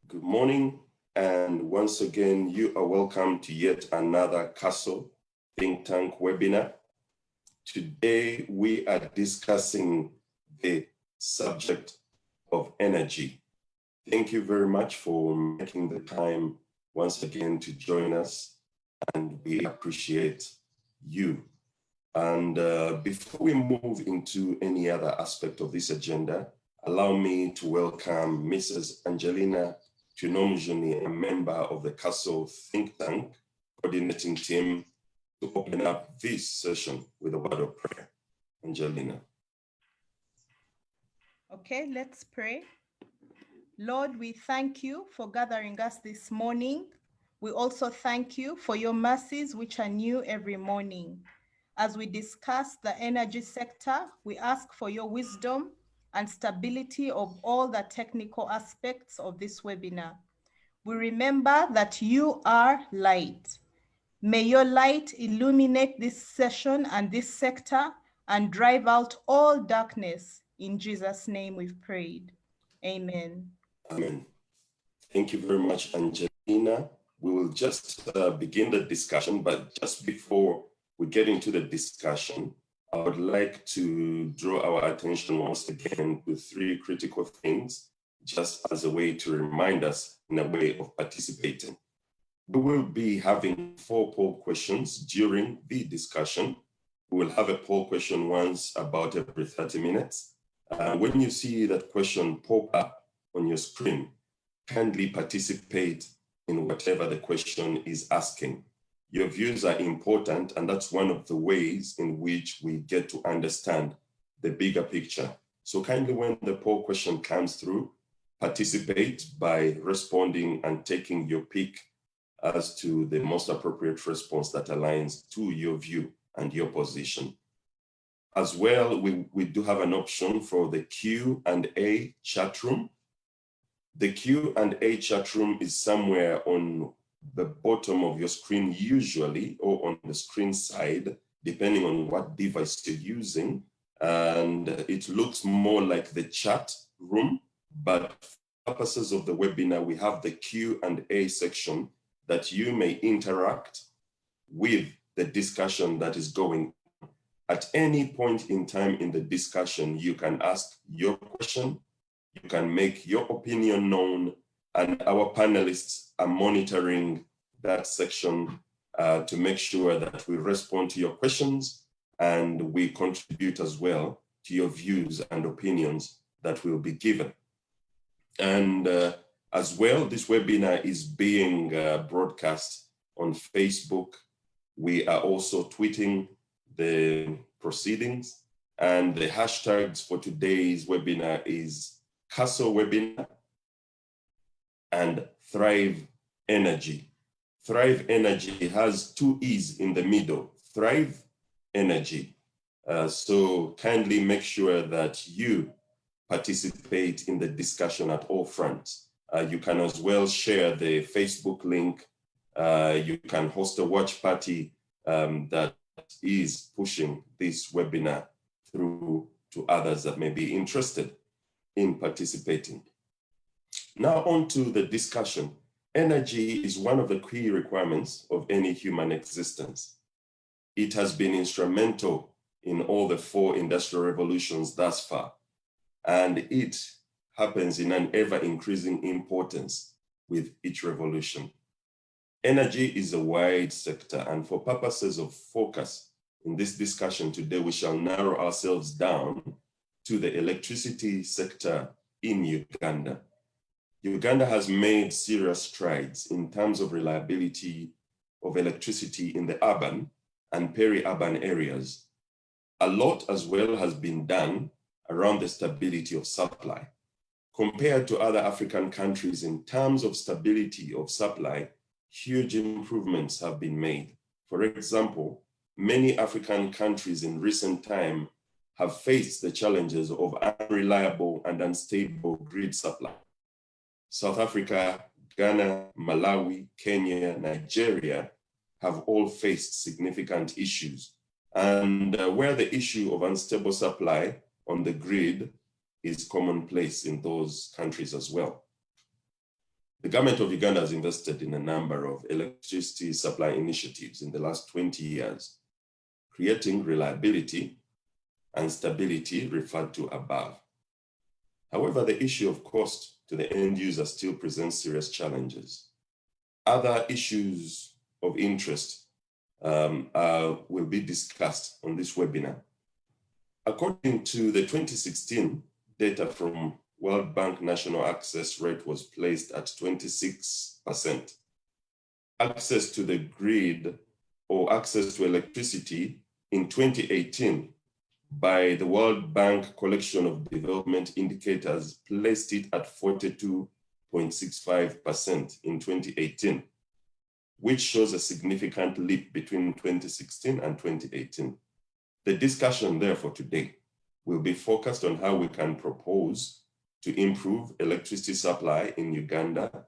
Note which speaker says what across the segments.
Speaker 1: Good morning, and once again, you are welcome to yet another Castle Think Tank webinar. Today, we are discussing the subject of energy. Thank you very much for making the time once again to join us, and we appreciate you. And before we move into any other aspect of this agenda, allow me to welcome Mrs. Angelina Chinomjuni, a member of the Castle Think Tank coordinating team, to open up this session with a word of prayer. Angelina.
Speaker 2: Okay, let's pray. Lord, we thank you for gathering us this morning. We also thank you for your mercies, which are new every morning. As we discuss the energy sector, we ask for your wisdom and stability of all the technical aspects of this webinar. We remember that you are light. May your light illuminate this session and this sector and drive out all darkness. In Jesus' name we've prayed. Amen.
Speaker 1: Amen. Thank you very much, Angelina. We will just begin the discussion, but just before we get into the discussion, I would like to draw our attention once again to three critical things, just as a way to remind us in a way of participating. We will be having 4 poll questions during the discussion. We will have a poll question once about every 30 minutes. When you see that question pop up on your screen, kindly participate in whatever the question is asking. Your views are important, and that's one of the ways in which we get to understand the bigger picture. So kindly, when the poll question comes through, participate by responding and taking your pick as to the most appropriate response that aligns to your view and your position. As well, we do have an option for the Q&A chat room. The Q&A chat room is somewhere on the bottom of your screen usually, or on the screen side, depending on what device you're using. And it looks more like the chat room, but for purposes of the webinar, we have the Q&A section that you may interact with the discussion that is going on. At any point in time in the discussion, you can ask your question, you can make your opinion known, and our panelists are monitoring that section to make sure that we respond to your questions and we contribute as well to your views and opinions that will be given. And as well, this webinar is being broadcast on Facebook. We are also tweeting the proceedings, and the hashtags for today's webinar is Castle Webinar and Thrive Energy. Thrive Energy has 2 E's in the middle, Thrive Energy. So kindly make sure that you participate in the discussion at all fronts. You can as well share the Facebook link. You can host a watch party that is pushing this webinar through to others that may be interested in participating. Now on to the discussion. Energy is one of the key requirements of any human existence. It has been instrumental in all the 4 industrial revolutions thus far, and it happens in an ever-increasing importance with each revolution. Energy is a wide sector, and for purposes of focus in this discussion today, we shall narrow ourselves down to the electricity sector in Uganda. Uganda has made serious strides in terms of reliability of electricity in the urban and peri-urban areas. A lot as well has been done around the stability of supply. Compared to other African countries in terms of stability of supply, huge improvements have been made. For example, many African countries in recent time have faced the challenges of unreliable and unstable grid supply. South Africa, Ghana, Malawi, Kenya, Nigeria have all faced significant issues. And where the issue of unstable supply on the grid is commonplace in those countries as well. The government of Uganda has invested in a number of electricity supply initiatives in the last 20 years, creating reliability and stability referred to above. However, the issue of cost to the end user still presents serious challenges. Other issues of interest will be discussed on this webinar. According to the 2016 data from World Bank, national access rate was placed at 26%. Access to the grid or access to electricity in 2018 by the World Bank collection of development indicators placed it at 42.65% in 2018, which shows a significant leap between 2016 and 2018. The discussion therefore today will be focused on how we can propose to improve electricity supply in Uganda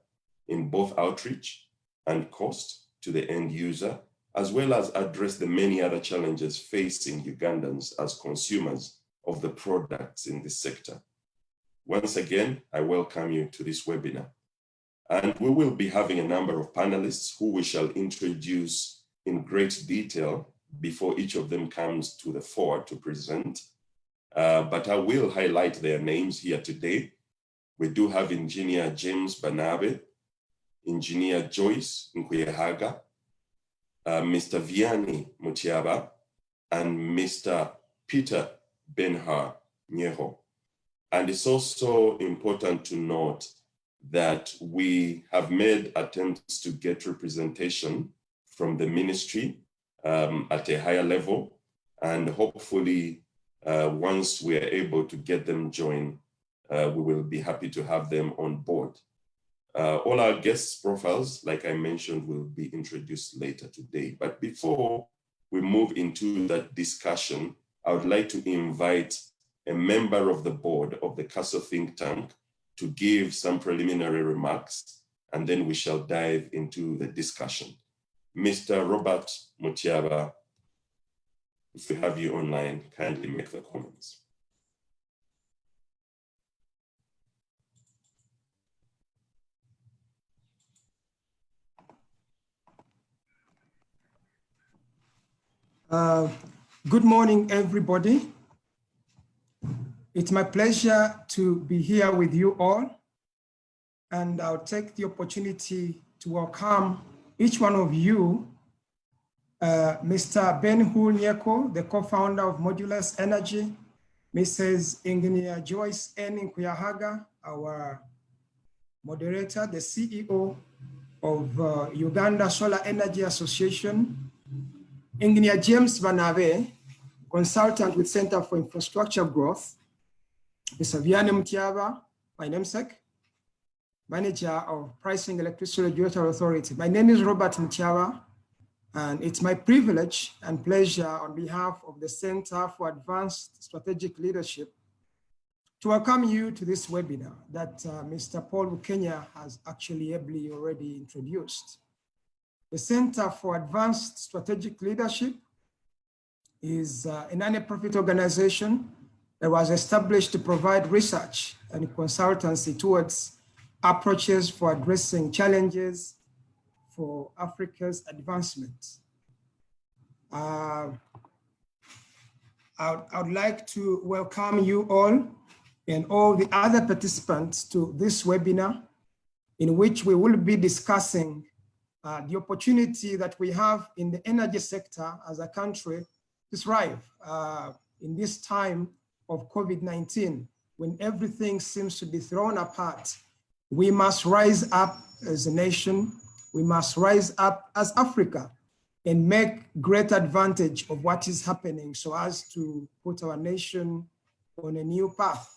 Speaker 1: in both outreach and cost to the end user, as well as address the many other challenges facing Ugandans as consumers of the products in this sector. Once again, I welcome you to this webinar. And we will be having a number of panelists who we shall introduce in great detail before each of them comes to the fore to present. But I will highlight their names here today. We do have Engineer James Banave, Engineer Joyce Nkuyehaga, Mr. Vianney Mutiaba, and Mr. Peter Bernhard Nyeho. And it's also important to note that we have made attempts to get representation from the ministry at a higher level, and hopefully once we are able to get them joined, we will be happy to have them on board. All our guests' profiles, like I mentioned, will be introduced later today. But before we move into that discussion, I would like to invite a member of the board of the Castle think tank to give some preliminary remarks, and then we shall dive into the discussion. Mr. Robert Mutiaba, if we have you online, kindly make the comments.
Speaker 3: Good morning, everybody. It's my pleasure to be here with you all, and I'll take the opportunity to welcome each one of you, Mr. Bernhard Nyeho, the co-founder of Modulus Energy, Mrs. Engineer Joyce N. Nkuyehaga, our moderator, the CEO of Uganda Solar Energy Association, Engineer James Banave, consultant with Center for Infrastructure Growth, Mr. Vianney Mutiaba, my namesake, manager of Pricing Electricity Regulatory Authority. My name is Robert Mutiaba, and it's my privilege and pleasure on behalf of the Center for Advanced Strategic Leadership to welcome you to this webinar that Mr. Paul Bukenya has actually ably already introduced. The Center for Advanced Strategic Leadership is a non-profit organization that was established to provide research and consultancy towards approaches for addressing challenges for Africa's advancement. I would like to welcome you all and all the other participants to this webinar, in which we will be discussing the opportunity that we have in the energy sector as a country to thrive in this time of COVID-19, when everything seems to be thrown apart. We must rise up as a nation. We must rise up as Africa and make great advantage of what is happening so as to put our nation on a new path.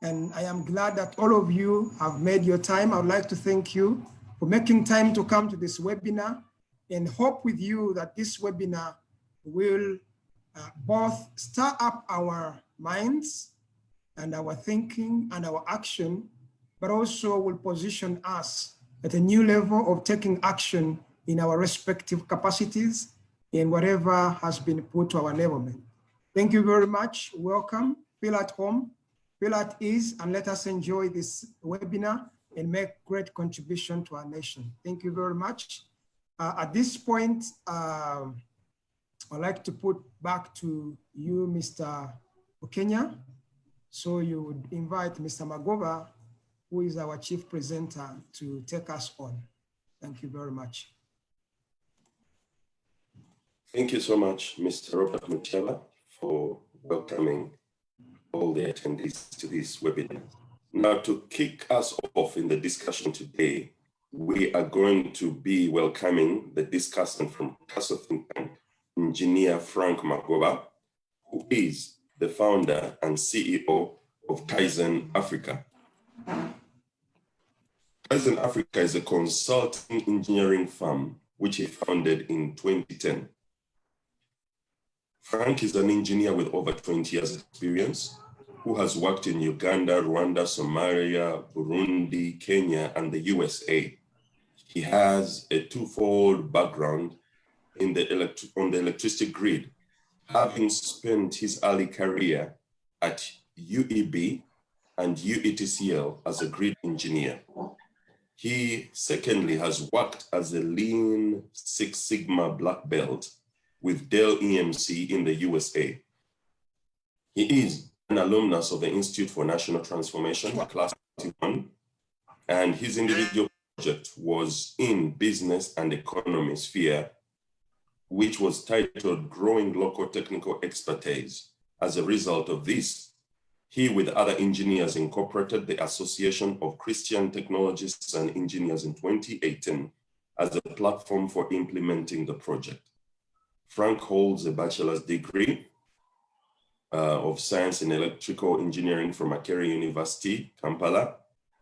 Speaker 3: And I am glad that all of you have made your time. I would like to thank you for making time to come to this webinar, and hope with you that this webinar will both stir up our minds and our thinking and our action, but also will position us at a new level of taking action in our respective capacities in whatever has been put to our enablement. Thank you very much. Welcome. Feel at home, feel at ease, and let us enjoy this webinar and make great contribution to our nation. Thank you very much. At this point, I'd like to put back to you, Mr. Okenya. So you would invite Mr. Magoba, who is our chief presenter, to take us on. Thank you very much.
Speaker 1: Thank you so much, Mr. Robert Muchela, for welcoming all the attendees to this webinar. Now, to kick us off in the discussion today, we are going to be welcoming the discussant from Castle Think Tank, Engineer Frank Magoba, who is the founder and CEO of Kaizen Africa. Kaizen Africa is a consulting engineering firm which he founded in 2010. Frank is an engineer with over 20 years experience who has worked in Uganda, Rwanda, Somalia, Burundi, Kenya, and the USA. He has a twofold background in on the electricity grid, having spent his early career at UEB and UETCL as a grid engineer. He secondly has worked as a Lean Six Sigma Black Belt with Dell EMC in the USA. He is an alumnus of the Institute for National Transformation, Class 21, and his individual project was in business and economy sphere, which was titled Growing Local Technical Expertise. As a result of this, he with other engineers incorporated the Association of Christian Technologists and Engineers in 2018 as a platform for implementing the project. Frank holds a bachelor's degree of Science in Electrical Engineering from Makerere University, Kampala,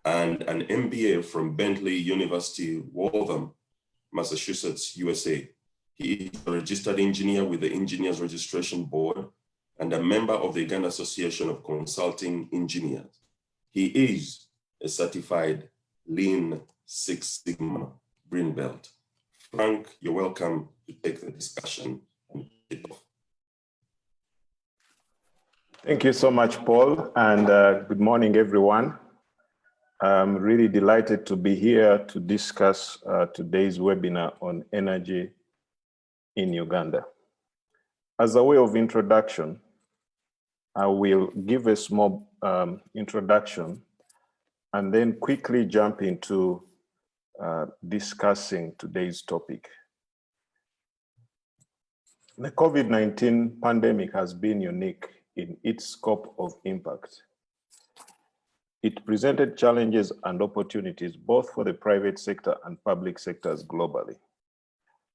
Speaker 1: and an MBA from Bentley University, Waltham, Massachusetts, USA. He is a registered engineer with the Engineers Registration Board and a member of the Uganda Association of Consulting Engineers. He is a certified Lean Six Sigma Green Belt. Frank, you're welcome to take the discussion and kick it off.
Speaker 4: Thank you so much, Paul, and good morning, everyone. I'm really delighted to be here to discuss today's webinar on energy in Uganda. As a way of introduction, I will give a small introduction and then quickly jump into discussing today's topic. The COVID-19 pandemic has been unique in its scope of impact. It presented challenges and opportunities both for the private sector and public sectors globally.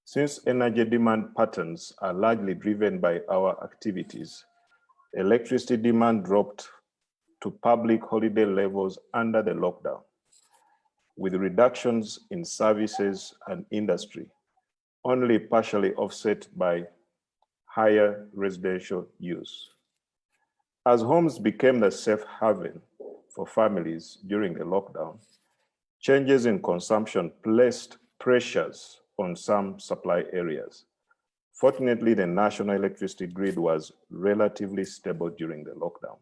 Speaker 4: Since energy demand patterns are largely driven by our activities, electricity demand dropped to public holiday levels under the lockdown, with reductions in services and industry only partially offset by higher residential use. As homes became the safe haven for families during the lockdown, changes in consumption placed pressures on some supply areas. Fortunately, the national electricity grid was relatively stable during the lockdown.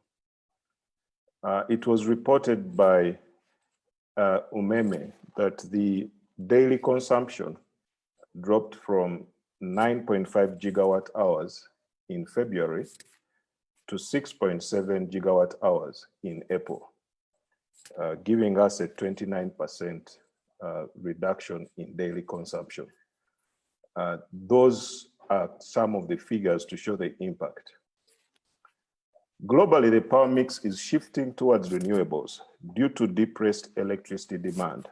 Speaker 4: It was reported by UMEME that the daily consumption dropped from 9.5 gigawatt hours in February to 6.7 gigawatt hours in April, giving us a 29% reduction in daily consumption. Those are some of the figures to show the impact. Globally, the power mix is shifting towards renewables due to depressed electricity demand,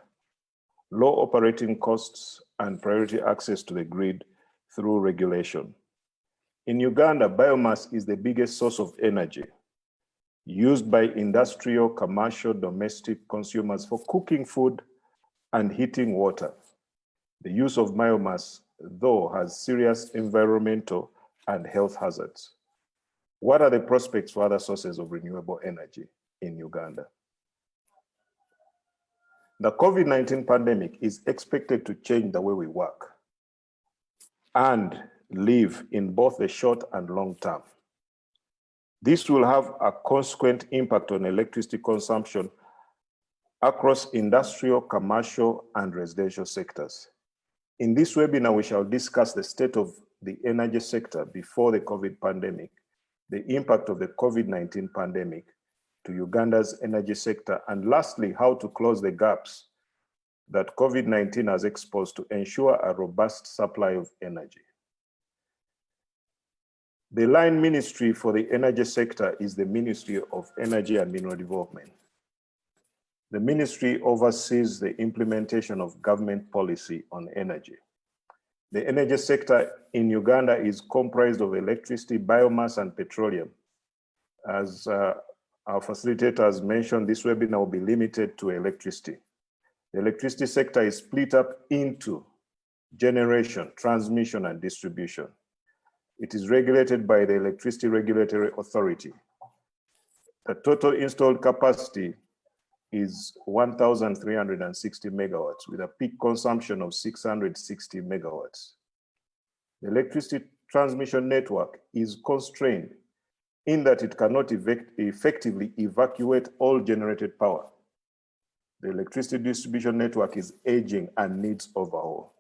Speaker 4: low operating costs, and priority access to the grid through regulation. In Uganda, biomass is the biggest source of energy used by industrial, commercial, domestic consumers for cooking food and heating water. The use of biomass, though, has serious environmental and health hazards. What are the prospects for other sources of renewable energy in Uganda? The COVID-19 pandemic is expected to change the way we work and live in both the short and long term. This will have a consequent impact on electricity consumption across industrial, commercial, and residential sectors. In this webinar, we shall discuss the state of the energy sector before the COVID pandemic, the impact of the COVID-19 pandemic to Uganda's energy sector, and lastly, how to close the gaps that COVID-19 has exposed to ensure a robust supply of energy. The line ministry for the energy sector is the Ministry of Energy and Mineral Development. The ministry oversees the implementation of government policy on energy. The energy sector in Uganda is comprised of electricity, biomass, and petroleum. As our facilitators mentioned, this webinar will be limited to electricity. The electricity sector is split up into generation, transmission, and distribution. It is regulated by the Electricity Regulatory Authority. The total installed capacity is 1,360 megawatts with a peak consumption of 660 megawatts. The electricity transmission network is constrained in that it cannot effectively evacuate all generated power. The electricity distribution network is aging and needs overhaul.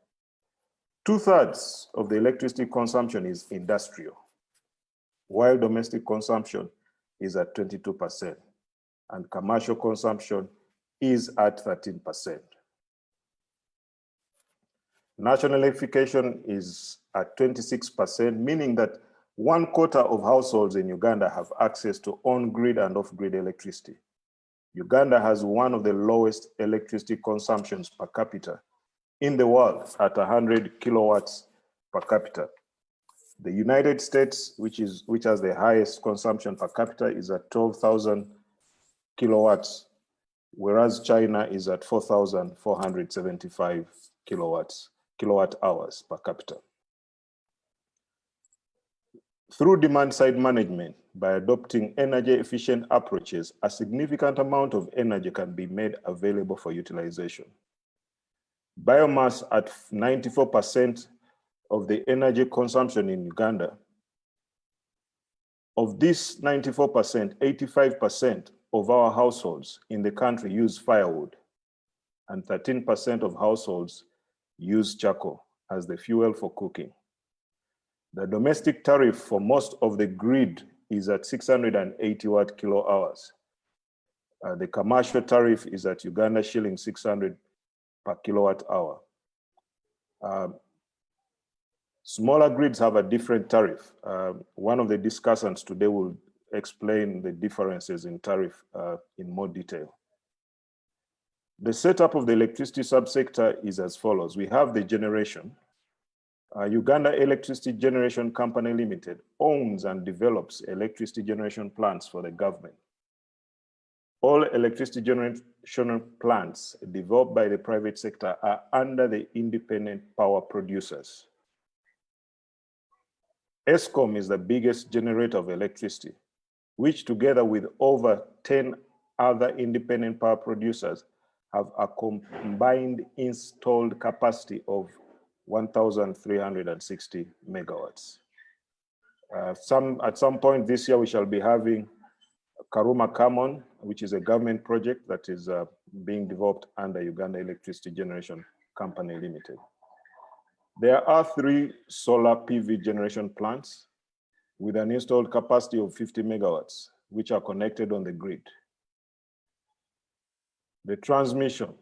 Speaker 4: 2/3 of the electricity consumption is industrial, while domestic consumption is at 22%, and commercial consumption is at 13%. National electrification is at 26%, meaning that 1/4 of households in Uganda have access to on-grid and off-grid electricity. Uganda has one of the lowest electricity consumptions per capita in the world at 100 kilowatts per capita. The United States, which has the highest consumption per capita, is at 12,000 kilowatts, whereas China is at 4,475 kilowatt hours per capita. Through demand-side management, by adopting energy-efficient approaches, a significant amount of energy can be made available for utilization. Biomass at 94% of the energy consumption in Uganda. Of this 94%, 85% of our households in the country use firewood, and 13% of households use charcoal as the fuel for cooking. The domestic tariff for most of the grid is at 680 watt kilo hours. The commercial tariff is at Uganda shilling 600 per kilowatt hour. Smaller grids have a different tariff. One of the discussants today will explain the differences in tariff in more detail. The setup of the electricity subsector is as follows. We have the generation. Uganda Electricity Generation Company Limited owns and develops electricity generation plants for the government. All electricity generation plants developed by the private sector are under the independent power producers. ESCOM is the biggest generator of electricity, which together with over 10 other independent power producers have a combined installed capacity of 1,360 megawatts. At some point this year, we shall be having Karuma Kamon, which is a government project that is being developed under Uganda Electricity Generation Company Limited. There are 3 solar PV generation plants with an installed capacity of 50 megawatts, which are connected on the grid. The transmission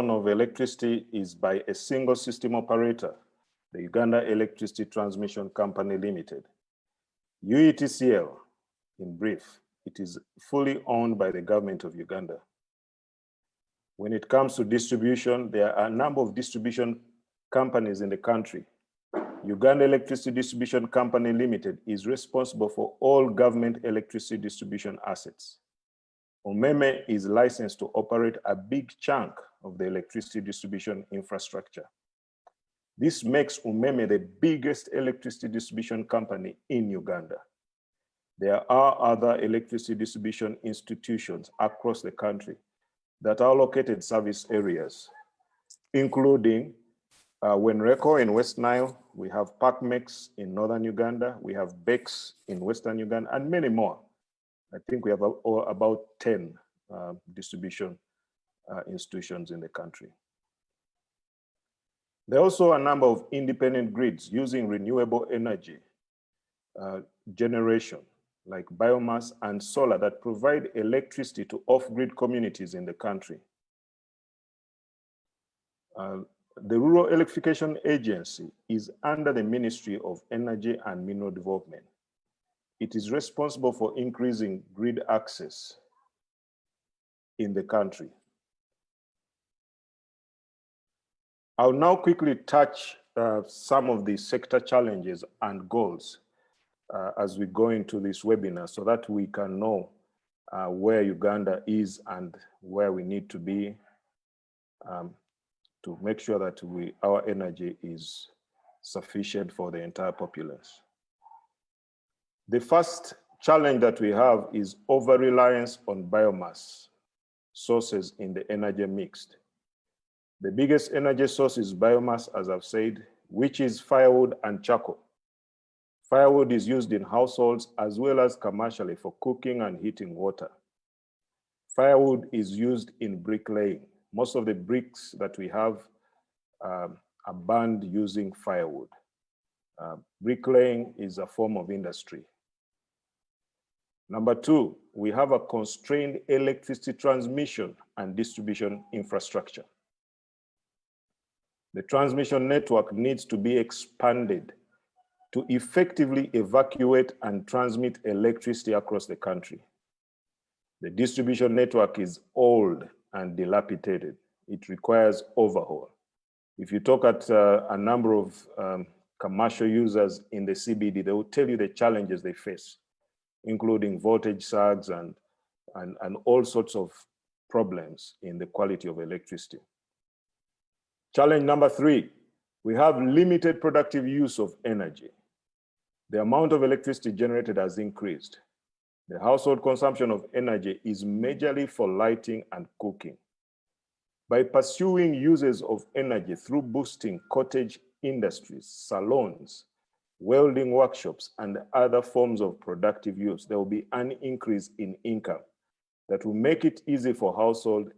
Speaker 4: of electricity is by a single system operator, the Uganda Electricity Transmission Company Limited. UETCL, in brief, it is fully owned by the government of Uganda. When it comes to distribution, there are a number of distribution companies in the country. Uganda Electricity Distribution Company Limited is responsible for all government electricity distribution assets. UMEME is licensed to operate a big chunk of the electricity distribution infrastructure. This makes UMEME the biggest electricity distribution company in Uganda. There are other electricity distribution institutions across the country that are located service areas, including Wenreco in West Nile, we have PACMEX in Northern Uganda, we have BEX in Western Uganda, and many more. I think we have about 10 distribution institutions in the country. There are also a number of independent grids using renewable energy generation, like biomass and solar, that provide electricity to off-grid communities in the country. The Rural Electrification Agency is under the Ministry of Energy and Mineral Development. It is responsible for increasing grid access in the country. I'll now quickly touch some of the sector challenges and goals as we go into this webinar, so that we can know where Uganda is and where we need to be to make sure that our energy is sufficient for the entire populace. The first challenge that we have is over-reliance on biomass sources in the energy mix. The biggest energy source is biomass, as I've said, which is firewood and charcoal. Firewood is used in households as well as commercially for cooking and heating water. Firewood is used in bricklaying. Most of the bricks that we have are burned using firewood. Bricklaying is a form of industry. Number two, we have a constrained electricity transmission and distribution infrastructure. The transmission network needs to be expanded to effectively evacuate and transmit electricity across the country. The distribution network is old and dilapidated. It requires overhaul. If you talk at a number of commercial users in the CBD, they will tell you the challenges they face, including voltage sags and all sorts of problems in the quality of electricity. Challenge number three, we have limited productive use of energy. The amount of electricity generated has increased. The household consumption of energy is majorly for lighting and cooking. By pursuing uses of energy through boosting cottage industries, salons, welding workshops, and other forms of productive use, there will be an increase in income that will make it easy for households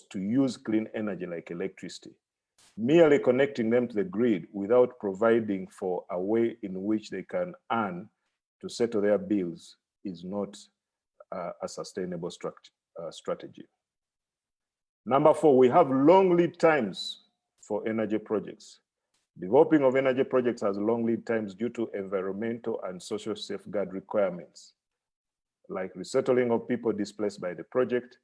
Speaker 4: to use clean energy like electricity. Merely connecting them to the grid without providing for a way in which they can earn to settle their bills is not a sustainable strategy. Number four, we have long lead times for energy projects. Developing of energy projects has long lead times due to environmental and social safeguard requirements, like resettling of people displaced by the project.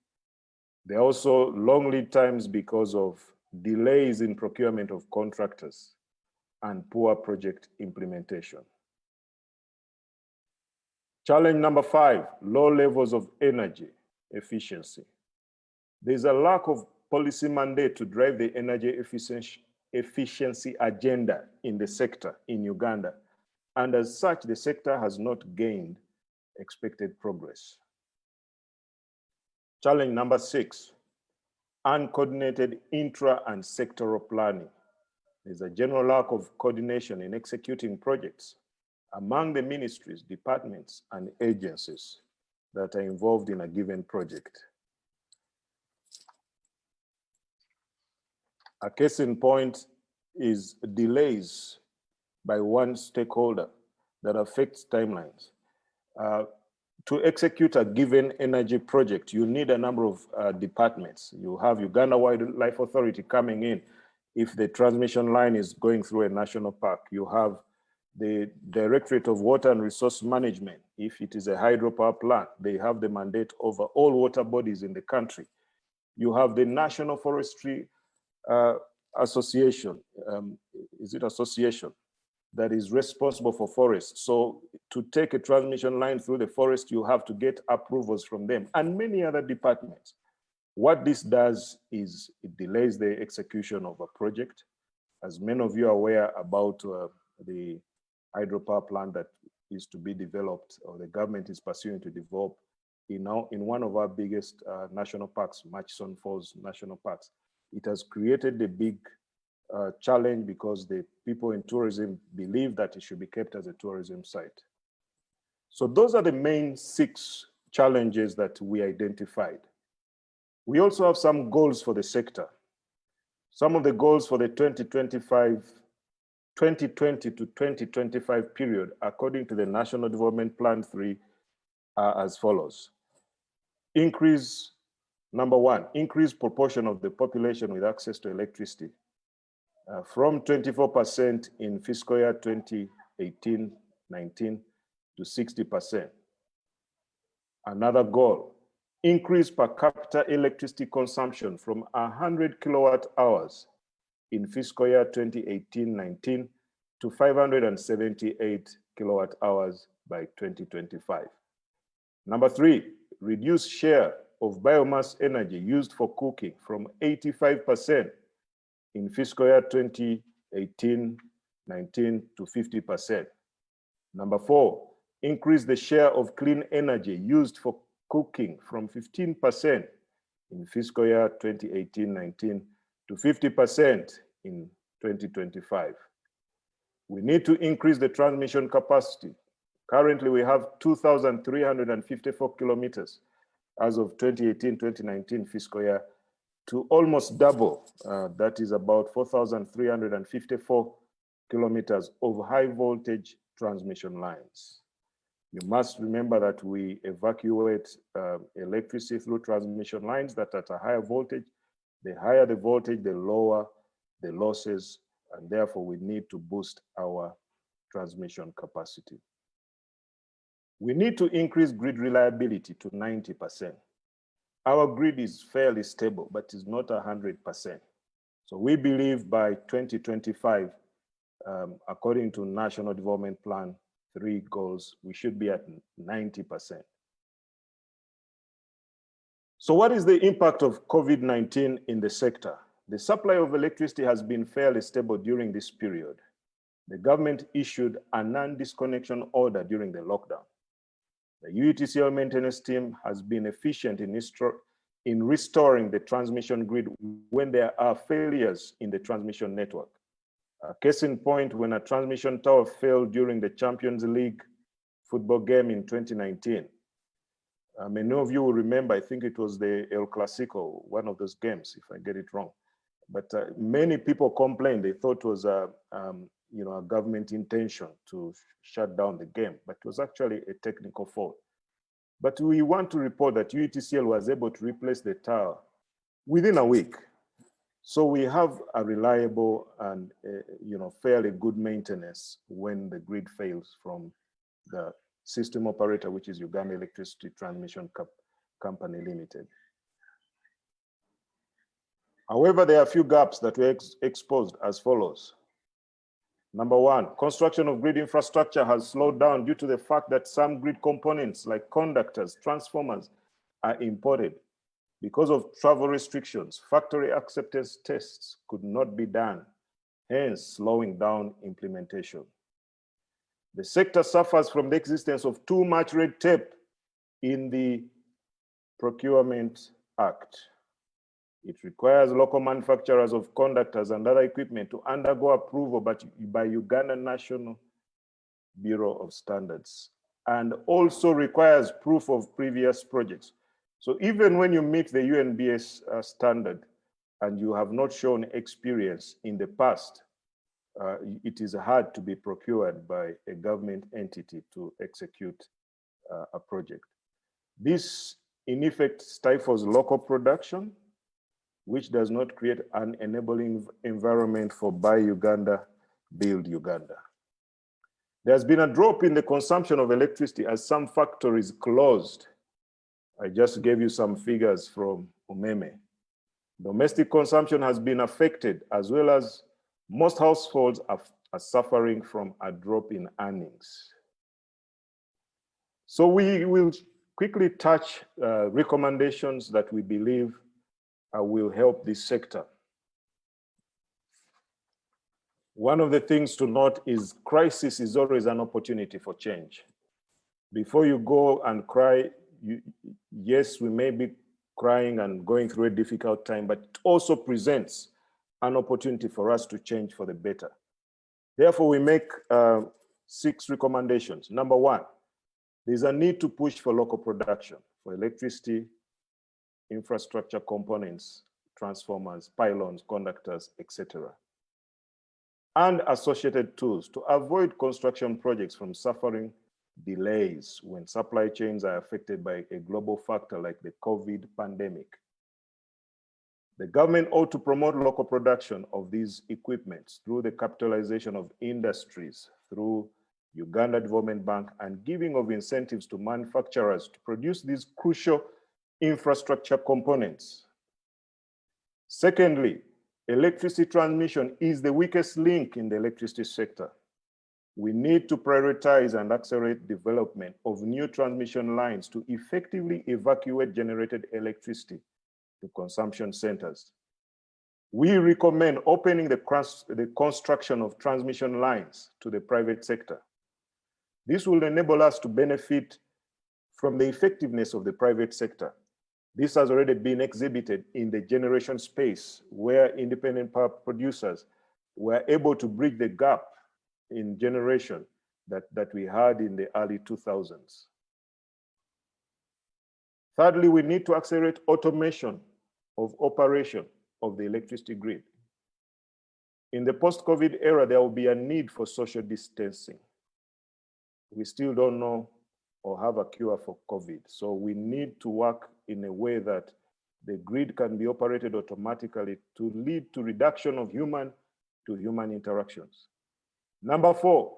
Speaker 4: There are also long lead times because of delays in procurement of contractors and poor project implementation. Challenge number five, low levels of energy efficiency. There's a lack of policy mandate to drive the energy efficiency agenda in the sector in Uganda, and as such, the sector has not gained expected progress. Challenge number six, uncoordinated intra and sectoral planning. There's a general lack of coordination in executing projects among the ministries, departments, and agencies that are involved in a given project. A case in point is delays by one stakeholder that affects timelines. To execute a given energy project, you need a number of departments. You have Uganda Wildlife Authority coming in if the transmission line is going through a national park. You have the Directorate of Water and Resource Management. If it is a hydropower plant, they have the mandate over all water bodies in the country. You have the National Forestry Association, association that is responsible for forests. So to take a transmission line through the forest, you have to get approvals from them and many other departments. What this does is it delays the execution of a project. As many of you are aware about the hydropower plant that is to be developed, or the government is pursuing to develop in one of our biggest national parks, Murchison Falls National Parks. It has created a big challenge because the people in tourism believe that it should be kept as a tourism site. So those are the main 6 challenges that we identified. We also have some goals for the sector. Some of the goals for the 2020 to 2025 period, according to the National Development Plan 3, are as follows. Number one, increase proportion of the population with access to electricity from 24% in fiscal year 2018-19 to 60%. Another goal, increase per capita electricity consumption from 100 kilowatt hours in fiscal year 2018-19 to 578 kilowatt hours by 2025. Number three, reduce share of biomass energy used for cooking from 85% in fiscal year 2018-19 to 50%. Number four, increase the share of clean energy used for cooking from 15% in fiscal year 2018-19 to 50% in 2025. We need to increase the transmission capacity. Currently, we have 2,354 kilometers as of 2018-2019 fiscal year to almost double. That is about 4,354 kilometers of high voltage transmission lines. You must remember that we evacuate electricity through transmission lines that are at a higher voltage. The higher the voltage, the lower the losses, and therefore we need to boost our transmission capacity. We need to increase grid reliability to 90%. Our grid is fairly stable, but is not 100%. So we believe by 2025, according to National Development Plan 3 goals, we should be at 90%. So what is the impact of COVID-19 in the sector? The supply of electricity has been fairly stable during this period. The government issued a non-disconnection order during the lockdown. The UETCL maintenance team has been efficient in restoring the transmission grid when there are failures in the transmission network. A case in point, when a transmission tower failed during the Champions League football game in 2019. Many of you will remember, I think it was the El Clasico, one of those games, if I get it wrong. But many people complained. They thought it was a government intention to shut down the game, but it was actually a technical fault. But we want to report that UETCL was able to replace the tower within a week. So we have a reliable and fairly good maintenance when the grid fails from the system operator, which is Uganda Electricity Transmission Company Limited. However, there are a few gaps that were exposed as follows. Number one, construction of grid infrastructure has slowed down due to the fact that some grid components like conductors, transformers are imported. Because of travel restrictions, factory acceptance tests could not be done, hence slowing down implementation. The sector suffers from the existence of too much red tape in the Procurement Act. It requires local manufacturers of conductors and other equipment to undergo approval by Uganda National Bureau of Standards, and also requires proof of previous projects. So even when you meet the UNBS standard and you have not shown experience in the past, it is hard to be procured by a government entity to execute a project. This, in effect, stifles local production, which does not create an enabling environment for Buy Uganda, Build Uganda. There's been a drop in the consumption of electricity as some factories closed. I just gave you some figures from Umeme. Domestic consumption has been affected, as well as most households are suffering from a drop in earnings. So we will quickly touch recommendations that we believe will help this sector. One of the things to note is crisis is always an opportunity for change. Before you go and cry, yes, we may be crying and going through a difficult time, but it also presents an opportunity for us to change for the better. Therefore, we make 6 recommendations. Number one, There's a need to push for local production for electricity, infrastructure components, transformers, pylons, conductors, etc., and associated tools to avoid construction projects from suffering delays when supply chains are affected by a global factor like the COVID pandemic. The government ought to promote local production of these equipments through the capitalization of industries, through Uganda Development Bank, and giving of incentives to manufacturers to produce these crucial infrastructure components. Secondly, electricity transmission is the weakest link in the electricity sector. We need to prioritize and accelerate development of new transmission lines to effectively evacuate generated electricity to consumption centers. We recommend opening the construction of transmission lines to the private sector. This will enable us to benefit from the effectiveness of the private sector. This has already been exhibited in the generation space, where independent power producers were able to bridge the gap in generation that we had in the early 2000s. Thirdly, we need to accelerate automation of operation of the electricity grid. In the post-COVID era, there will be a need for social distancing. We still don't know or have a cure for COVID. So we need to work in a way that the grid can be operated automatically to lead to reduction of human-to-human interactions. Number 4,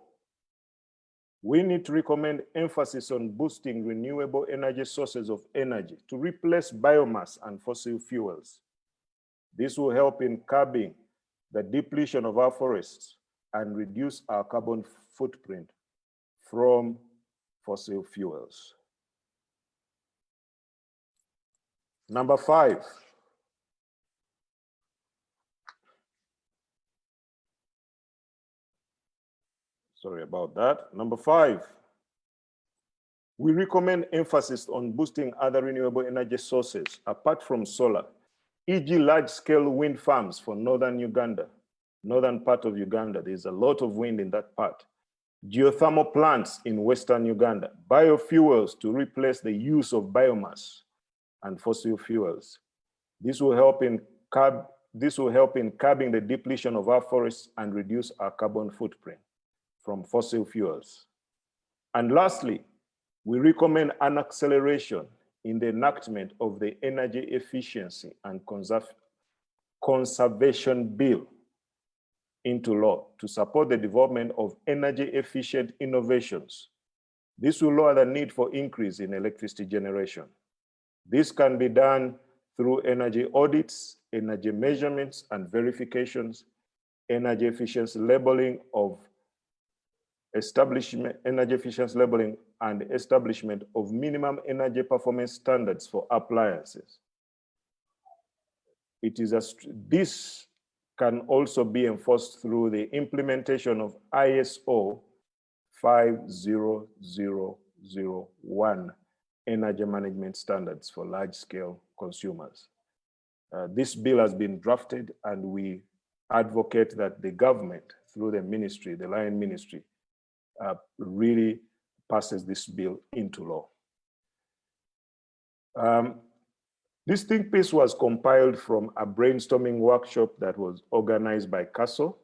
Speaker 4: we need to recommend emphasis on boosting renewable energy sources of energy to replace biomass and fossil fuels. This will help in curbing the depletion of our forests and reduce our carbon footprint from fossil fuels. Number 5, sorry about that. Number 5, we recommend emphasis on boosting other renewable energy sources apart from solar, e.g. large-scale wind farms for northern Uganda, northern part of Uganda. There's a lot of wind in that part. Geothermal plants in Western Uganda, biofuels to replace the use of biomass and fossil fuels. This will help in curbing the depletion of our forests and reduce our carbon footprint from fossil fuels. And lastly, we recommend an acceleration in the enactment of the Energy Efficiency and Conservation Bill into law to support the development of energy efficient innovations. This will lower the need for increase in electricity generation. This can be done through energy audits, energy measurements and verifications, energy efficiency labeling and establishment of minimum energy performance standards for appliances. This can also be enforced through the implementation of ISO 50001 energy management standards for large-scale consumers. This bill has been drafted, and we advocate that the government, through the ministry, the Lion Ministry, really passes this bill into law. This think piece was compiled from a brainstorming workshop that was organized by CASO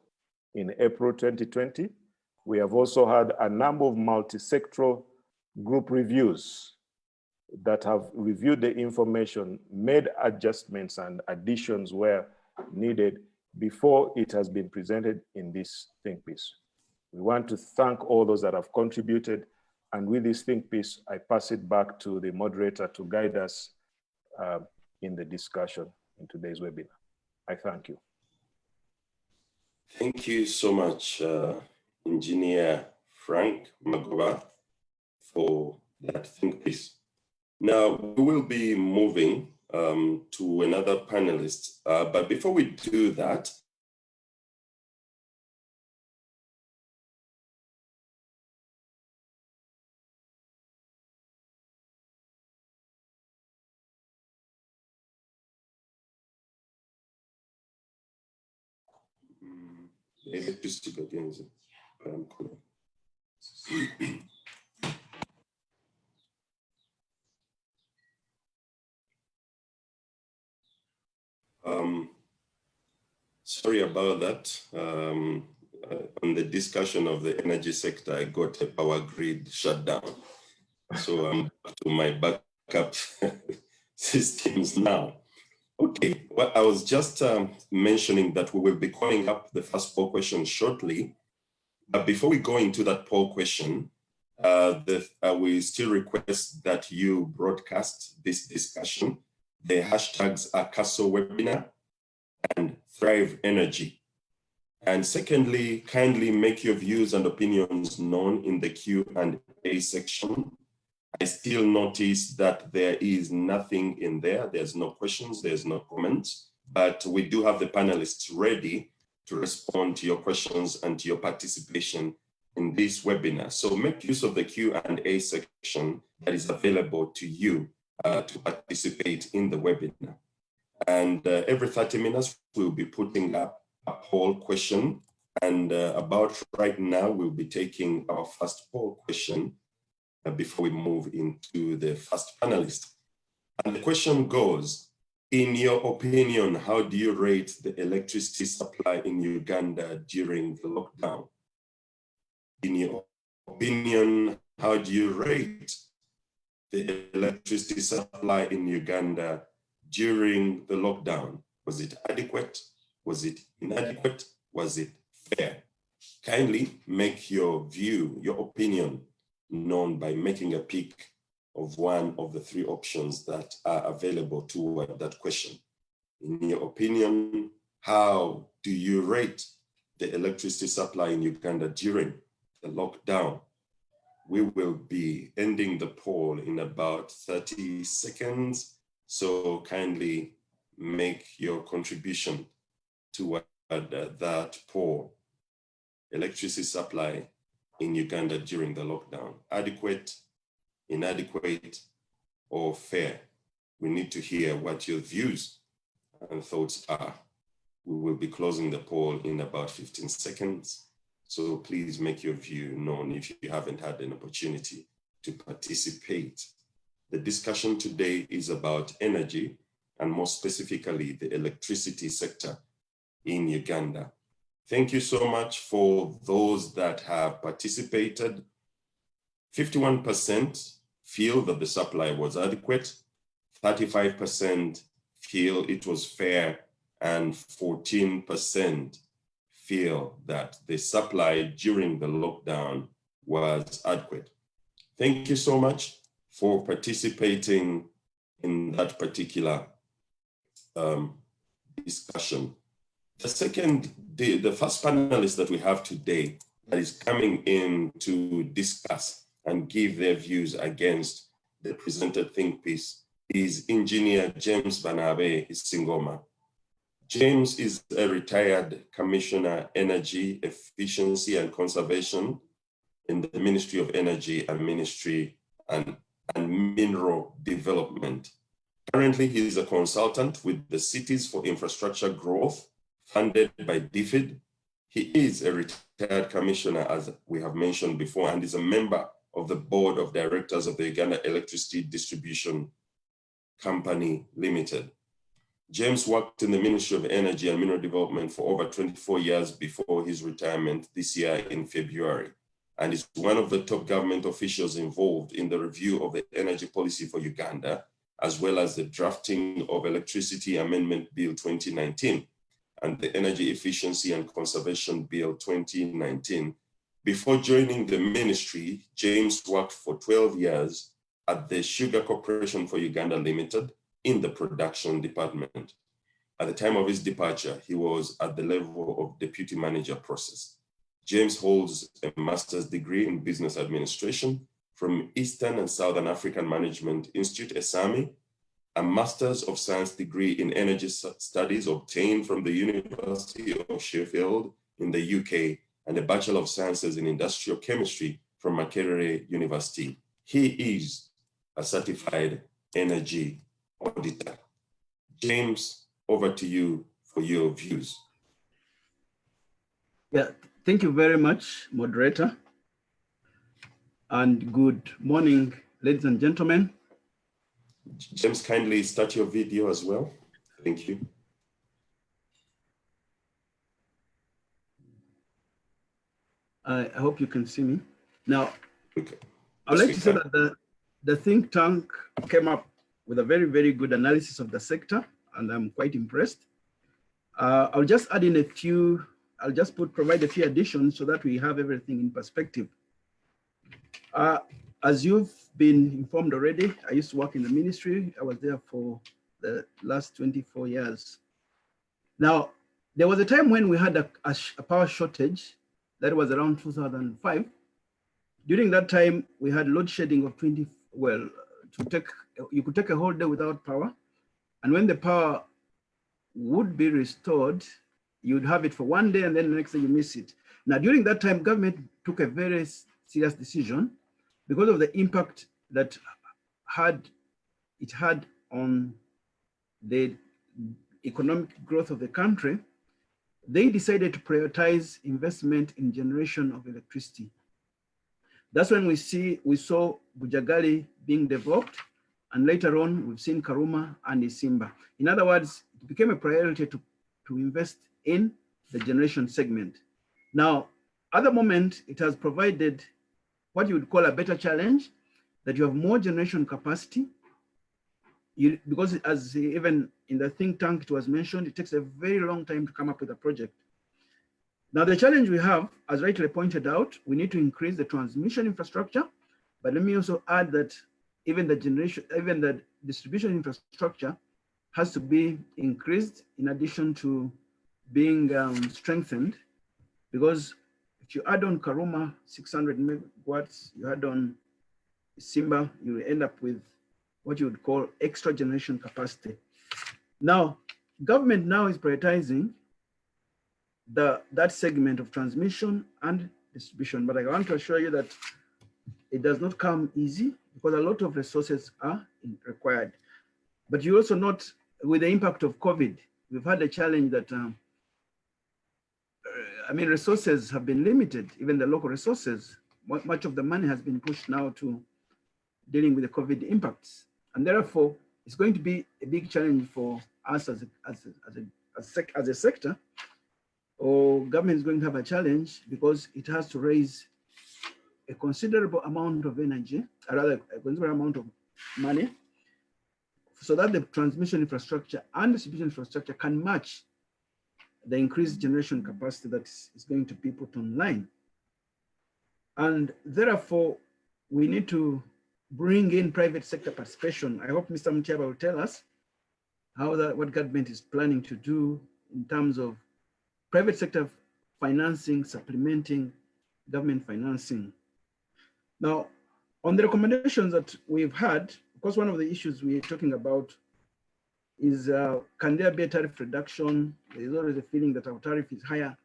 Speaker 4: in April 2020. We have also had a number of multi-sectoral group reviews that have reviewed the information, made adjustments and additions where needed before it has been presented in this think piece. We want to thank all those that have contributed, and with this think piece, I pass it back to the moderator to guide us in the discussion in today's webinar. I thank you.
Speaker 1: Thank you so much, Engineer Frank Magoba, for that think piece. Now, we will be moving to another panelist, but before we do that, electricity again. sorry about that. On the discussion of the energy sector, I got a power grid shut down. So I'm back to my backup systems now. Okay, well, I was just mentioning that we will be calling up the first poll question shortly. But before we go into that poll question, we still request that you broadcast this discussion. The hashtags are CASO webinar and Thrive Energy. And secondly, kindly make your views and opinions known in the Q&A section. I still notice that there is nothing in there. There's no questions, there's no comments, but we do have the panelists ready to respond to your questions and to your participation in this webinar. So make use of the Q&A section that is available to you to participate in the webinar. And every 30 minutes, we'll be putting up a poll question. And about right now, we'll be taking our first poll question before we move into the first panelist. And the question goes, in your opinion, how do you rate the electricity supply in Uganda during the lockdown? In your opinion, how do you rate the electricity supply in Uganda during the lockdown? Was it adequate? Was it inadequate? Was it fair? Kindly make your view, your opinion known by making a pick of one of the three options that are available toward that question. In your opinion, how do you rate the electricity supply in Uganda during the lockdown? We will be ending the poll in about 30 seconds, so kindly make your contribution toward that poll. Electricity supply in Uganda during the lockdown, adequate, inadequate, or fair? We need to hear what your views and thoughts are. We will be closing the poll in about 15 seconds. So please make your view known if you haven't had an opportunity to participate. The discussion today is about energy, and more specifically, the electricity sector in Uganda. Thank you so much for those that have participated. 51% feel that the supply was adequate, 35% feel it was fair, and 14% feel that the supply during the lockdown was adequate. Thank you so much for participating in that particular discussion. The first panelist that we have today that is coming in to discuss and give their views against the presented think piece is Engineer James Banave Singoma. James is a retired Commissioner, Energy, Efficiency and Conservation in the Ministry of Energy and Ministry and Mineral Development. Currently, he is a consultant with the Cities for Infrastructure Growth, funded by DFID. He is a retired commissioner, as we have mentioned before, and is a member of the board of directors of the Uganda Electricity Distribution Company Limited. James worked in the Ministry of Energy and Mineral Development for over 24 years before his retirement this year in February, and is one of the top government officials involved in the review of the energy policy for Uganda, as well as the drafting of Electricity Amendment Bill 2019 and the Energy Efficiency and Conservation Bill 2019. Before joining the ministry, James worked for 12 years at the Sugar Corporation for Uganda Limited in the production department. At the time of his departure, he was at the level of deputy manager process. James holds a master's degree in business administration from Eastern and Southern African Management Institute, ESAMI, a master's of science degree in energy studies obtained from the University of Sheffield in the UK, and a Bachelor of Sciences in Industrial Chemistry from Makerere University. He is a certified energy auditor. James, over to you for your views.
Speaker 5: Yeah, thank you very much, moderator. And good morning, ladies and gentlemen.
Speaker 1: James, kindly start your video as well. Thank you.
Speaker 5: I hope you can see me. Now,
Speaker 1: Okay.
Speaker 5: I'd like to say that the think tank came up with a very, very good analysis of the sector, and I'm quite impressed. I'll just add in a few, I'll just provide a few additions so that we have everything in perspective. As you've been informed already, I used to work in the ministry. I was there for the last 24 years. Now, there was a time when we had a power shortage. That was around 2005. During that time, we had load shedding of you could take a whole day without power. And when the power would be restored, you'd have it for one day and then the next day you miss it. Now, during that time, government took a very serious decision because of the impact that it had on the economic growth of the country. They decided to prioritize investment in generation of electricity. That's when we saw Bujagali being developed, and later on we've seen Karuma and Isimba. In other words, it became a priority to invest in the generation segment. Now, at the moment, it has provided what you would call a better challenge, that you have more generation capacity. Because as even in the think tank it was mentioned, it takes a very long time to come up with a project. Now the challenge we have, as rightly pointed out, we need to increase the transmission infrastructure, but let me also add that even the distribution infrastructure has to be increased in addition to being strengthened, because if you add on Karuma 600 megawatts, you add on Simba, you will end up with what you would call extra generation capacity. Now, government now is prioritizing that segment of transmission and distribution, but I want to assure you that it does not come easy because a lot of resources are required. But you also note with the impact of COVID, we've had a challenge that, resources have been limited, even the local resources. Much of the money has been pushed now to dealing with the COVID impacts. And therefore, it's going to be a big challenge for us as a sector, or government is going to have a challenge because it has to raise a considerable amount of energy, or rather a considerable amount of money, so that the transmission infrastructure and distribution infrastructure can match the increased generation capacity that is going to be put online. And therefore, we need to bring in private sector participation. I hope Mr. Mutiaba will tell us what government is planning to do in terms of private sector financing, supplementing government financing. Now, on the recommendations that we've had, of course, one of the issues we're talking about is can there be a tariff reduction? There's always a feeling that our tariff is higher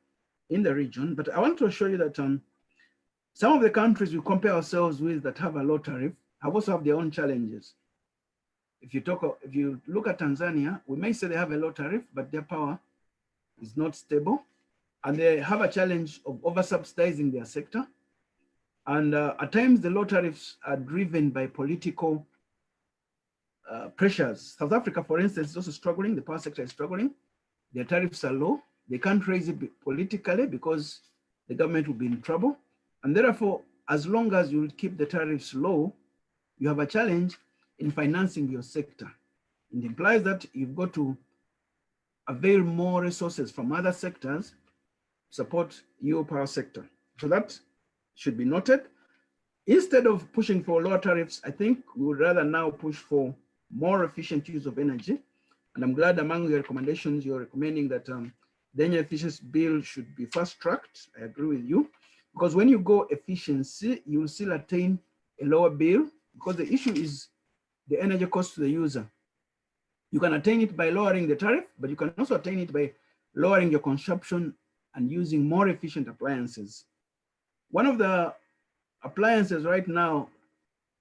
Speaker 5: in the region, but I want to assure you that some of the countries we compare ourselves with that have a low tariff also have their own challenges. If you look at Tanzania, we may say they have a low tariff, but their power is not stable, and they have a challenge of over-subsidizing their sector. And at times, the low tariffs are driven by political pressures. South Africa, for instance, is also struggling. The power sector is struggling. Their tariffs are low. They can't raise it politically because the government will be in trouble. And therefore, as long as you keep the tariffs low, you have a challenge in financing your sector. It implies that you've got to avail more resources from other sectors to support your power sector. So that should be noted. Instead of pushing for lower tariffs, I think we would rather now push for more efficient use of energy. And I'm glad among your recommendations, you're recommending that the energy efficiency bill should be fast-tracked. I agree with you. Because when you go efficiency, you will still attain a lower bill, because the issue is the energy cost to the user. You can attain it by lowering the tariff, but you can also attain it by lowering your consumption and using more efficient appliances. One of the appliances right now,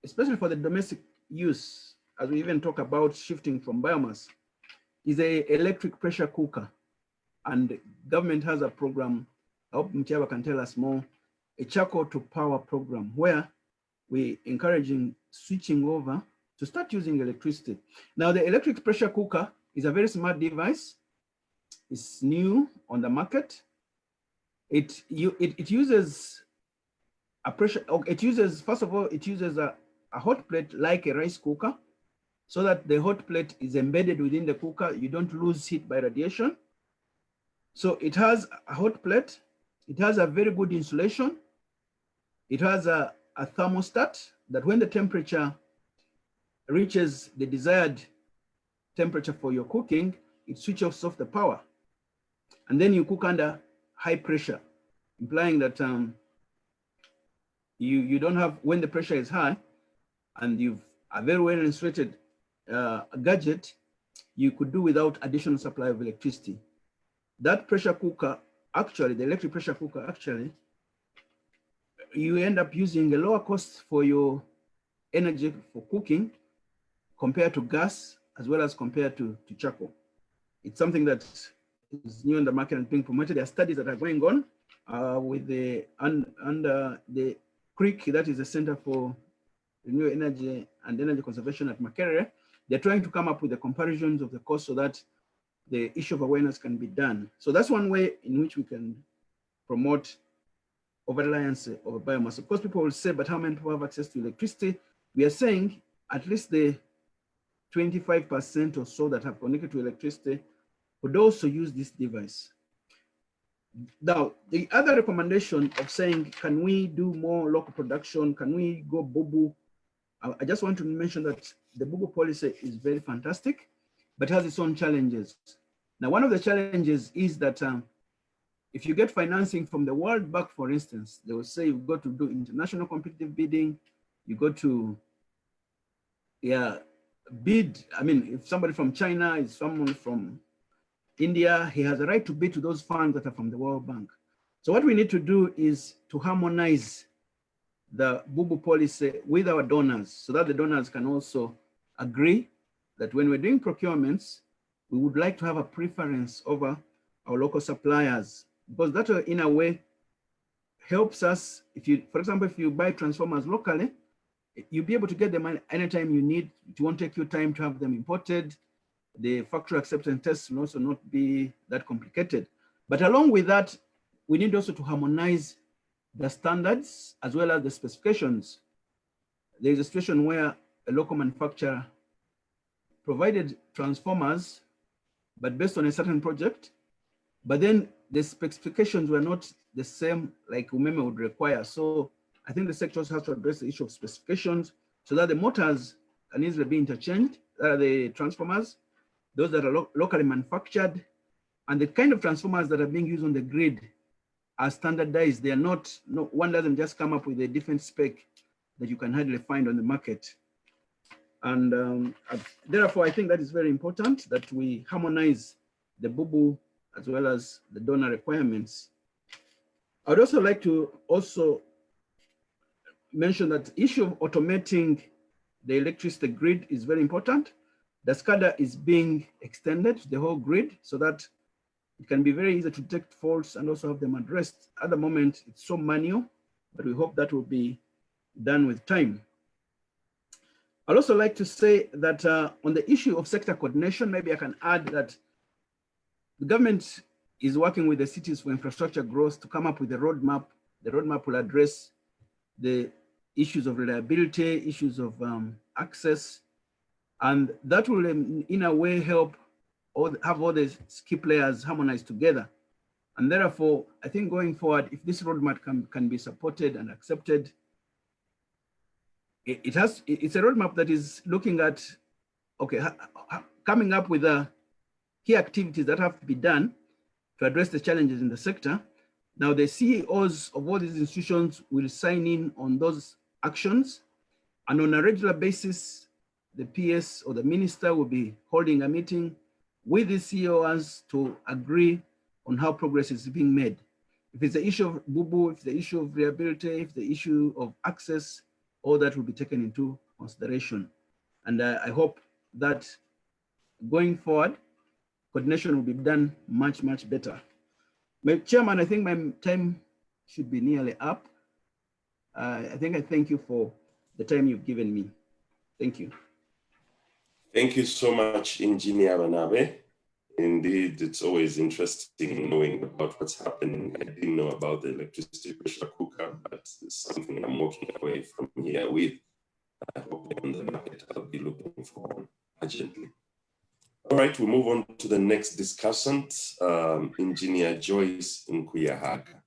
Speaker 5: especially for the domestic use, as we even talk about shifting from biomass, is an electric pressure cooker. And government has a program, I hope Mutiaba can tell us more, a charcoal to power program, where we're encouraging switching over to start using electricity. Now, the electric pressure cooker is a very smart device. It's new on the market. It uses a pressure, it uses, first of all, it uses a hot plate like a rice cooker, so that the hot plate is embedded within the cooker. You don't lose heat by radiation. So it has a hot plate. It has a very good insulation. It has a thermostat that when the temperature reaches the desired temperature for your cooking, it switches off the power. And then you cook under high pressure, implying that you don't have, when the pressure is high and you've a very well insulated gadget, you could do without additional supply of electricity. That pressure cooker, actually, the electric pressure cooker, actually, you end up using a lower cost for your energy for cooking compared to gas, as well as compared to charcoal. It's something that is new in the market and being promoted. There are studies that are going on with the under the CREEC, that is the Center for Renewable Energy and Energy Conservation at Makerere. They're trying to come up with the comparisons of the cost so that the issue of awareness can be done. So that's one way in which we can promote over-reliance over biomass. Of course, people will say, but how many people have access to electricity? We are saying at least the 25% or so that have connected to electricity would also use this device. Now, the other recommendation of saying, can we do more local production? Can we go bubu? I just want to mention that the bubu policy is very fantastic, but has its own challenges. Now, one of the challenges is that if you get financing from the World Bank, for instance, they will say you've got to do international competitive bidding. You go to, bid. I mean, if somebody from China is someone from India, he has a right to bid to those funds that are from the World Bank. So what we need to do is to harmonize the bubu policy with our donors so that the donors can also agree that when we're doing procurements, we would like to have a preference over our local suppliers, because that in a way helps us. If you, for example, if you buy transformers locally, you'll be able to get them anytime you need. It won't take you time to have them imported. The factory acceptance tests will also not be that complicated. But along with that, we need also to harmonize the standards as well as the specifications. There is a situation where a local manufacturer provided transformers, but based on a certain project, but then the specifications were not the same like UMEME would require. So I think the sector has to address the issue of specifications so that the motors can easily be interchanged, the transformers, those that are locally manufactured, and the kind of transformers that are being used on the grid are standardized. They are not, one doesn't just come up with a different spec that you can hardly find on the market. And therefore, I think that is very important that we harmonize the bubu as well as the donor requirements. I would also like to also mention that the issue of automating the electricity grid is very important. The SCADA is being extended to the whole grid so that it can be very easy to detect faults and also have them addressed. At the moment, it's so manual, but we hope that will be done with time. I'd also like to say that on the issue of sector coordination, maybe I can add that the government is working with the cities for infrastructure growth to come up with a roadmap. The roadmap will address the issues of reliability, issues of access, and that will in a way help have all the key players harmonized together. And therefore, I think going forward, if this roadmap can be supported and accepted, it's a roadmap that is looking at, okay, coming up with key activities that have to be done to address the challenges in the sector. Now, the CEOs of all these institutions will sign in on those actions, and on a regular basis, the PS or the minister will be holding a meeting with the CEOs to agree on how progress is being made. If it's the issue of bubu, if it's the issue of reliability, if the issue of access, all that will be taken into consideration. And I hope that going forward, coordination will be done much, much better. Chairman, I think my time should be nearly up. I think I thank you for the time you've given me. Thank you.
Speaker 1: Thank you so much, Engineer Banave. Indeed, it's always interesting knowing about what's happening. I didn't know about the electricity pressure cooker, but it's something I'm walking away from here with. I hope on the market I'll be looking for one urgently. All right, we move on to the next discussant, Engineer Joyce Nkuyahaga.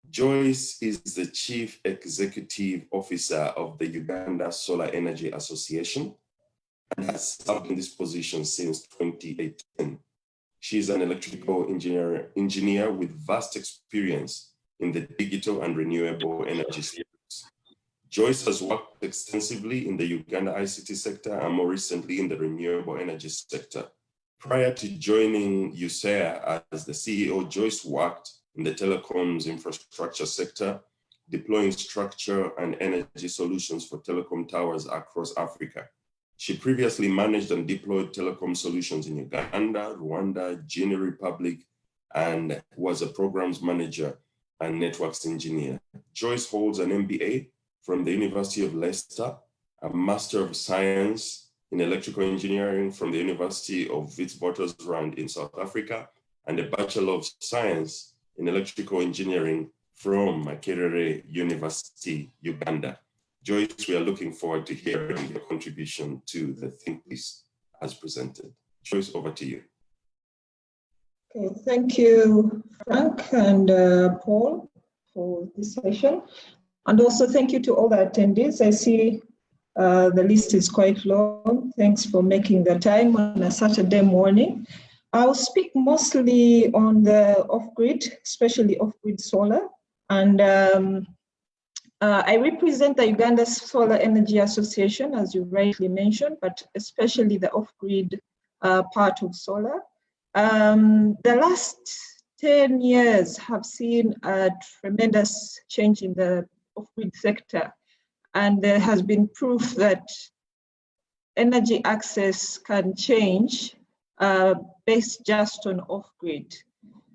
Speaker 1: Joyce is the Chief Executive Officer of the Uganda Solar Energy Association and has served in this position since 2018. She is an electrical engineer with vast experience in the digital and renewable energy sectors. Joyce has worked extensively in the Uganda ICT sector and more recently in the renewable energy sector. Prior to joining USAIA as the CEO, Joyce worked in the telecoms infrastructure sector, deploying structure and energy solutions for telecom towers across Africa. She previously managed and deployed telecom solutions in Uganda, Rwanda, Guinea Republic, and was a programs manager and networks engineer. Joyce holds an MBA from the University of Leicester, a Master of Science in Electrical Engineering from the University of Witwatersrand in South Africa, and a Bachelor of Science in Electrical Engineering from Makerere University, Uganda. Joyce, we are looking forward to hearing your contribution to the think piece as presented. Joyce, over to you.
Speaker 6: Okay, thank you, Frank and Paul, for this session. And also thank you to all the attendees. I see the list is quite long. Thanks for making the time on a Saturday morning. I'll speak mostly on the off-grid, especially off-grid solar. And I represent the Uganda Solar Energy Association, as you rightly mentioned, but especially the off-grid part of solar. The last 10 years have seen a tremendous change in the off-grid sector, and there has been proof that energy access can change based just on off-grid.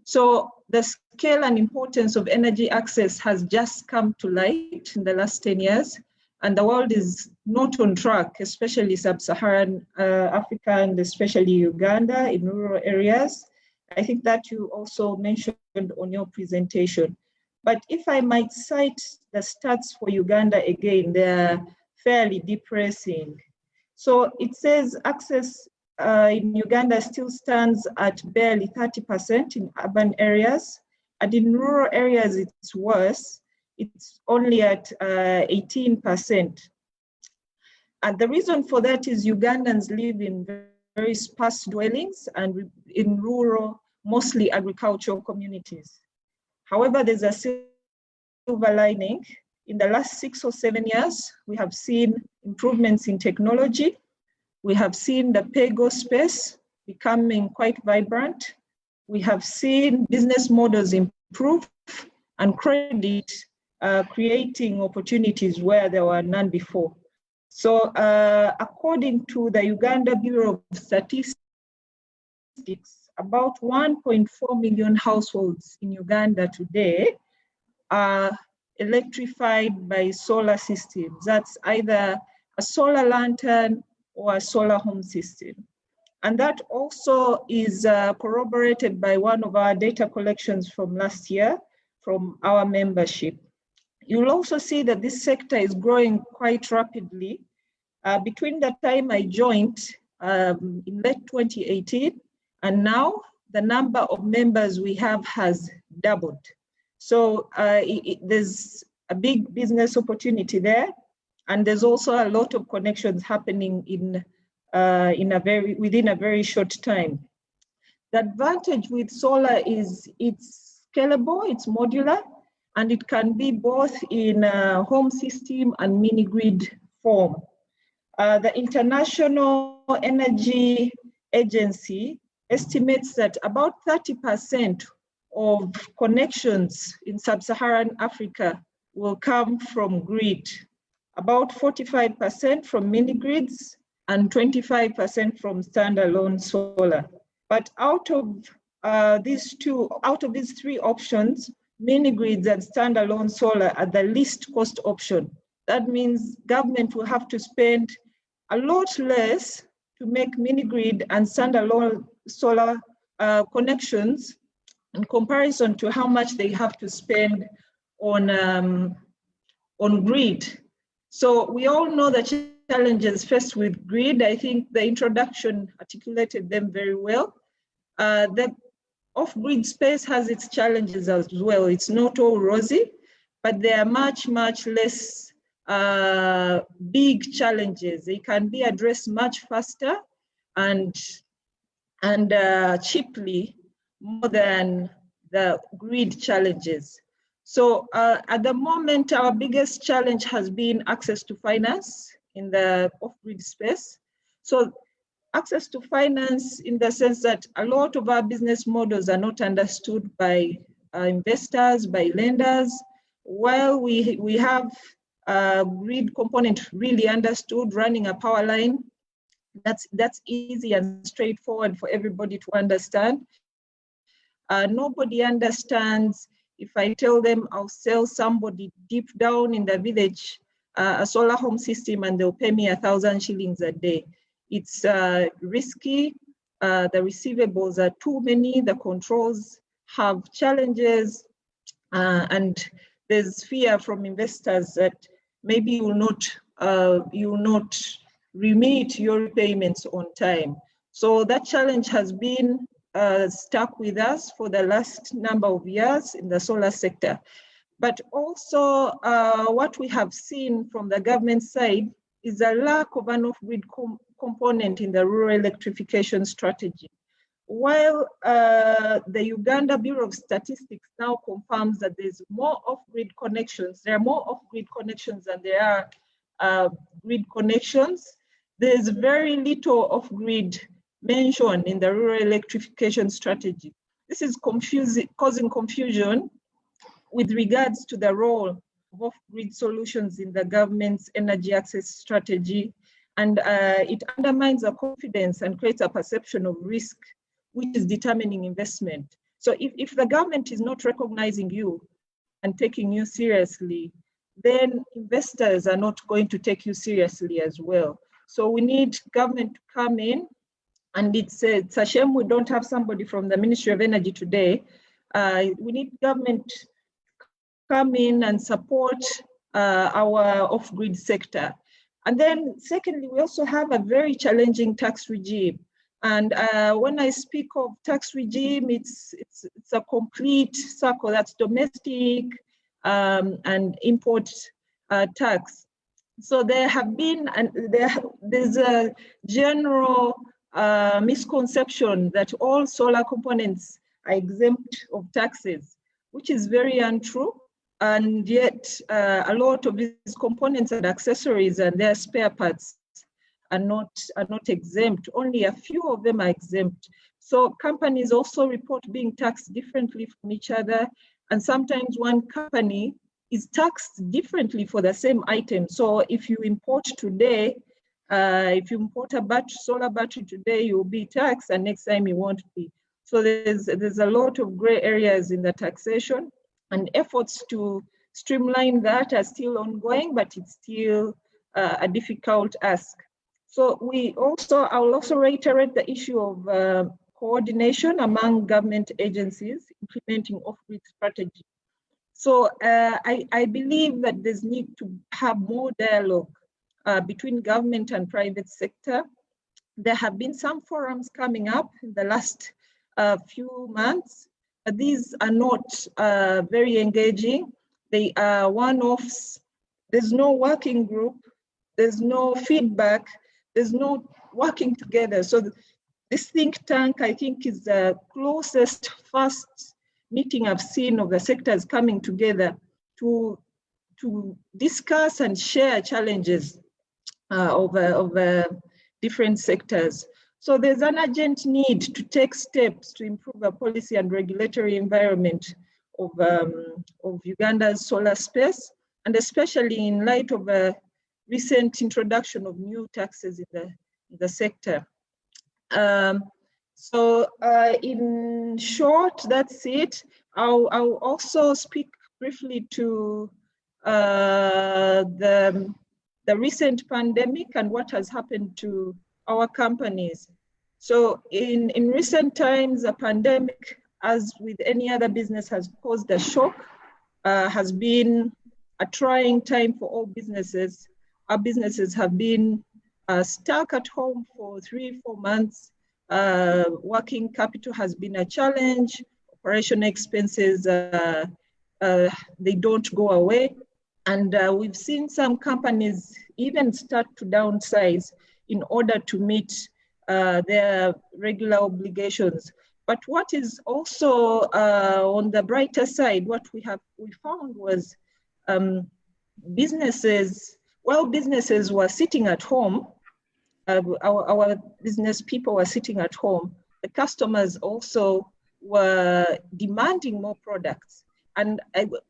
Speaker 6: So the scale and importance of energy access has just come to light in the last 10 years, and the world is not on track, especially sub-Saharan Africa and especially Uganda in rural areas. I think that you also mentioned on your presentation. But if I might cite the stats for Uganda again, they're fairly depressing. So it says access in Uganda still stands at barely 30% in urban areas, and in rural areas it's worse. It's only at 18%. And the reason for that is Ugandans live in very sparse dwellings and in rural, mostly agricultural communities. However, there's a silver lining. In the last 6 or 7 years, we have seen improvements in technology. We have seen the pay-go space becoming quite vibrant. We have seen business models improve and credit creating opportunities where there were none before. So according to the Uganda Bureau of Statistics, about 1.4 million households in Uganda today are electrified by solar systems. That's either a solar lantern or a solar home system. And that also is corroborated by one of our data collections from last year from our membership. You'll also see that this sector is growing quite rapidly. Between the time I joined in late 2018 and now, the number of members we have has doubled. So there's a big business opportunity there, and there's also a lot of connections happening within a very short time. The advantage with solar is it's scalable, it's modular, and it can be both in a home system and mini-grid form. The International Energy Agency estimates that about 30% of connections in sub-Saharan Africa will come from grid, about 45% from mini-grids and 25% from standalone solar. But out of these three options, mini-grids and standalone solar are the least cost option. That means government will have to spend a lot less to make mini-grid and standalone solar connections in comparison to how much they have to spend on grid. So we all know the challenges faced with grid. I think the introduction articulated them very well. The off-grid space has its challenges as well. It's not all rosy, but they are much, much less big challenges. They can be addressed much faster and cheaply, more than the grid challenges. So at the moment, our biggest challenge has been access to finance in the off-grid space. So access to finance in the sense that a lot of our business models are not understood by investors, by lenders. While we have a grid component really understood, running a power line, that's easy and straightforward for everybody to understand. Nobody understands if I tell them I'll sell somebody deep down in the village a solar home system and they'll pay me 1,000 shillings a day. It's risky, the receivables are too many, the controls have challenges, and there's fear from investors that maybe you will not remit your repayments on time. So that challenge has been stuck with us for the last number of years in the solar sector. But also what we have seen from the government side is a lack of an off-grid component in the rural electrification strategy. While the Uganda Bureau of Statistics now confirms that there's more off-grid connections, there are more off-grid connections than there are grid connections, there's very little off-grid mentioned in the rural electrification strategy. This is causing confusion with regards to the role of off-grid solutions in the government's energy access strategy, and it undermines the confidence and creates a perception of risk, which is determining investment. So if the government is not recognizing you and taking you seriously, then investors are not going to take you seriously as well. So we need government to come in, and it's a shame we don't have somebody from the Ministry of Energy today. We need government to come in and support our off-grid sector. And then secondly, we also have a very challenging tax regime. And when I speak of tax regime, it's a complete circle. That's domestic and import tax. So there have been, and there's a general misconception that all solar components are exempt of taxes, which is very untrue. And yet a lot of these components and accessories and their spare parts are not exempt. Only a few of them are exempt. So companies also report being taxed differently from each other. And sometimes one company is taxed differently for the same item. So if you import today, if you import a solar battery today, you'll be taxed, and next time you won't be. So there's a lot of gray areas in the taxation, and efforts to streamline that are still ongoing, but it's still a difficult ask. So I will also reiterate the issue of coordination among government agencies implementing off-grid strategy. So I believe that there's need to have more dialogue between government and private sector. There have been some forums coming up in the last few months, but these are not very engaging. They are one-offs. There's no working group. There's no feedback. There's no working together. So this think tank, I think, is the closest first meeting I've seen of the sectors coming together to discuss and share challenges of different sectors. So there's an urgent need to take steps to improve the policy and regulatory environment of Uganda's solar space, and especially in light of a recent introduction of new taxes in the sector. So in short, that's it. I'll also speak briefly to the recent pandemic and what has happened to our companies. So in recent times, a pandemic, as with any other business, has caused a shock, has been a trying time for all businesses. Our businesses have been stuck at home for 3-4 months. Working capital has been a challenge. Operational expenses, they don't go away. And we've seen some companies even start to downsize in order to meet their regular obligations. But what is also on the brighter side, what we found was businesses were sitting at home. Our business people were sitting at home. The customers also were demanding more products. And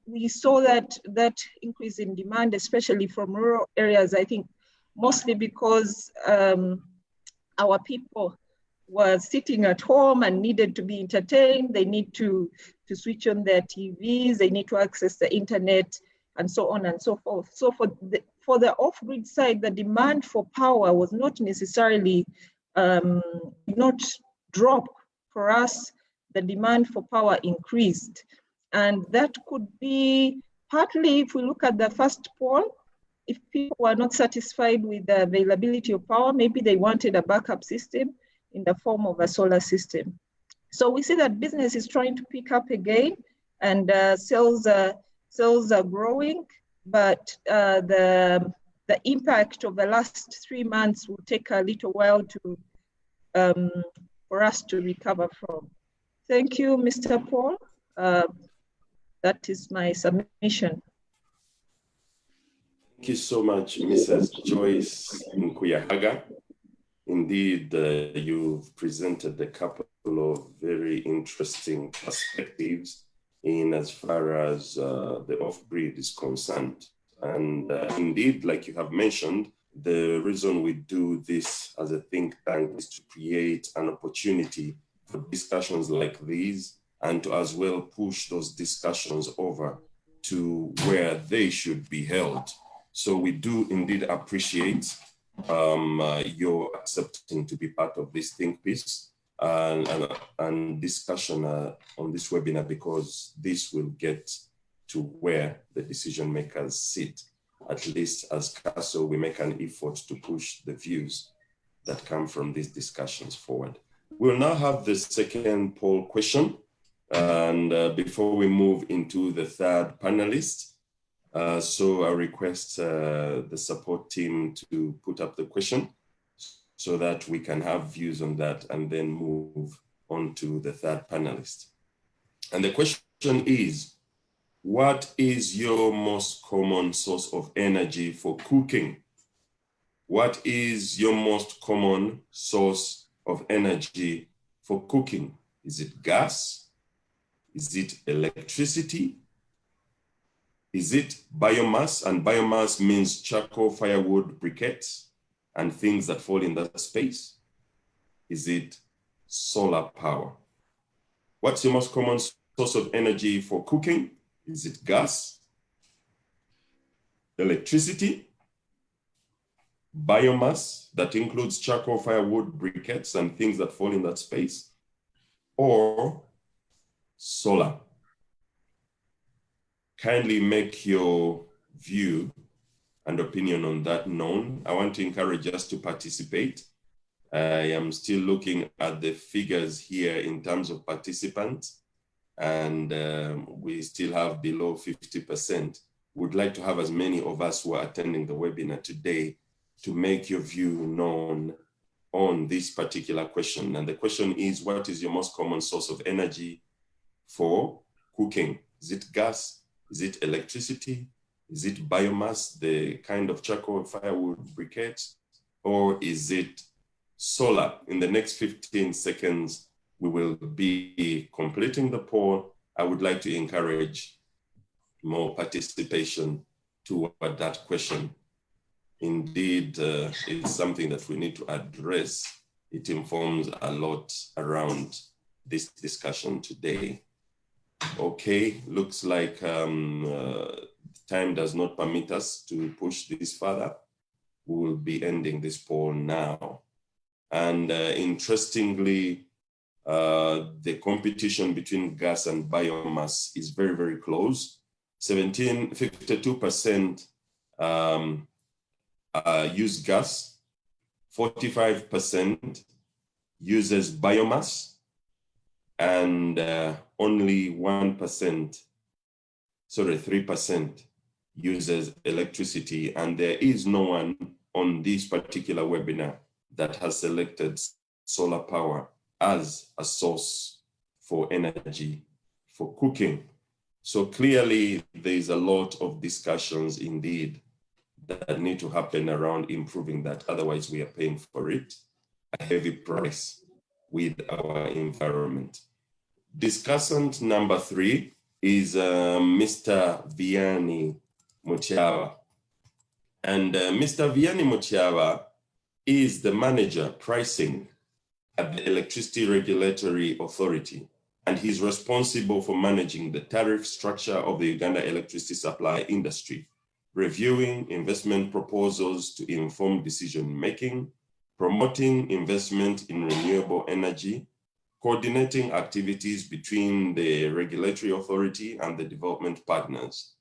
Speaker 6: we saw that increase in demand, especially from rural areas, I think mostly because our people were sitting at home and needed to be entertained. They need to switch on their TVs, they need to access the internet, and so on and so forth. So for the off-grid side, the demand for power was not necessarily, not drop. For us, the demand for power increased. And that could be partly, if we look at the first poll, if people were not satisfied with the availability of power, maybe they wanted a backup system in the form of a solar system. So we see that business is trying to pick up again, and sales are growing, but the impact of the last 3 months will take a little while for us to recover from. Thank you, Mr. Paul. That is my submission.
Speaker 1: Thank you so much, Mrs. Joyce Nkuyahaga. Indeed, you've presented a couple of very interesting perspectives in as far as the off-grid is concerned. And indeed, like you have mentioned, the reason we do this as a think tank is to create an opportunity for discussions like these, and to as well push those discussions over to where they should be held. So we do indeed appreciate your accepting to be part of this think piece and discussion on this webinar, because this will get to where the decision makers sit. At least as CASO, we make an effort to push the views that come from these discussions forward. We'll now have the second poll question. And before we move into the third panelist, so I request the support team to put up the question so that we can have views on that and then move on to the third panelist. And the question is, what is your most common source of energy for cooking? What is your most common source of energy for cooking? Is it gas? Is it electricity? Is it biomass? And biomass means charcoal, firewood, briquettes, and things that fall in that space. Is it solar power? What's your most common source of energy for cooking? Is it gas, electricity, biomass that includes charcoal, firewood, briquettes, and things that fall in that space, or solar? Kindly make your view and opinion on that known. I want to encourage us to participate. I am still looking at the figures here in terms of participants, and we still have below 50%. We'd like to have as many of us who are attending the webinar today to make your view known on this particular question. And the question is, what is your most common source of energy for cooking? Is it gas? Is it electricity? Is it biomass, the kind of charcoal, firewood, briquettes? Or is it solar? In the next 15 seconds, we will be completing the poll. I would like to encourage more participation toward that question. Indeed, it's something that we need to address. It informs a lot around this discussion today. Okay, looks like time does not permit us to push this further. We will be ending this poll now. And interestingly, the competition between gas and biomass is very, very close. 52% use gas, 45% uses biomass, and only 3% uses electricity. And there is no one on this particular webinar that has selected solar power as a source for energy for cooking. So clearly there is a lot of discussions indeed that need to happen around improving that. Otherwise we are paying for it a heavy price with our environment. Discussant number 3 is Mr. Vianney Mutyaba. And Mr. Vianney Mutyaba is the manager pricing at the Electricity Regulatory Authority, and he's responsible for managing the tariff structure of the Uganda electricity supply industry, reviewing investment proposals to inform decision-making, promoting investment in renewable energy, coordinating activities between the regulatory authority and the development partners.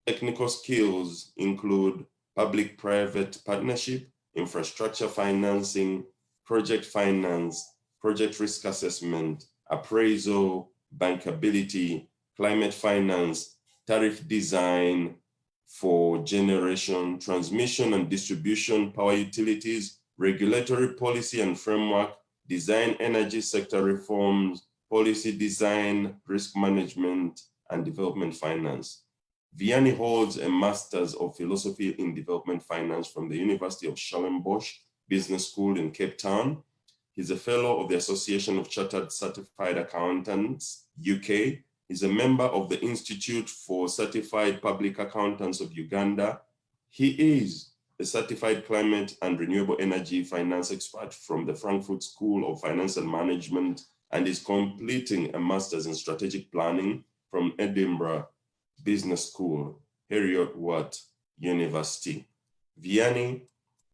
Speaker 1: Technical skills include public-private partnership, infrastructure financing, project finance, project risk assessment, appraisal, bankability, climate finance, tariff design for generation, transmission and distribution, power utilities, regulatory policy and framework, design energy sector reforms, policy design, risk management, and development finance. Vianney holds a Master's of Philosophy in Development Finance from the University of Stellenbosch Business School in Cape Town. He's a fellow of the Association of Chartered Certified Accountants, UK. He's a member of the Institute for Certified Public Accountants of Uganda. He is a certified climate and renewable energy finance expert from the Frankfurt School of Finance and Management, and is completing a Master's in Strategic Planning from Edinburgh Business School, Heriot-Watt University. Vianney,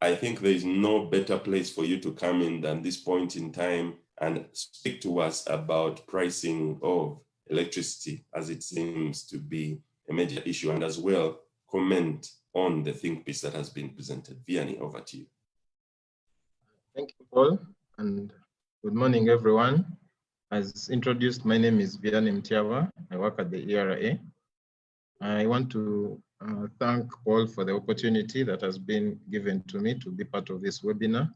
Speaker 1: I think there is no better place for you to come in than this point in time and speak to us about pricing of electricity, as it seems to be a major issue, and as well comment on the think piece that has been presented. Vianney, over to you.
Speaker 7: Thank you, Paul, and good morning, everyone. As introduced, my name is Vianney Mutyaba. I work at the ERA. I want to thank Paul for the opportunity that has been given to me to be part of this webinar.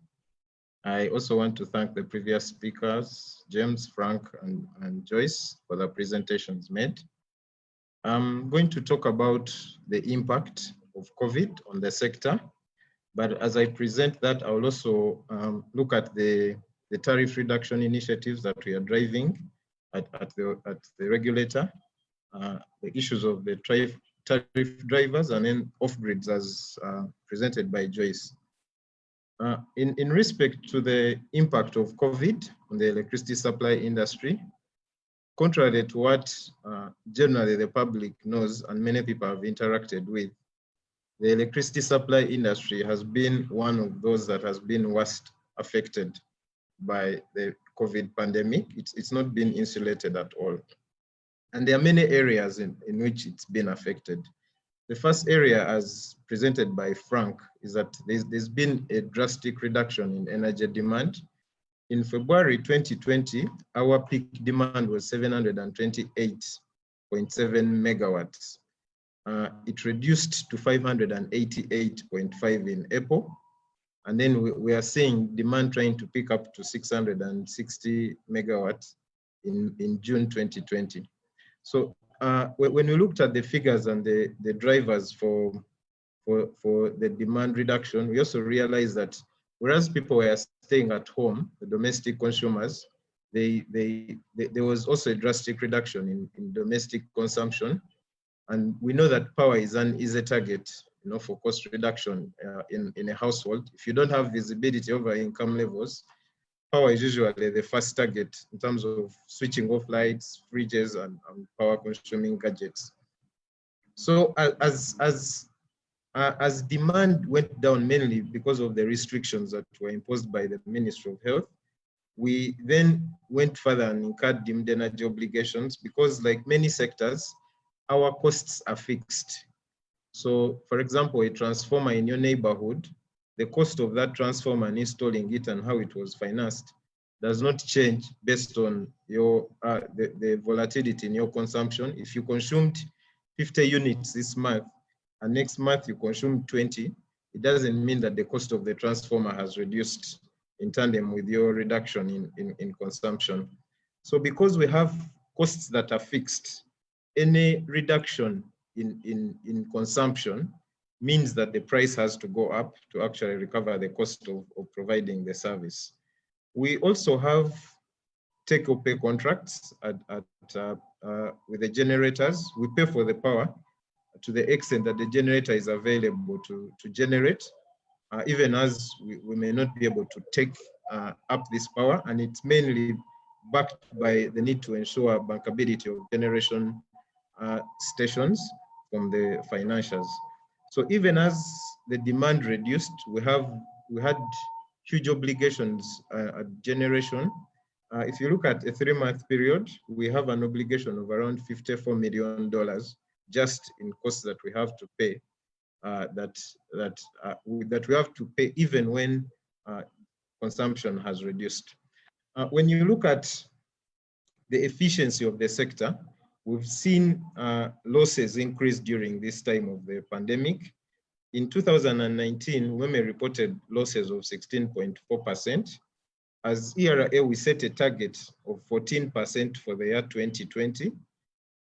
Speaker 7: I also want to thank the previous speakers, James, Frank, and Joyce, for the presentations made. I'm going to talk about the impact of COVID on the sector, but as I present that, I will also look at the tariff reduction initiatives that we are driving at the regulator, the issues of the tariff drivers, and then off-grids as presented by Joyce. In respect to the impact of COVID on the electricity supply industry, contrary to what generally the public knows and many people have interacted with, the electricity supply industry has been one of those that has been worst affected by the COVID pandemic. It's not been insulated at all. And there are many areas in which it's been affected. The first area, as presented by Frank, is that there's been a drastic reduction in energy demand. In February 2020, our peak demand was 728.7 megawatts. It reduced to 588.5 in April. And then we are seeing demand trying to pick up to 660 megawatts in June 2020. So when we looked at the figures and the drivers for the demand reduction, we also realized that whereas people were staying at home, the domestic consumers, there was also a drastic reduction in domestic consumption. And we know that power is an easy target, for cost reduction in a household. If you don't have visibility over income levels, power is usually the first target in terms of switching off lights, fridges, and power consuming gadgets. So as As demand went down mainly because of the restrictions that were imposed by the Ministry of Health, we then went further and incurred deemed energy obligations because, like many sectors, our costs are fixed. So, for example, a transformer in your neighborhood, the cost of that transformer and installing it and how it was financed does not change based on your the volatility in your consumption. If you consumed 50 units this month, and next month you consume 20, it doesn't mean that the cost of the transformer has reduced in tandem with your reduction in consumption. So because we have costs that are fixed, any reduction in consumption means that the price has to go up to actually recover the cost of providing the service. We also have take-or-pay contracts with the generators. We pay for the power to the extent that the generator is available to generate, even as we may not be able to take up this power, and it's mainly backed by the need to ensure bankability of generation stations from the financials. So even as the demand reduced, we had huge obligations at generation. If you look at a 3-month period, we have an obligation of around $54 million just in costs that we have to pay, that we have to pay even when consumption has reduced. When you look at the efficiency of the sector, we've seen losses increase during this time of the pandemic. In 2019, WEME reported losses of 16.4%. As ERA, we set a target of 14% for the year 2020.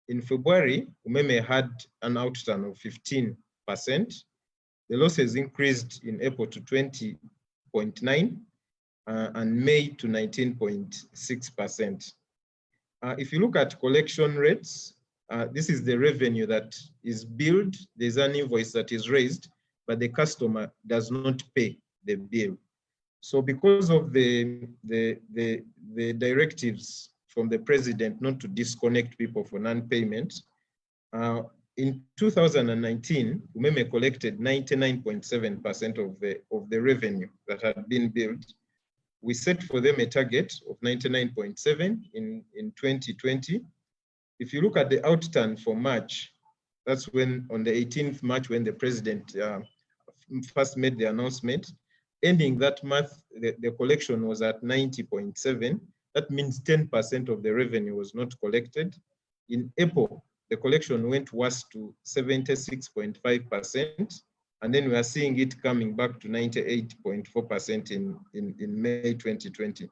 Speaker 7: In February, WEME had an outturn of 15%. The losses increased in April to 20.9% and May to 19.6%. If you look at collection rates, this is the revenue that is billed. There's an invoice that is raised, but the customer does not pay the bill. So because of the directives from the president not to disconnect people for non-payment, in 2019, WEME collected 99.7% of the revenue that had been billed. We set for them a target of 99.7 in 2020. If you look at the outturn for March, that's when on the 18th March, when the president first made the announcement, ending that month, the collection was at 90.7. That means 10% of the revenue was not collected. In April, the collection went worse to 76.5%. And then we are seeing it coming back to 98.4% in May 2020.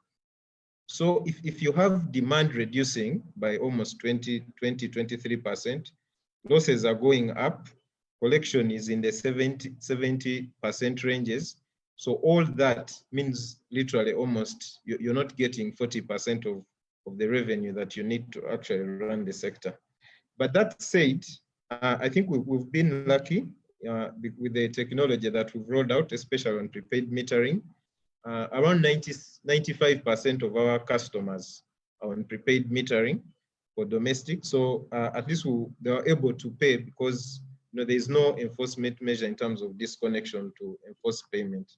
Speaker 7: So if you have demand reducing by almost 23%, losses are going up, collection is in the 70% ranges. So all that means literally almost you're not getting 40% of the revenue that you need to actually run the sector. But that said, I think we've been lucky with the technology that we've rolled out, especially on prepaid metering. Around 95% of our customers are on prepaid metering for domestic. So at least they are able to pay because there is no enforcement measure in terms of disconnection to enforce payment.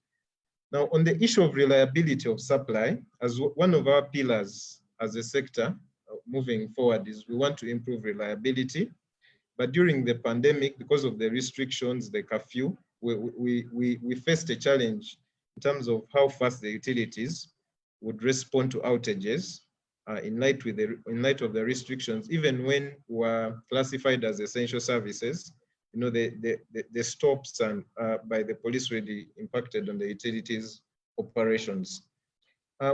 Speaker 7: Now, on the issue of reliability of supply, as one of our pillars as a sector moving forward is we want to improve reliability. But during the pandemic, because of the restrictions, the curfew, we faced a challenge in terms of how fast the utilities would respond to outages in light of the restrictions. Even when we were classified as essential services, the stops and by the police really impacted on the utilities operations.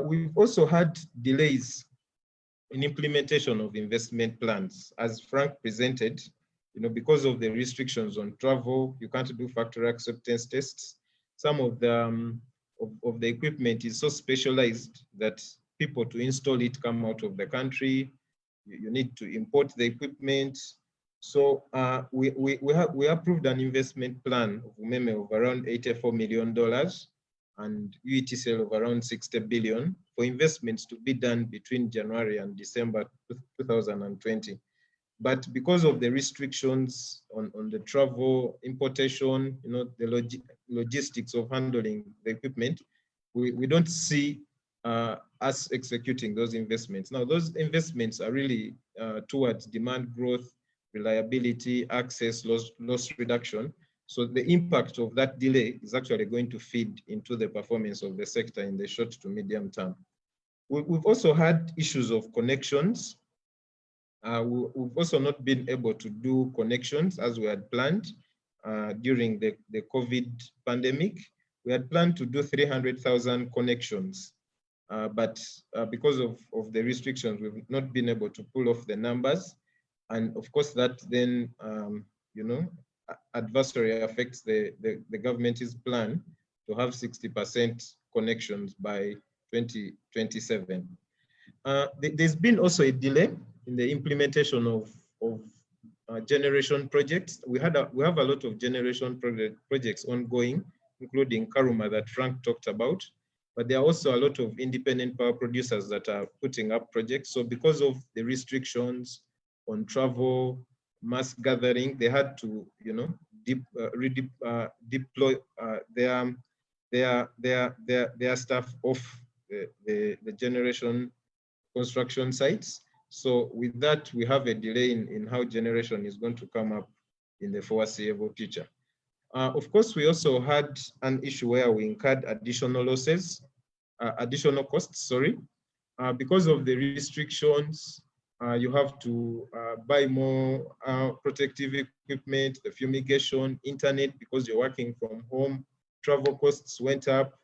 Speaker 7: We've also had delays in implementation of investment plans. As Frank presented, because of the restrictions on travel, you can't do factory acceptance tests. Some of the equipment is so specialized that people to install it come out of the country. You need to import the equipment. So we approved an investment plan of WEME of around $84 million and UETCL of around 60 billion for investments to be done between January and December 2020. But because of the restrictions on the travel, importation, the logistics of handling the equipment, we don't see us executing those investments. Now, those investments are really towards demand growth, reliability, access, loss reduction. So the impact of that delay is actually going to feed into the performance of the sector in the short to medium term. We've also had issues of connections. We've also not been able to do connections as we had planned during the COVID pandemic. We had planned to do 300,000 connections, but because of the restrictions, we've not been able to pull off the numbers. And of course, that then, adversely affects the government's plan to have 60% connections by 2027. There's been also a delay in the implementation of generation projects. We have a lot of generation projects ongoing, including Karuma that Frank talked about, but there are also a lot of independent power producers that are putting up projects. So because of the restrictions on travel, mass gathering, they had to, deploy their staff off the generation construction sites. So with that, we have a delay in how generation is going to come up in the foreseeable future. Of course, we also had an issue where we incurred additional costs, because of the restrictions. You have to buy more protective equipment, the fumigation, internet, because you're working from home, travel costs went up.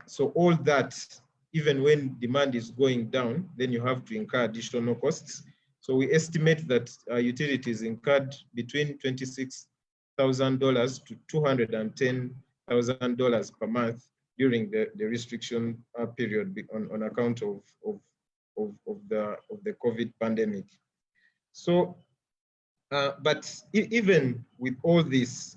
Speaker 7: So all that, even when demand is going down, then you have to incur additional costs. So we estimate that utilities incurred between $26,000 to $210,000 per month during the restriction period on account of the COVID pandemic. So, but even with all this,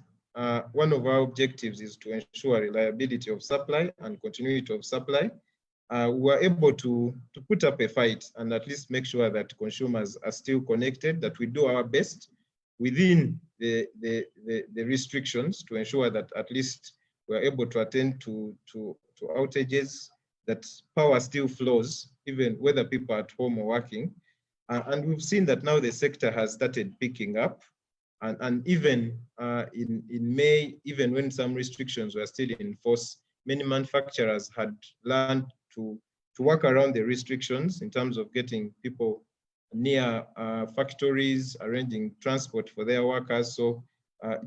Speaker 7: one of our objectives is to ensure reliability of supply and continuity of supply. We were able to put up a fight and at least make sure that consumers are still connected, that we do our best within the restrictions to ensure that at least we're able to attend to outages, that power still flows, even whether people are at home or working. And we've seen that now the sector has started picking up. And even in May, even when some restrictions were still in force, many manufacturers had learned to work around the restrictions in terms of getting people near factories, arranging transport for their workers. So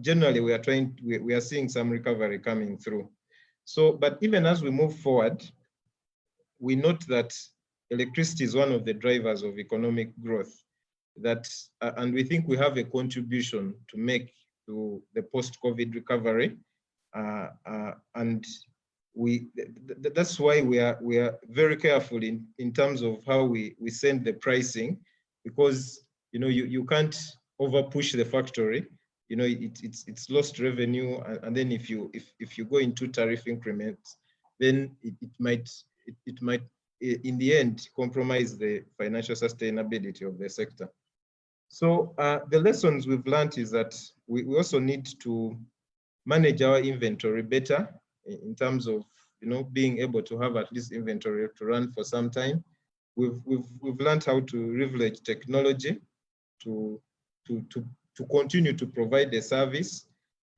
Speaker 7: generally, we are seeing some recovery coming through. So, but even as we move forward, we note that electricity is one of the drivers of economic growth. And we think we have a contribution to make to the post-COVID recovery, and that's why we are very careful in terms of how we send the pricing, because you can't over push the factory. It's lost revenue, and then if you go into tariff increments, then it might in the end compromise the financial sustainability of the sector. So the lessons we've learned is that we also need to manage our inventory better in terms of being able to have at least inventory to run for some time. We've learned how to leverage technology to continue to provide the service,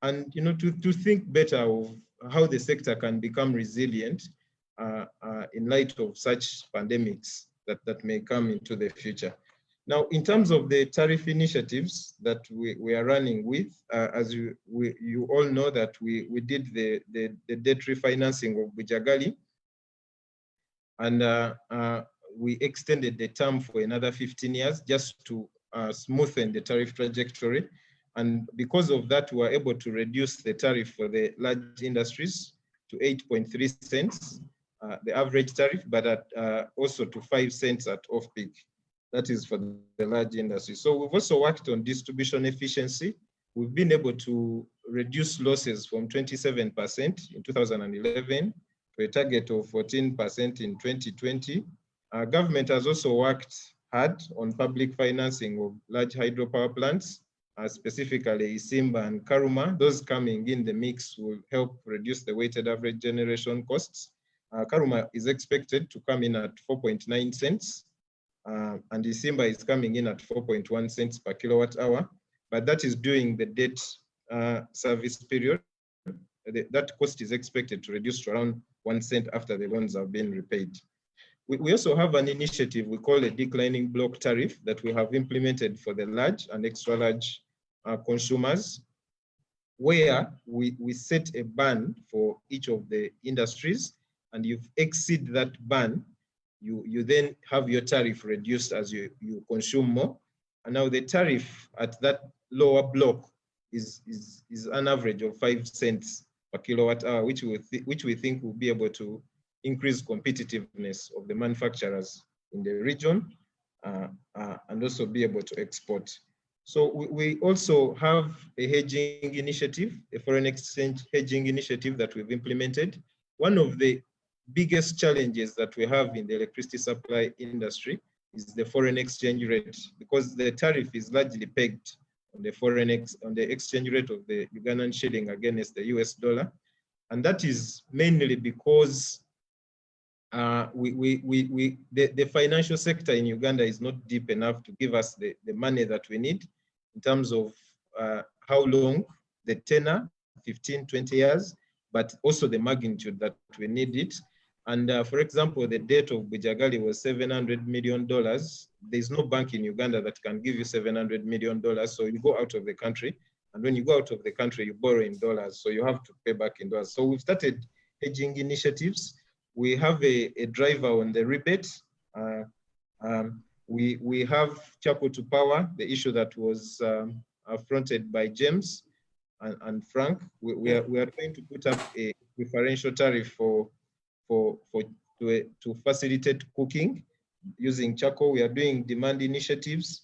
Speaker 7: and to think better of how the sector can become resilient in light of such pandemics that may come into the future. Now, in terms of the tariff initiatives that we are running with, as you all know that we did the debt refinancing of Bujagali, and we extended the term for another 15 years just to smoothen the tariff trajectory. And because of that, we were able to reduce the tariff for the large industries to 8.3 cents, the average tariff, but also to 5 cents at off-peak. That is for the large industry. So we've also worked on distribution efficiency. We've been able to reduce losses from 27% in 2011 to a target of 14% in 2020. Government has also worked had on public financing of large hydropower plants, specifically Isimba and Karuma. Those coming in the mix will help reduce the weighted average generation costs. Karuma is expected to come in at 4.9 cents, and Isimba is coming in at 4.1 cents per kilowatt hour, but that is during the debt service period. That cost is expected to reduce to around 1 cent after the loans have been repaid. We also have an initiative we call a declining block tariff that we have implemented for the large and extra large consumers, where we set a ban for each of the industries, and you exceed that ban, you then have your tariff reduced as you consume more. And now the tariff at that lower block is an average of 5 cents per kilowatt hour, which we think will be able to increase competitiveness of the manufacturers in the region and also be able to export. So we also have a hedging initiative, a foreign exchange hedging initiative that we've implemented. One of the biggest challenges that we have in the electricity supply industry is the foreign exchange rate, because the tariff is largely pegged on the exchange rate of the Ugandan shilling against the US dollar. And that is mainly because the financial sector in Uganda is not deep enough to give us the money that we need in terms of how long, the tenor, 15, 20 years, but also the magnitude that we need it. And for example, the debt of Bujagali was $700 million. There's no bank in Uganda that can give you $700 million. So you go out of the country. And when you go out of the country, you borrow in dollars. So you have to pay back in dollars. So we've started hedging initiatives. We have a driver on the rebate. We have Chapel to Power, the issue that was fronted by James and Frank. We are going to put up a preferential tariff to facilitate cooking using charcoal. We are doing demand initiatives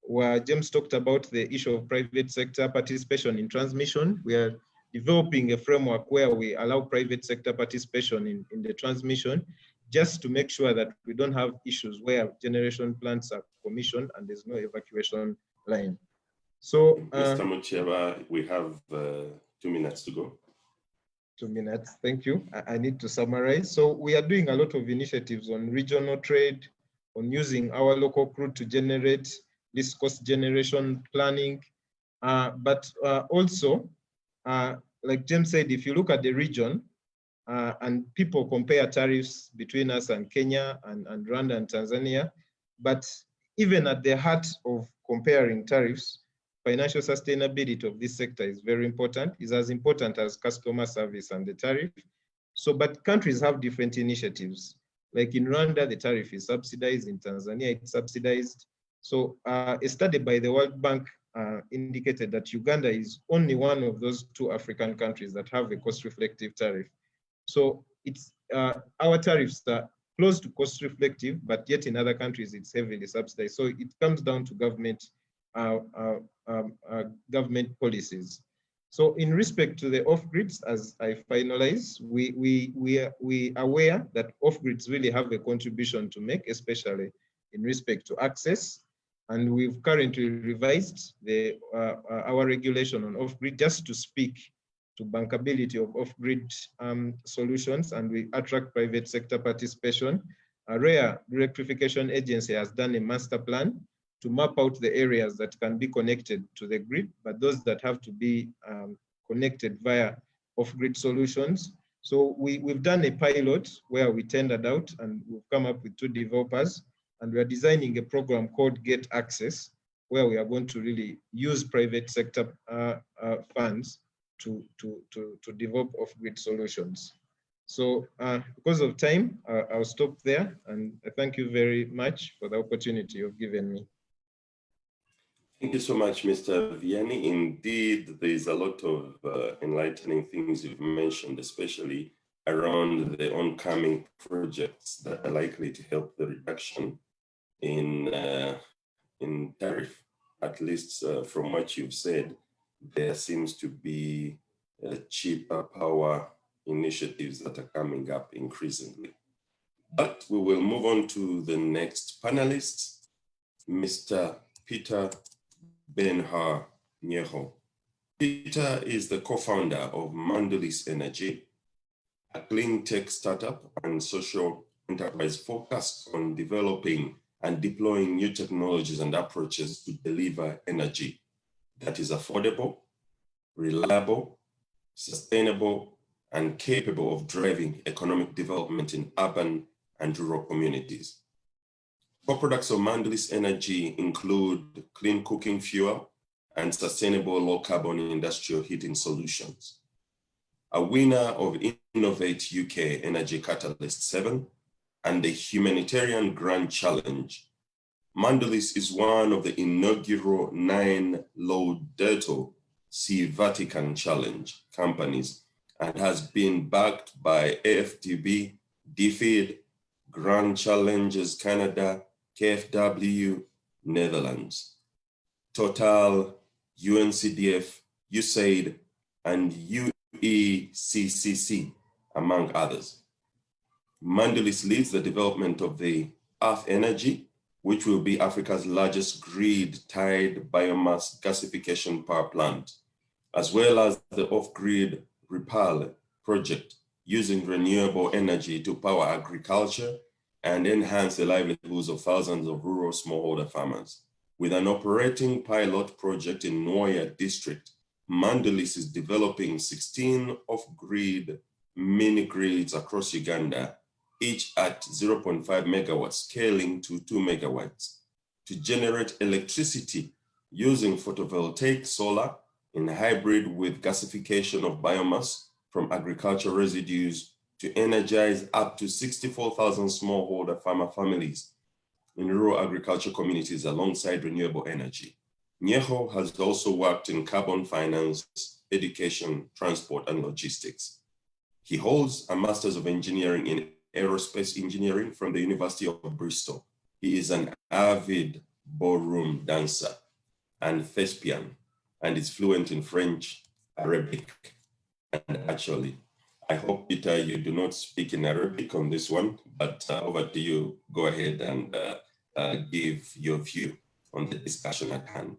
Speaker 7: where James talked about the issue of private sector participation in transmission. We are developing a framework where we allow private sector participation in the transmission, just to make sure that we don't have issues where generation plants are commissioned and there's no evacuation line. So,
Speaker 1: Mr. Mucheva, we have 2 minutes to go.
Speaker 7: 2 minutes, thank you. I need to summarize. So we are doing a lot of initiatives on regional trade, on using our local crude to generate this cost generation planning, but also, like James said, if you look at the region and people compare tariffs between us and Kenya and Rwanda and Tanzania, but even at the heart of comparing tariffs, financial sustainability of this sector is very important, is as important as customer service and the tariff. So, but countries have different initiatives. Like in Rwanda, the tariff is subsidized. In Tanzania, it's subsidized. So a study by the World Bank indicated that Uganda is only one of those 2 African countries that have a cost-reflective tariff. So it's our tariffs are close to cost-reflective, but yet in other countries it's heavily subsidized. So it comes down to government policies. So in respect to the off-grids, as I finalize, we are aware that off-grids really have a contribution to make, especially in respect to access. And we've currently revised our regulation on off-grid just to speak to bankability of off-grid solutions, and we attract private sector participation. REA, Electrification Agency, has done a master plan to map out the areas that can be connected to the grid, but those that have to be connected via off-grid solutions. So we've done a pilot where we tendered out and we've come up with 2 developers, and we are designing a program called Get Access, where we are going to really use private sector funds to develop off-grid solutions. So because of time, I'll stop there, and I thank you very much for the opportunity you've given me.
Speaker 1: Thank you so much, Mr. Vianney. Indeed, there's a lot of enlightening things you've mentioned, especially around the oncoming projects that are likely to help the reduction in tariff. At least from what you've said, there seems to be cheaper power initiatives that are coming up increasingly. But we will move on to the next panelist. Mr. Peter Bernhard. Peter is the co-founder of Mandalis Energy, a clean tech startup and social enterprise focused on developing and deploying new technologies and approaches to deliver energy that is affordable, reliable, sustainable, and capable of driving economic development in urban and rural communities. Co-products of Mandalis Energy include clean cooking fuel and sustainable low-carbon industrial heating solutions. A winner of Innovate UK Energy Catalyst 7 and the Humanitarian Grand Challenge, Mandalis is one of the inaugural 9 Laudato Si Vatican Challenge companies and has been backed by AFDB, DFID, Grand Challenges Canada, KfW, Netherlands, Total, UNCDF, USAID, and UECCC, among others. Mandalis leads the development of the Earth Energy, which will be Africa's largest grid-tied biomass gasification power plant, as well as the off-grid REPAL project, using renewable energy to power agriculture and enhance the livelihoods of thousands of rural smallholder farmers. With an operating pilot project in Nwoya district, Mandalis is developing 16 off-grid mini-grids across Uganda, each at 0.5 megawatts, scaling to 2 megawatts, to generate electricity using photovoltaic solar in hybrid with gasification of biomass from agricultural residues to energize up to 64,000 smallholder farmer families in rural agriculture communities alongside renewable energy. Nyeho has also worked in carbon finance, education, transport, and logistics. He holds a Master's of Engineering in Aerospace Engineering from the University of Bristol. He is an avid ballroom dancer and thespian, and is fluent in French, Arabic, and actually, I hope, Peter, you do not speak in Arabic on this one, but over to you. Go ahead and give your view on the discussion at hand.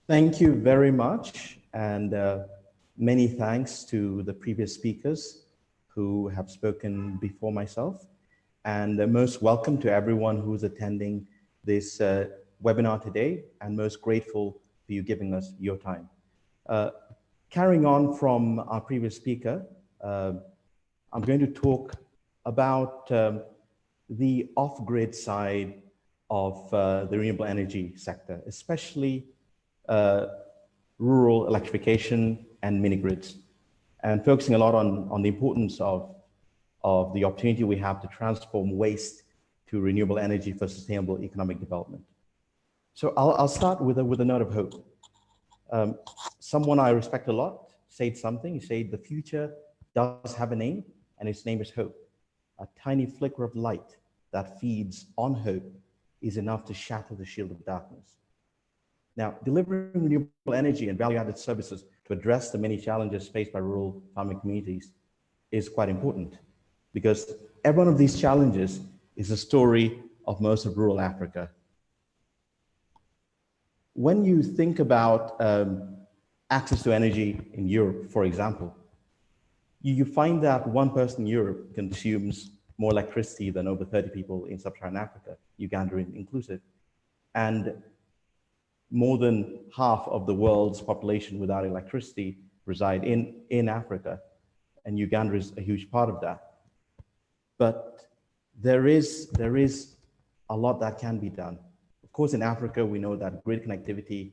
Speaker 8: Thank you very much, and many thanks to the previous speakers who have spoken before myself, and most welcome to everyone who's attending this webinar today, and most grateful for you giving us your time. Carrying on from our previous speaker, I'm going to talk about the off-grid side of the renewable energy sector, especially rural electrification and mini-grids, and focusing a lot on the importance of the opportunity we have to transform waste to renewable energy for sustainable economic development. So I'll start with a note of hope. Someone I respect a lot said something. He said, the future does have a name, and its name is hope. A tiny flicker of light that feeds on hope is enough to shatter the shield of darkness. Now, delivering renewable energy and value-added services to address the many challenges faced by rural farming communities is quite important, because every one of these challenges is the story of most of rural Africa. When you think about access to energy in Europe, for example, you find that one person in Europe consumes more electricity than over 30 people in sub-Saharan Africa, Uganda inclusive. And more than half of the world's population without electricity reside in Africa, and Uganda is a huge part of that. But there is a lot that can be done. Of course, in Africa, we know that grid connectivity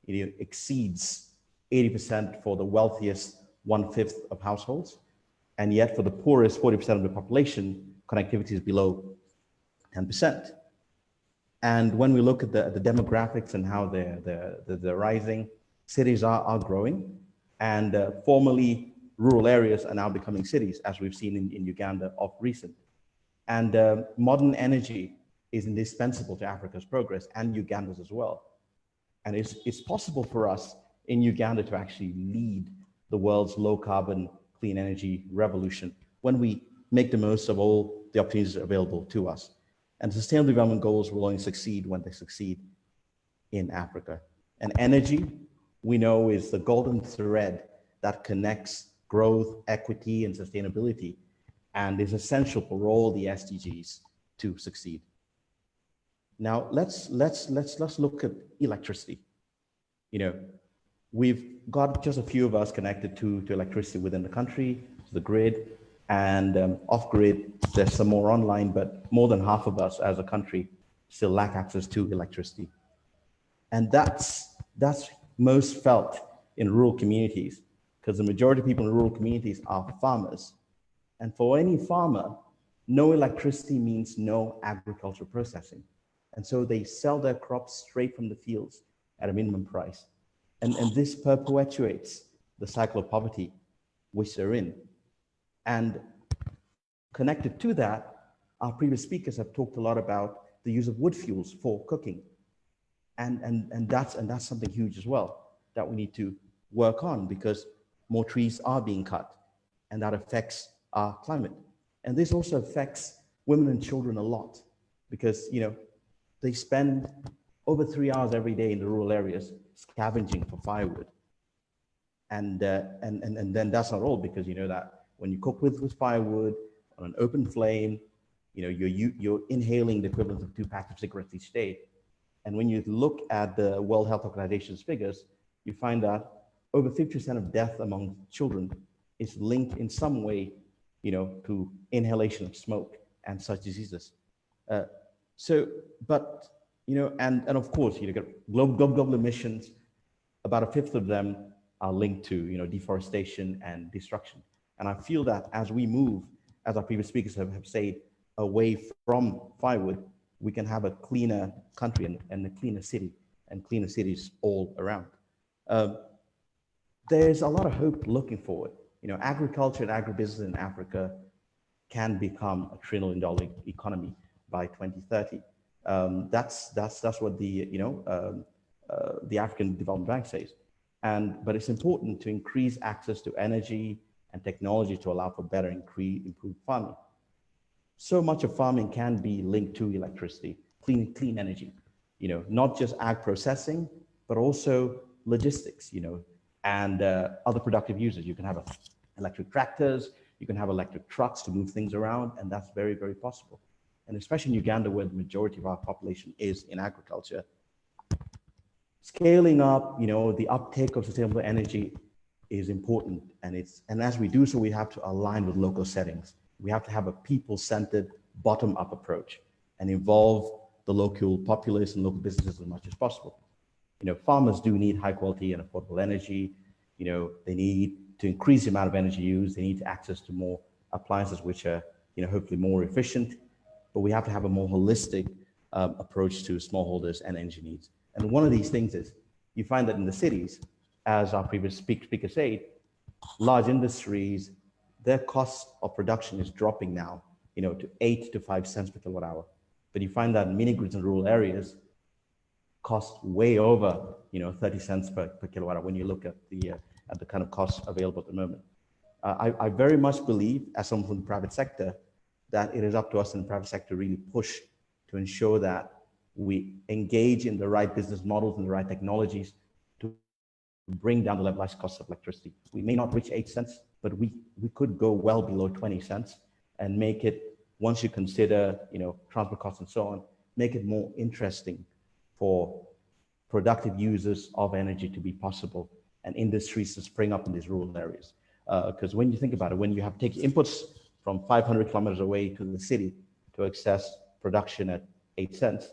Speaker 8: exceeds 80% for the wealthiest 1/5 of households, and yet for the poorest 40% of the population, connectivity is below 10%. And when we look at the demographics and how they're rising, cities are growing, and formerly rural areas are now becoming cities, as we've seen in Uganda of recent. And modern energy is indispensable to Africa's progress and Uganda's as well. And it's possible for us in Uganda to actually lead the world's low carbon clean energy revolution when we make the most of all the opportunities available to us. And sustainable development goals will only succeed when they succeed in Africa. And energy, we know, is the golden thread that connects growth, equity, and sustainability, and is essential for all the SDGs to succeed. Now, let's look at electricity. You know, we've got just a few of us connected to electricity within the country, to the grid, and off-grid, there's some more online, but more than half of us as a country still lack access to electricity. And that's most felt in rural communities, because the majority of people in rural communities are farmers. And for any farmer, no electricity means no agricultural processing. And so they sell their crops straight from the fields at a minimum price. And this perpetuates the cycle of poverty which they're in. And connected to that, our previous speakers have talked a lot about the use of wood fuels for cooking. And that's something huge as well that we need to work on, because more trees are being cut, and that affects our climate. And this also affects women and children a lot, because, you know, they spend over 3 hours every day in the rural areas scavenging for firewood. And then that's not all, because you know that when you cook with firewood on an open flame, you know, you're inhaling the equivalent of 2 packs of cigarettes each day. And when you look at the World Health Organization's figures, you find that over 50% of death among children is linked in some way, you know, to inhalation of smoke and such diseases. But, you know, and of course, you know, global emissions, about 1/5 of them are linked to, you know, deforestation and destruction. And I feel that as we move, as our previous speakers have said, away from firewood, we can have a cleaner country and a cleaner city, and cleaner cities all around. There's a lot of hope looking forward. You know, agriculture and agribusiness in Africa can become a $1 trillion economy by 2030. That's what the African Development Bank says. But it's important to increase access to energy and technology to allow for better and improved farming. So much of farming can be linked to electricity, clean energy, you know, not just ag processing, but also logistics, you know, and other productive uses. You can have electric tractors, you can have electric trucks to move things around, and that's very, very possible. And especially in Uganda, where the majority of our population is in agriculture, scaling up, you know, the uptake of sustainable energy is important. And as we do so, we have to align with local settings. We have to have a people-centered, bottom-up approach and involve the local populace and local businesses as much as possible. You know, farmers do need high quality and affordable energy. You know, they need to increase the amount of energy used. They need access to more appliances, which are, you know, hopefully more efficient. But we have to have a more holistic approach to smallholders and energy needs. And one of these things is you find that in the cities, as our previous speaker said, large industries, their cost of production is dropping now, you know, to 8 to 5 cents per kilowatt hour. But you find that mini grids in rural areas cost way over, you know, 30 cents per kilowatt hour when you look at the kind of costs available at the moment. I very much believe, as someone from the private sector, that it is up to us in the private sector to really push to ensure that we engage in the right business models and the right technologies to bring down the levelized cost of electricity. We may not reach 8 cents, but we could go well below 20 cents and make it, once you consider, you know, transport costs and so on, make it more interesting for productive users of energy to be possible and industries to spring up in these rural areas. Because when you think about it, when you have to take inputs from 500 kilometers away to the city to access production at 8 cents,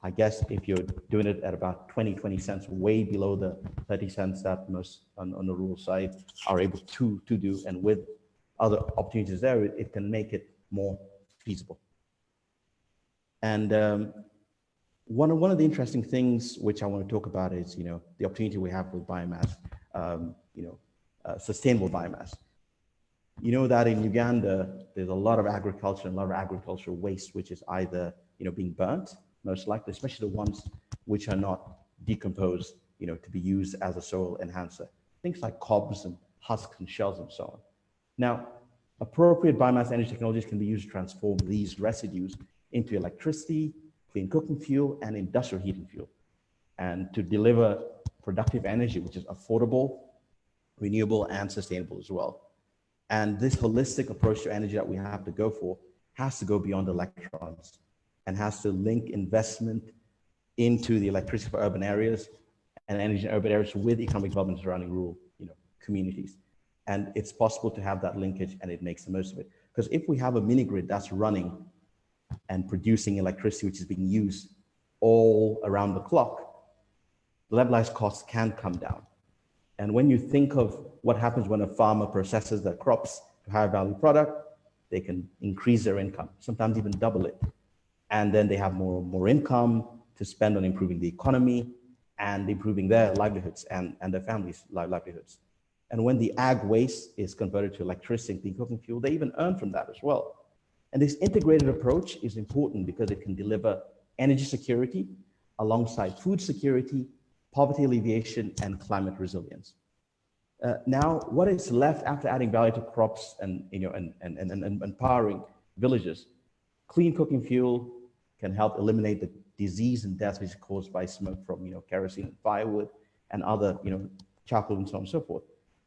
Speaker 8: I guess if you're doing it at about 20 cents, way below the 30 cents that most on the rural side are able to do, and with other opportunities there, it can make it more feasible. And one of the interesting things which I want to talk about is, you know, the opportunity we have with biomass, sustainable biomass. You know that in Uganda, there's a lot of agriculture and a lot of agricultural waste, which is either, you know, being burnt, most likely, especially the ones which are not decomposed, you know, to be used as a soil enhancer. Things like cobs and husks and shells and so on. Now, Appropriate biomass energy technologies can be used to transform these residues into electricity, clean cooking fuel, and industrial heating fuel, and to deliver productive energy, which is affordable, renewable, and sustainable as well. And this holistic approach to energy that we have to go for has to go beyond electrons and has to link investment into the electricity for urban areas and energy in urban areas with economic development surrounding rural, communities. And it's possible to have that linkage, and it makes the most of it. Because if we have a mini grid that's running and producing electricity, which is being used all around the clock, levelized costs can come down. And when you think of what happens when a farmer processes their crops to higher value product, they can increase their income, sometimes even double it. And then they have more income to spend on improving the economy and improving their livelihoods and their families' livelihoods. And when the ag waste is converted to electricity and clean cooking fuel, they even earn from that as well. And this integrated approach is important because it can deliver energy security alongside food security, poverty alleviation, and climate resilience. Now, what is left after adding value to crops and empowering villages? Clean cooking fuel can help eliminate the disease and death which is caused by smoke from kerosene and firewood and other charcoal and so on and so forth.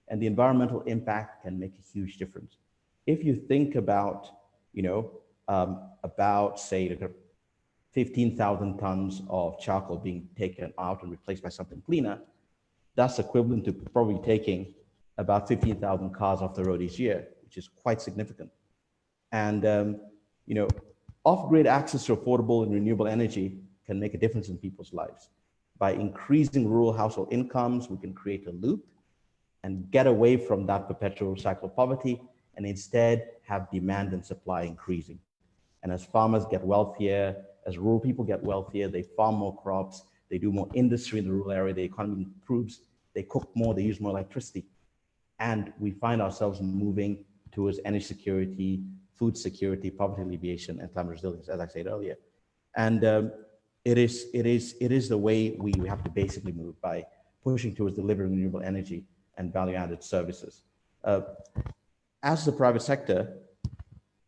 Speaker 8: And the environmental impact can make a huge difference. If you think about say 15,000 tons of charcoal being taken out and replaced by something cleaner, that's equivalent to probably taking about 15,000 cars off the road each year, which is quite significant. And off-grid access to affordable and renewable energy can make a difference in people's lives. By increasing rural household incomes, we can create a loop and get away from that perpetual cycle of poverty and instead have demand and supply increasing. And as farmers get wealthier, as rural people get wealthier, they farm more crops, they do more industry in the rural area, the economy improves, they cook more, they use more electricity. And we find ourselves moving towards energy security, food security, poverty alleviation, and climate resilience, as I said earlier. And it is the way we have to basically move, by pushing towards delivering renewable energy and value-added services. As the private sector,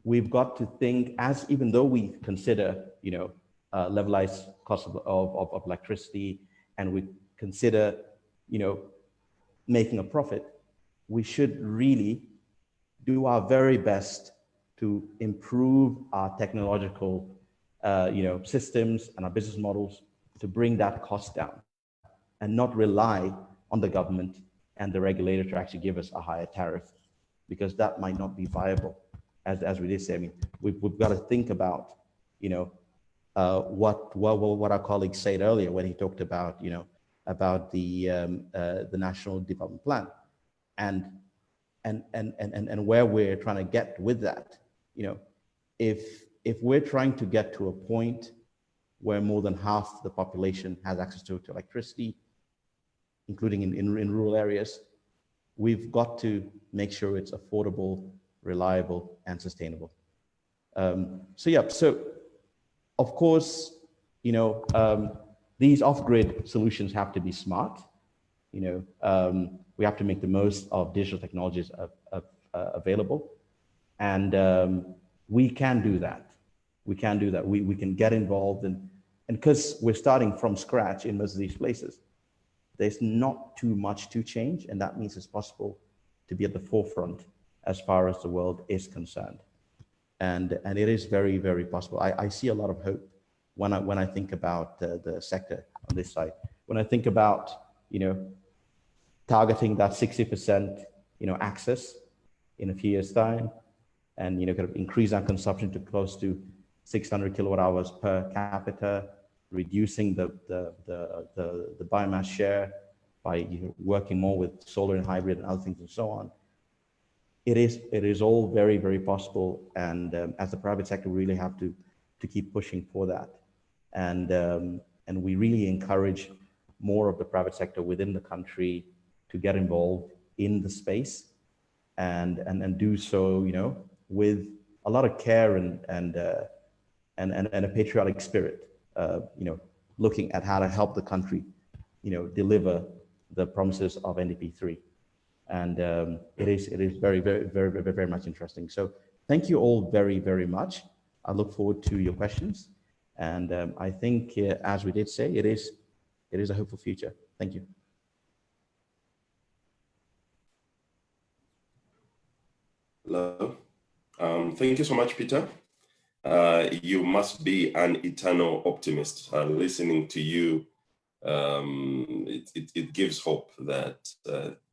Speaker 8: we've got to think, even though we consider, levelized cost of electricity, and we consider, making a profit, we should really do our very best to improve our technological, systems and our business models to bring that cost down, and not rely on the government and the regulator to actually give us a higher tariff, because that might not be viable. As we did say, I mean, we've got to think about, what our colleague said earlier when he talked about, about the National Development Plan, and where we're trying to get with that. If we're trying to get to a point where more than half the population has access to electricity, including in rural areas, we've got to make sure it's affordable, reliable, and sustainable. So of course, these off-grid solutions have to be smart. We have to make the most of digital technologies available, and we can do that. We can get involved, and because we're starting from scratch in most of these places, there's not too much to change, and that means it's possible to be at the forefront as far as the world is concerned. And it is very, very possible. I see a lot of hope when I think about the sector on this side. When I think about, targeting that 60%, access in a few years' time, and, kind of increase our consumption to close to 600 kilowatt hours per capita, reducing the biomass share by working more with solar and hybrid and other things and so on. It is all very, very possible, and as the private sector, we really have to keep pushing for that, and we really encourage more of the private sector within the country to get involved in the space, and do so, with a lot of care and a patriotic spirit, looking at how to help the country, deliver the promises of NDP 3. And it is very, very, very, very, very much interesting. So thank you all very, very much. I look forward to your questions. And I think, as we did say, it is a hopeful future. Thank you.
Speaker 1: Hello. Thank you so much, Peter. You must be an eternal optimist. Listening to you, it gives hope that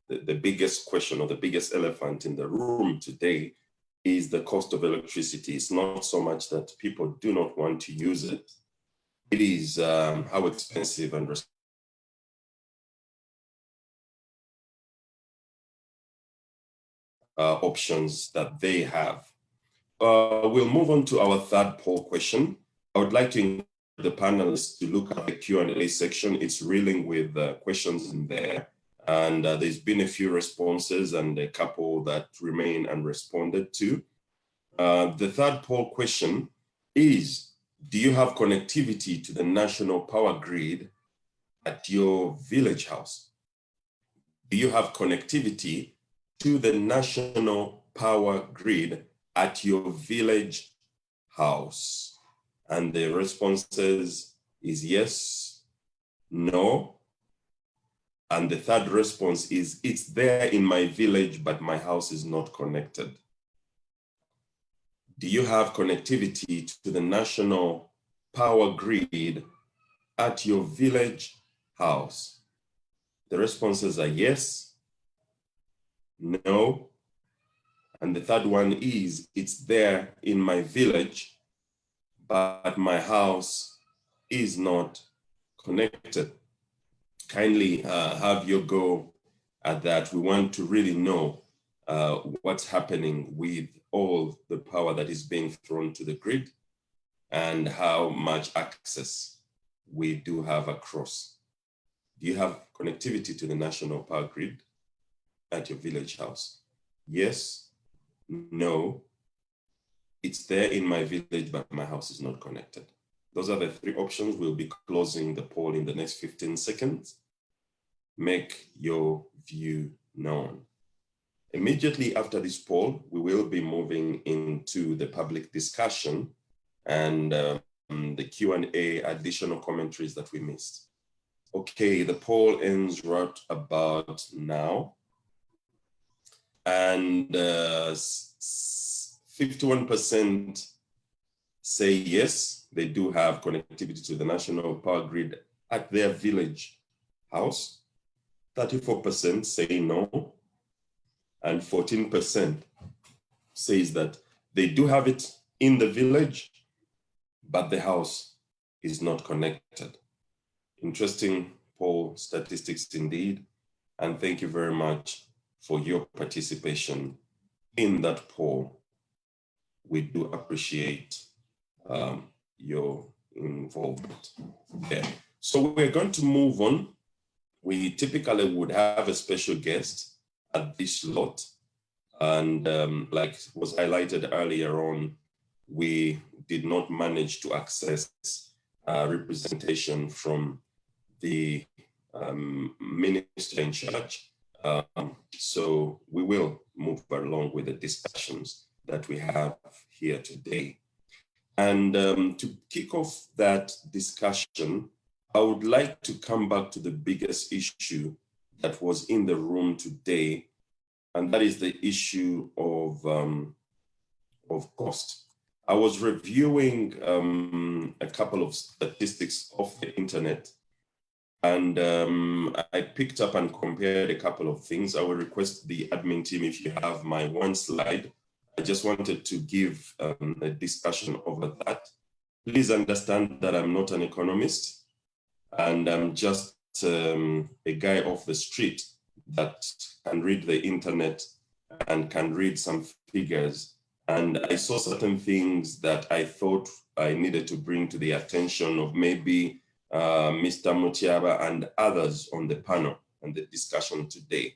Speaker 1: the biggest question or the biggest elephant in the room today is the cost of electricity. It's not so much that people do not want to use it. It is how expensive and options that they have. We'll move on to our third poll question. I would like to invite the panelists to look at the Q&A section. It's reeling with questions in there. And there's been a few responses and a couple that remain unresponded to. The third poll question is, do you have connectivity to the national power grid at your village house? Do you have connectivity to the national power grid at your village house? And the responses is yes, no. And the third response is, it's there in my village, but my house is not connected. Do you have connectivity to the national power grid at your village house? The responses are yes, no. And the third one is, it's there in my village, but my house is not connected. Kindly have your go at that. We want to really know what's happening with all the power that is being thrown to the grid and how much access we do have across. Do you have connectivity to the national power grid at your village house? Yes, no, it's there in my village, but my house is not connected. Those are the three options. We'll be closing the poll in the next 15 seconds. Make your view known. Immediately after this poll, we will be moving into the public discussion and the Q&A additional commentaries that we missed. Okay, the poll ends right about now. And 51% say yes, they do have connectivity to the national power grid at their village house. 34% say no, and 14% says that they do have it in the village, but the house is not connected. Interesting poll statistics indeed, and thank you very much for your participation in that poll. We do appreciate your involvement there. So we're going to move on. We typically would have a special guest at this slot. And like was highlighted earlier on, we did not manage to access representation from the minister in charge. So we will move along with the discussions that we have here today. And to kick off that discussion, I would like to come back to the biggest issue that was in the room today, and that is the issue of cost. I was reviewing a couple of statistics off the internet, and I picked up and compared a couple of things. I will request the admin team, if you have my one slide, I just wanted to give a discussion over that. Please understand that I'm not an economist, and I'm just a guy off the street that can read the internet and can read some figures. And I saw certain things that I thought I needed to bring to the attention of maybe Mr. Mutiaba and others on the panel and the discussion today.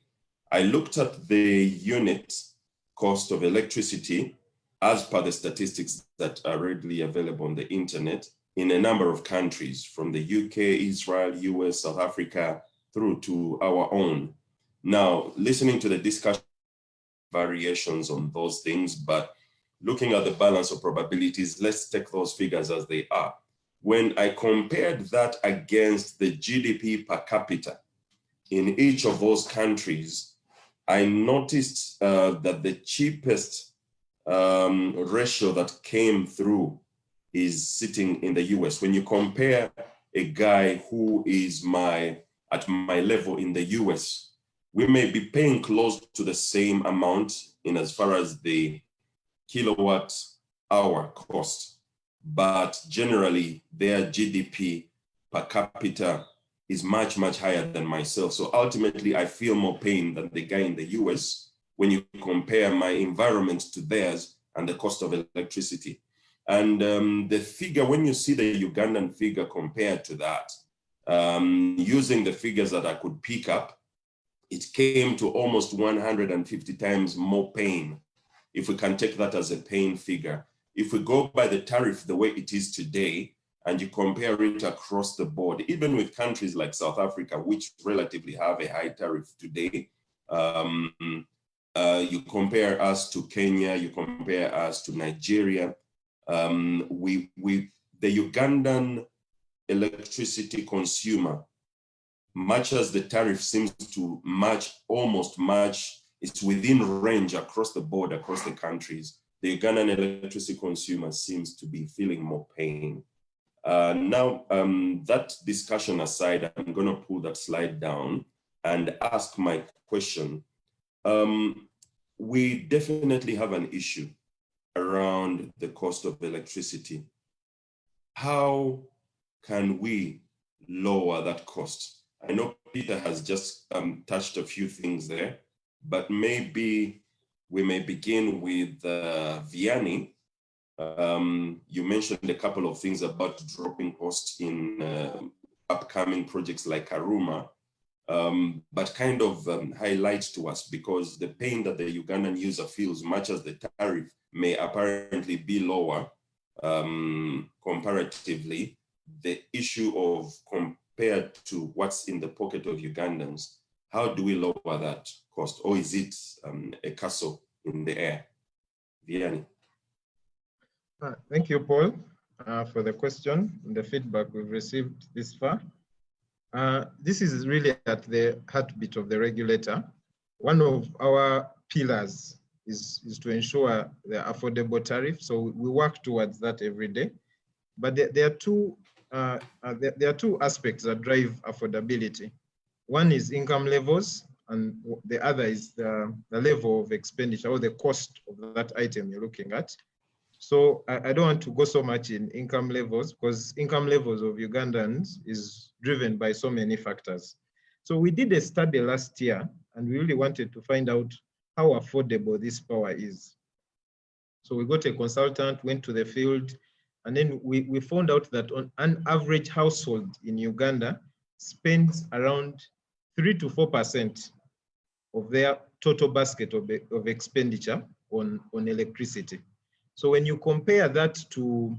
Speaker 1: I looked at the unit cost of electricity as per the statistics that are readily available on the internet in a number of countries, from the UK, Israel, US, South Africa, through to our own. Now, listening to the discussion, variations on those things, but looking at the balance of probabilities, let's take those figures as they are. When I compared that against the GDP per capita in each of those countries, I noticed that the cheapest ratio that came through is sitting in the US. When you compare a guy who is at my level in the US, we may be paying close to the same amount in as far as the kilowatt hour cost, but generally their GDP per capita is much, much higher than myself. So ultimately I feel more pain than the guy in the US when you compare my environment to theirs and the cost of electricity. And the figure, when you see the Ugandan figure compared to that, using the figures that I could pick up, it came to almost 150 times more pain, if we can take that as a pain figure. If we go by the tariff the way it is today, and you compare it across the board, even with countries like South Africa, which relatively have a high tariff today, you compare us to Kenya, you compare us to Nigeria, the Ugandan electricity consumer, much as the tariff seems to almost match, it's within range across the board, across the countries, the Ugandan electricity consumer seems to be feeling more pain. Now, that discussion aside, I'm going to pull that slide down and ask my question. We definitely have an issue around the cost of electricity. How can we lower that cost? I know Peter has just touched a few things there, but maybe we may begin with Vianney. You mentioned a couple of things about dropping costs in upcoming projects like Karuma, but kind of highlight to us, because the pain that the Ugandan user feels, much as the tariff may apparently be lower comparatively, the issue of compared to what's in the pocket of Ugandans, how do we lower that cost? Or is it a castle in the air? Vianney.
Speaker 7: Thank you, Paul, for the question and the feedback we've received this far. This is really at the heartbeat of the regulator. One of our pillars is to ensure the affordable tariff. So we work towards that every day. But there are two aspects that drive affordability. One is income levels, and the other is the level of expenditure or the cost of that item you're looking at. So I don't want to go so much in income levels, because income levels of Ugandans is driven by so many factors. So we did a study last year, and we really wanted to find out how affordable this power is. So we got a consultant, went to the field, and then we found out that on an average household in Uganda spends around 3 to 4% of their total basket of expenditure on electricity. So when you compare that to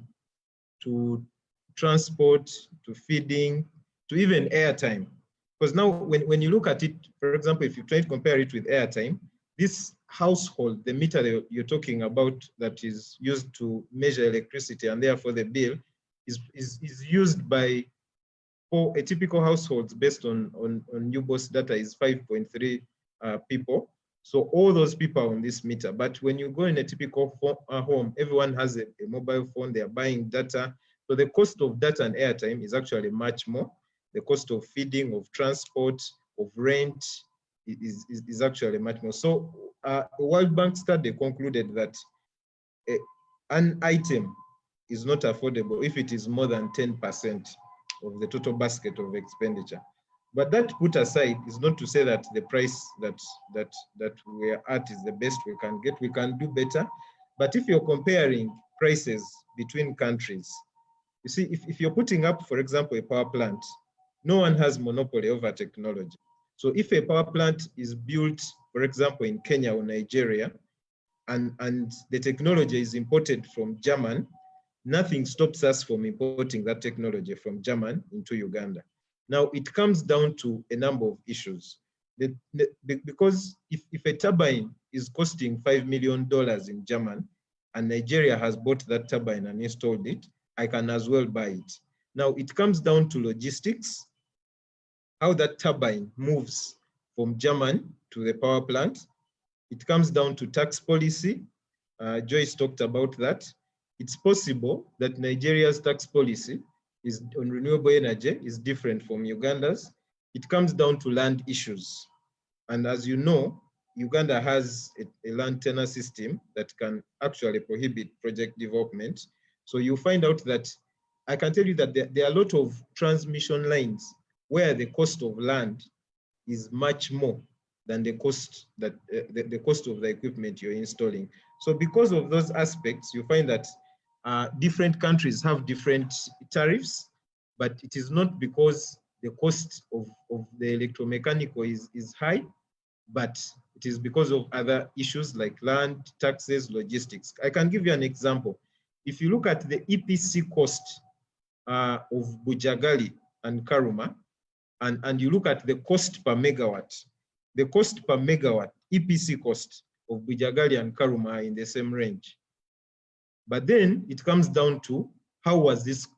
Speaker 7: transport, to feeding, to even airtime, because now when you look at it, for example, if you try to compare it with airtime, this household, the meter that you're talking about that is used to measure electricity and therefore the bill is used by, for a typical household based on UBOS data is 5.3 people. So all those people are on this meter. But when you go in a typical home, everyone has a mobile phone, they are buying data. So the cost of data and airtime is actually much more. The cost of feeding, of transport, of rent is actually much more. So a World Bank study concluded that an item is not affordable if it is more than 10% of the total basket of expenditure. But that put aside is not to say that the price that we are at is the best we can get. We can do better. But if you're comparing prices between countries, you see, if you're putting up, for example, a power plant, no one has monopoly over technology. So if a power plant is built, for example, in Kenya or Nigeria, and the technology is imported from Germany, nothing stops us from importing that technology from Germany into Uganda. Now, it comes down to a number of issues. because if a turbine is costing $5 million in German, and Nigeria has bought that turbine and installed it, I can as well buy it. Now it comes down to logistics, how that turbine moves from German to the power plant. It comes down to tax policy. Joyce talked about that. It's possible that Nigeria's tax policy is on renewable energy is different from Uganda's. It comes down to land issues. And as you know, Uganda has a land tenure system that can actually prohibit project development. So you find out that, I can tell you that there are a lot of transmission lines where the cost of land is much more than the cost that the cost of the equipment you're installing. So because of those aspects, you find that different countries have different tariffs, but it is not because the cost of the electromechanical is high, but it is because of other issues like land, taxes, logistics. I can give you an example. If you look at the EPC cost of Bujagali and Karuma, and you look at the cost per megawatt, the cost per megawatt, EPC cost of Bujagali and Karuma are in the same range. But then it comes down to how was this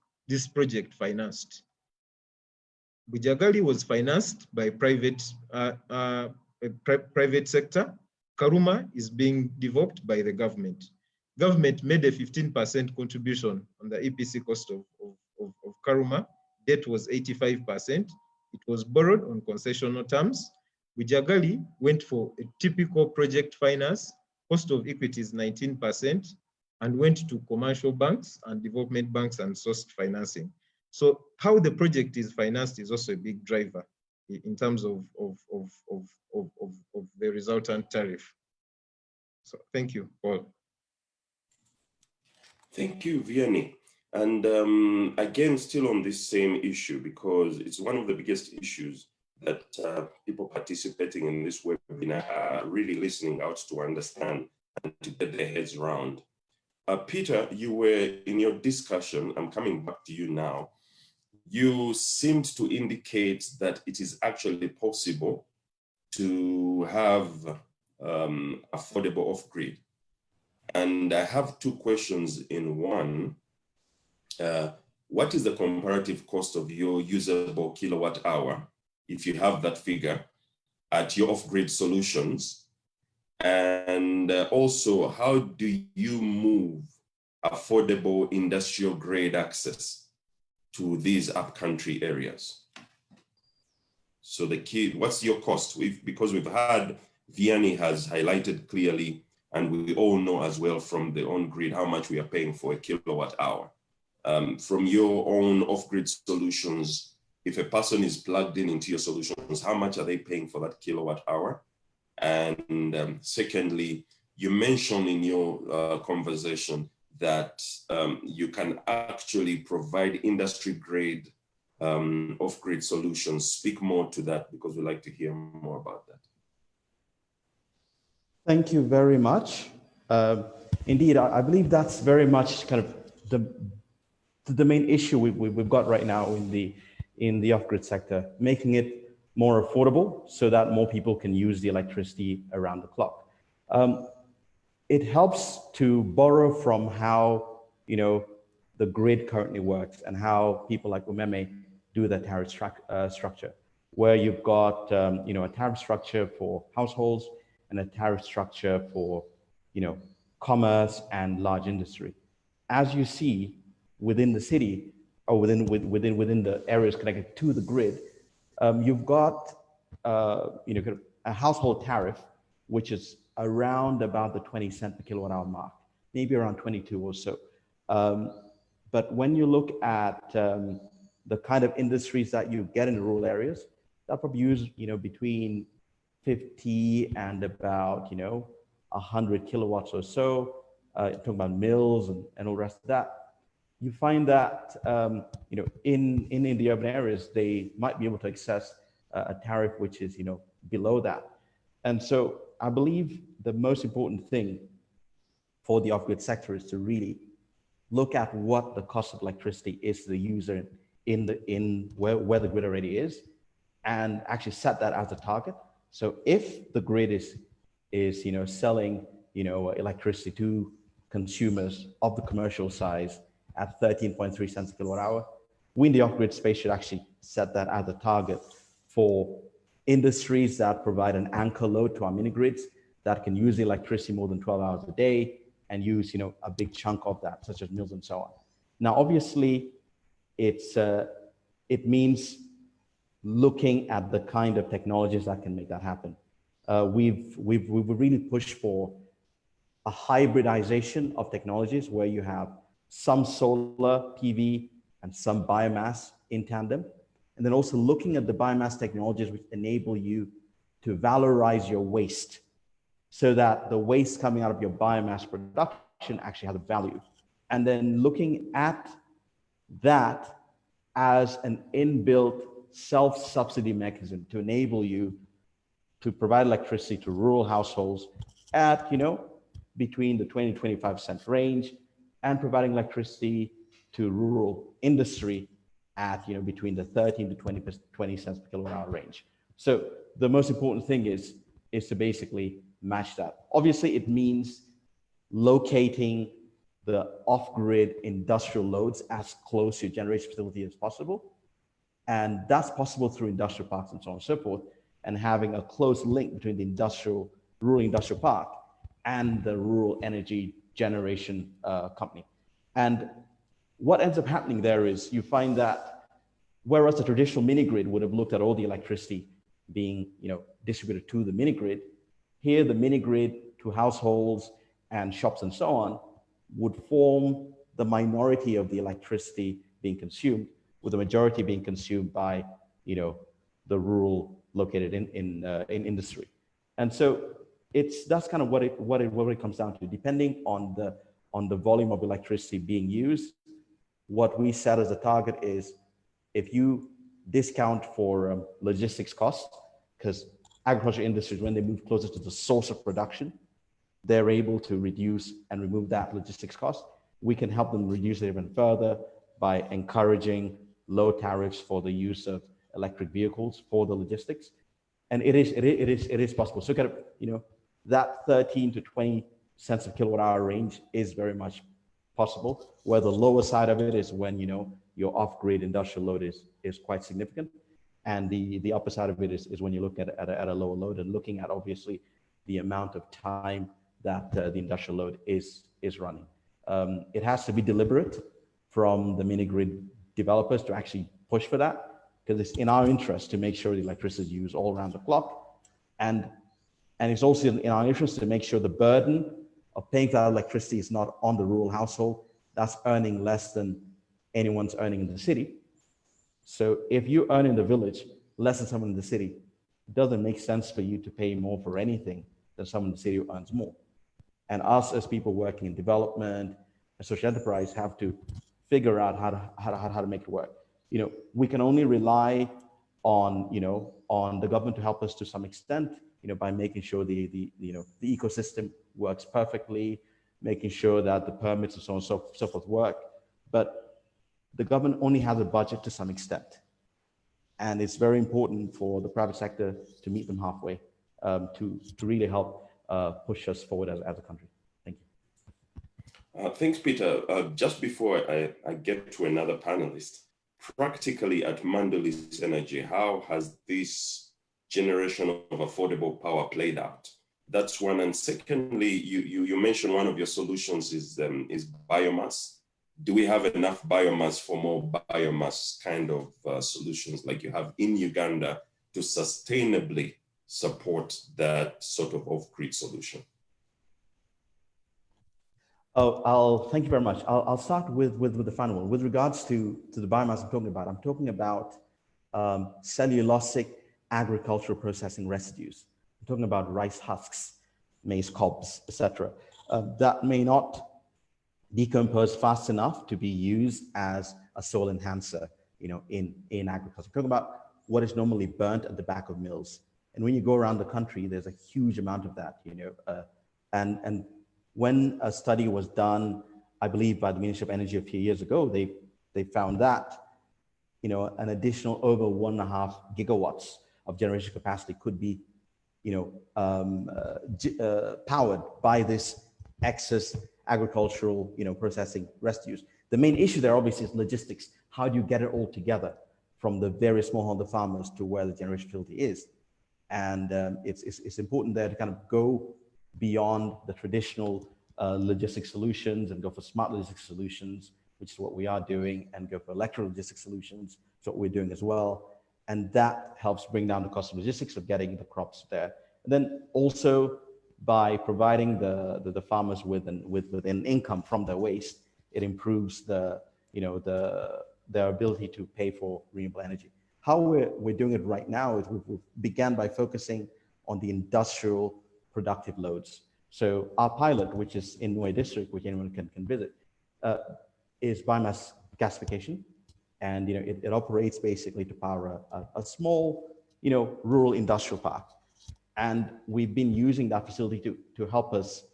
Speaker 7: project financed? Bujagali was financed by private sector. Karuma is being developed by the government. Government made a 15% contribution on the EPC cost of Karuma. Debt was 85%. It was borrowed on concessional terms. Bujagali went for a typical project finance. Cost of equity is 19%, and went to commercial banks and development banks and sourced financing. So how the project is financed is also a big driver in terms of the resultant tariff. So thank you, Paul.
Speaker 1: Thank you, Vianney. And again, still on this same issue, because it's one of the biggest issues that people participating in this webinar are really listening out to understand and to get their heads around. Peter, you were in your discussion, I'm coming back to you now. You seemed to indicate that it is actually possible to have affordable off-grid. And I have two questions in one. What is the comparative cost of your usable kilowatt hour, if you have that figure, at your off-grid solutions? And also, how do you move affordable industrial grade access to these upcountry areas? So the key, what's your cost? Because we've had, Vianney has highlighted clearly, and we all know as well from the on-grid how much we are paying for a kilowatt hour. From your own off-grid solutions, if a person is plugged into your solutions, how much are they paying for that kilowatt hour? And secondly, you mentioned in your conversation that you can actually provide industry-grade off-grid solutions. Speak more to that, because we'd like to hear more about that.
Speaker 8: Thank you very much. Indeed, I believe that's very much kind of the main issue we've got right now in the off-grid sector, making it more affordable so that more people can use the electricity around the clock. It helps to borrow from how the grid currently works and how people like Umeme do the tariff structure, where you've got a tariff structure for households and a tariff structure for commerce and large industry. As you see within the city or within the areas connected to the grid, you've got kind of a household tariff which is around about the 20 cent per kilowatt hour mark, maybe around 22 or so. But when you look at the kind of industries that you get in rural areas, that probably use between 50 and about 100 kilowatts or so. Talking about mills and all the rest of that. You find that in the urban areas, they might be able to access a tariff which is below that. And so I believe the most important thing for the off-grid sector is to really look at what the cost of electricity is to the user in where the grid already is, and actually set that as a target So if the grid is selling electricity to consumers of the commercial size at 13.3 cents a kilowatt hour, we in the off-grid space should actually set that as a target for industries that provide an anchor load to our mini grids that can use the electricity more than 12 hours a day and use a big chunk of that, such as mills and so on. Now, obviously, it means looking at the kind of technologies that can make that happen. We've really pushed for a hybridization of technologies where you have some solar PV and some biomass in tandem, and then also looking at the biomass technologies which enable you to valorize your waste so that the waste coming out of your biomass production actually has a value. And then looking at that as an inbuilt self-subsidy mechanism to enable you to provide electricity to rural households at, between the 20 to 25 cent range, and providing electricity to rural industry at, between the 13 to 20 cents per kilowatt hour range. So the most important thing is to basically match that. Obviously, it means locating the off-grid industrial loads as close to your generation facility as possible. And that's possible through industrial parks and so on and so forth, and having a close link between the rural industrial park and the rural energy generation company. And what ends up happening there is you find that whereas the traditional mini grid would have looked at all the electricity being distributed to the mini grid, here the mini grid to households and shops and so on would form the minority of the electricity being consumed, with the majority being consumed by the rural located in industry. And so that's kind of what it comes down to. Depending on the volume of electricity being used, what we set as a target is if you discount for logistics costs, because agriculture industries, when they move closer to the source of production, they're able to reduce and remove that logistics cost. We can help them reduce it even further by encouraging low tariffs for the use of electric vehicles for the logistics. And it is possible. So kind of, that 13 to 20 cents a kilowatt hour range is very much possible, where the lower side of it is when, your off-grid industrial load is quite significant. And the upper side of it is when you look at a lower load and looking at obviously the amount of time that the industrial load is running. It has to be deliberate from the mini grid developers to actually push for that, because it's in our interest to make sure the electricity is used all around the clock. And it's also in our interest to make sure the burden of paying for that electricity is not on the rural household that's earning less than anyone's earning in the city. So if you earn in the village less than someone in the city, it doesn't make sense for you to pay more for anything than someone in the city who earns more. And us as people working in development and social enterprise have to figure out how to make it work. We can only rely on the government to help us to some extent, by making sure the ecosystem works perfectly, making sure that the permits and so on and so forth work. But the government only has a budget to some extent. And it's very important for the private sector to meet them halfway, to really help push us forward as a country. Thank you.
Speaker 1: Thanks, Peter. Just before I get to another panelist, practically at Mandalis Energy, how has this generation of affordable power played out? That's one. And secondly, you mentioned one of your solutions is biomass. Do we have enough biomass for more biomass kind of solutions like you have in Uganda to sustainably support that sort of off-grid solution?
Speaker 8: Thank you very much. I'll start with the final one. With regards to the biomass I'm talking about cellulosic agricultural processing residues. I'm talking about rice husks, maize cobs, etc. That may not decompose fast enough to be used as a soil enhancer, in agriculture. I'm talking about what is normally burnt at the back of mills. And when you go around the country, there's a huge amount of that, and when a study was done, I believe by the Ministry of Energy a few years ago, they found that, an additional over 1.5 gigawatts of generation capacity could be powered by this excess agricultural, processing residues. The main issue there obviously is logistics. How do you get it all together from the various smallholder farmers to where the generation facility is? And it's important there to kind of go beyond the traditional logistic solutions and go for smart logistics solutions, which is what we are doing, and go for electro logistics solutions, which is what we're doing as well. And that helps bring down the cost of logistics of getting the crops there. And then also by providing the farmers with an income from their waste, it improves their ability to pay for renewable energy. How we're doing it right now is we began by focusing on the industrial productive loads. So our pilot, which is in Nue district, which anyone can visit, is biomass gasification. And it operates basically to power a small rural industrial park. And we've been using that facility to help us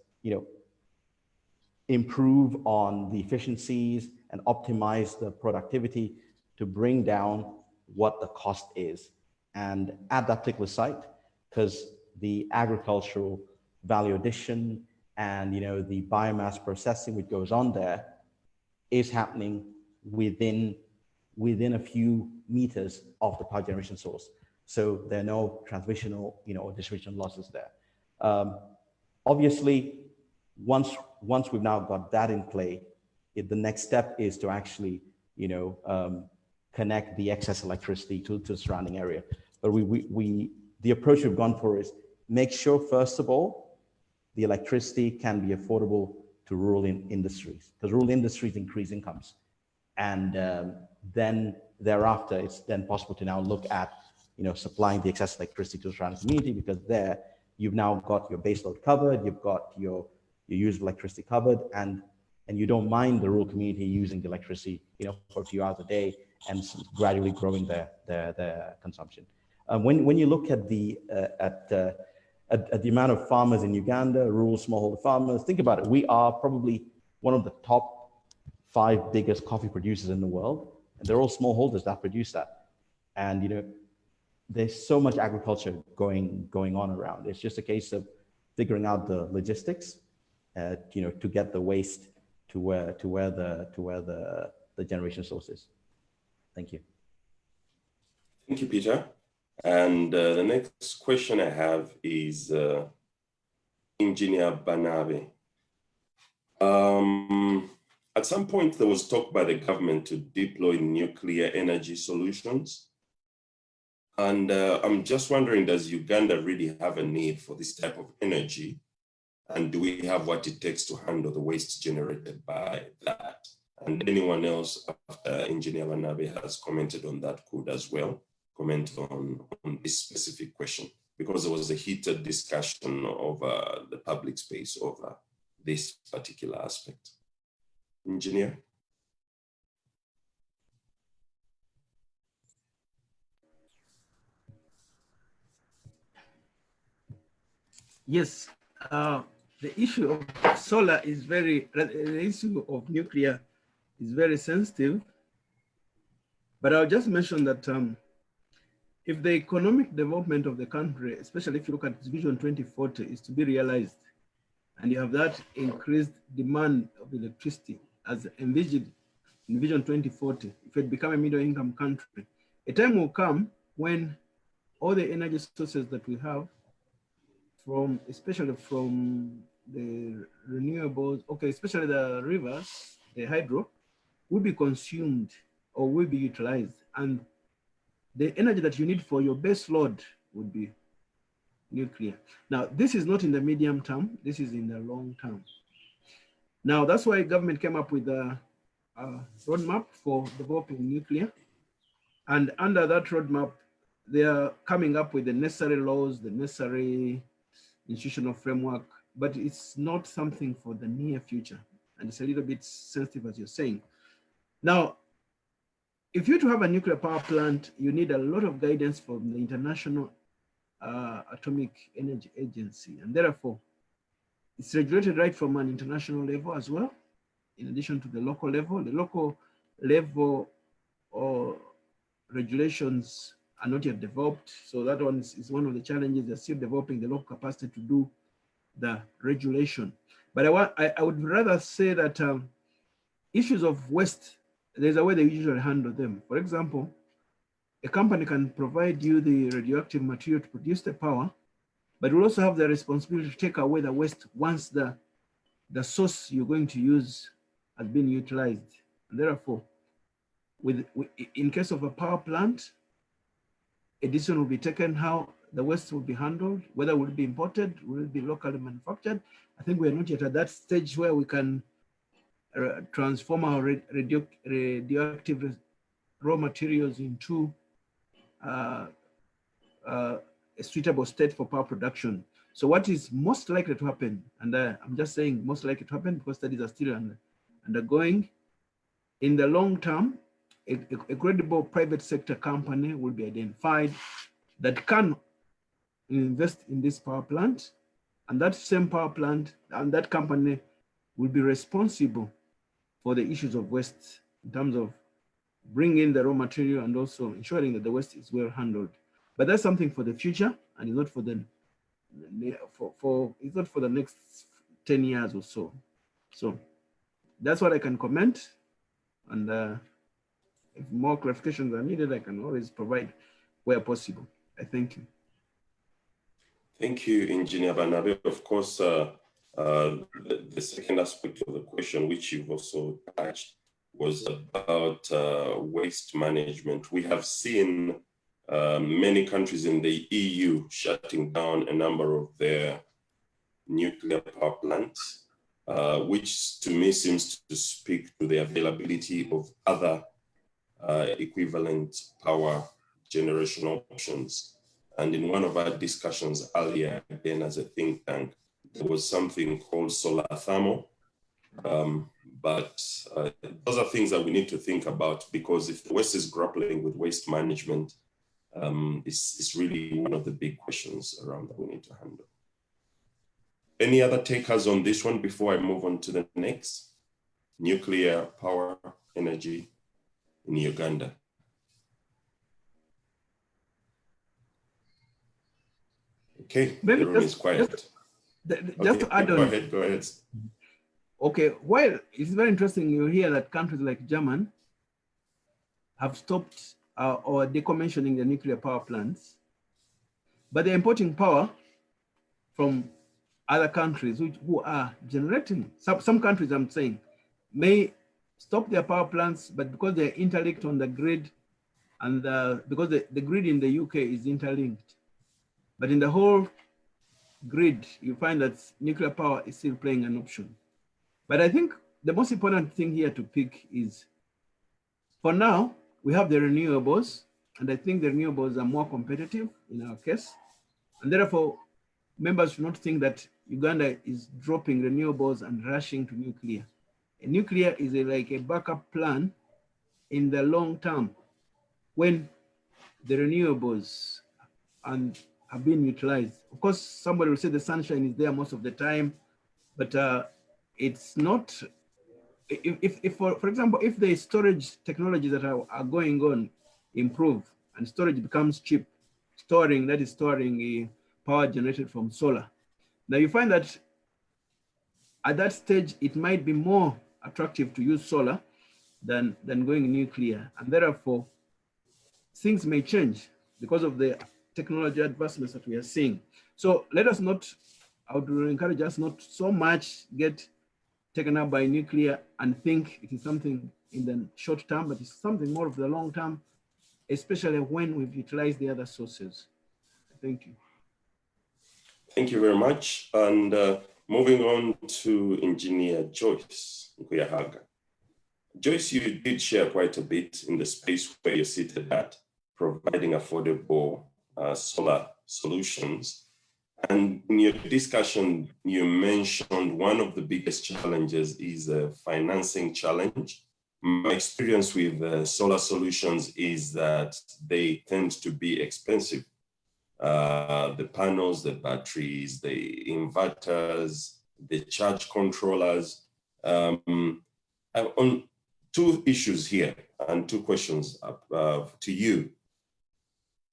Speaker 8: improve on the efficiencies and optimize the productivity to bring down what the cost is. And at that particular site, because the agricultural value addition and the biomass processing which goes on there is happening within a few meters of the power generation source. So there are no transmissional or distribution losses there. Obviously, once we've now got that in play, the next step is to actually connect the excess electricity to the surrounding area. But the approach we've gone for is make sure, first of all, the electricity can be affordable to rural industries, because rural industries increase incomes. And then thereafter, it's then possible to now look at supplying the excess electricity to the surrounding community, because there you've now got your base load covered, you've got your used electricity covered, and you don't mind the rural community using the electricity for a few hours a day and gradually growing their consumption. When you look at the amount of farmers in Uganda, rural smallholder farmers, think about it. We are probably one of the top 5 biggest coffee producers in the world, and they're all smallholders that produce that. And there's so much agriculture going on around. It's just a case of figuring out the logistics, to get the waste to where the generation source is. Thank you.
Speaker 1: Thank you, Peter. And the next question I have is Engineer Banave. At some point, there was talk by the government to deploy nuclear energy solutions. And I'm just wondering, does Uganda really have a need for this type of energy? And do we have what it takes to handle the waste generated by that? And anyone else after Engineer Banave has commented on that could as well comment on this specific question, because there was a heated discussion over the public space over this particular aspect. Engineer?
Speaker 5: Yes, the issue of solar is the issue of nuclear is very sensitive. But I'll just mention that if the economic development of the country, especially if you look at Vision 2040, is to be realized, and you have that increased demand of electricity as envisioned in Vision 2040, if it become a middle-income country, a time will come when all the energy sources that we have, especially from the renewables, especially the rivers, the hydro, will be consumed or will be utilized. And the energy that you need for your base load would be nuclear. Now, this is not in the medium term, this is in the long term. Now, that's why government came up with a roadmap for developing nuclear. And under that roadmap, they are coming up with the necessary laws, the necessary institutional framework, but it's not something for the near future. And it's a little bit sensitive, as you're saying. Now, if you're to have a nuclear power plant, you need a lot of guidance from the International Atomic Energy Agency. And therefore, it's regulated right from an international level as well, in addition to the local level. The local level or regulations are not yet developed. So that one is one of the challenges. They're still developing the local capacity to do the regulation. But I would rather say that issues of waste, there's a way they usually handle them. For example, a company can provide you the radioactive material to produce the power, but will also have the responsibility to take away the waste once the source you're going to use has been utilized. And therefore, in case of a power plant, a decision will be taken how the waste will be handled, whether it will be imported, will it be locally manufactured. I think we are not yet at that stage where we can transform our radioactive raw materials into a suitable state for power production. So what is most likely to happen, and I'm just saying most likely to happen because studies are still undergoing, in the long term, a credible private sector company will be identified that can invest in this power plant, and that same power plant and that company will be responsible for the issues of waste in terms of bringing in the raw material and also ensuring that the waste is well handled. But that's something for the future, and it's not for the it's not for the next 10 years or so. So that's what I can comment, and if more clarifications are needed, I can always provide where possible. I thank you.
Speaker 1: Thank you, Engineer Banave. Of course, the second aspect of the question, which you've also touched, was about waste management. We have seen many countries in the EU shutting down a number of their nuclear power plants, which to me seems to speak to the availability of other equivalent power generation options. And in one of our discussions earlier, again, as a think tank, there was something called solar thermal. But those are things that we need to think about, because if the West is grappling with waste management, it's really one of the big questions around that we need to handle. Any other takers on this one before I move on to the next? Nuclear power energy in Uganda. Okay, the room is quiet.
Speaker 5: Just to add on.
Speaker 1: Go ahead.
Speaker 5: Okay, well, it's very interesting. You hear that countries like Germany have stopped or decommissioning the nuclear power plants, but they're importing power from other countries who are generating. Some countries, I'm saying, may stop their power plants, but because they're interlinked on the grid, and because the grid in the UK is interlinked, but in the whole grid, you find that nuclear power is still playing an option. But I think the most important thing here to pick is, for now, we have the renewables, and I think the renewables are more competitive in our case. And therefore, members should not think that Uganda is dropping renewables and rushing to nuclear. And nuclear is like a backup plan in the long term when the renewables have been utilized. Of course, somebody will say the sunshine is there most of the time, but it's not. If for example, if the storage technologies that are going on improve and storage becomes cheap, storing power generated from solar, now you find that at that stage it might be more attractive to use solar than going nuclear, and therefore things may change because of the technology advancements that we are seeing. So let us not, I would encourage us not so much get taken up by nuclear and think it is something in the short term, but it's something more of the long term, especially when we've utilized the other sources. Thank you.
Speaker 1: Thank you very much. And moving on to Engineer Joyce Nkuyahaga. Joyce, you did share quite a bit in the space where you're seated at, providing affordable solar solutions. And in your discussion, you mentioned one of the biggest challenges is a financing challenge. My experience with solar solutions is that they tend to be expensive. The panels, the batteries, the inverters, the charge controllers. On two issues here and two questions to you.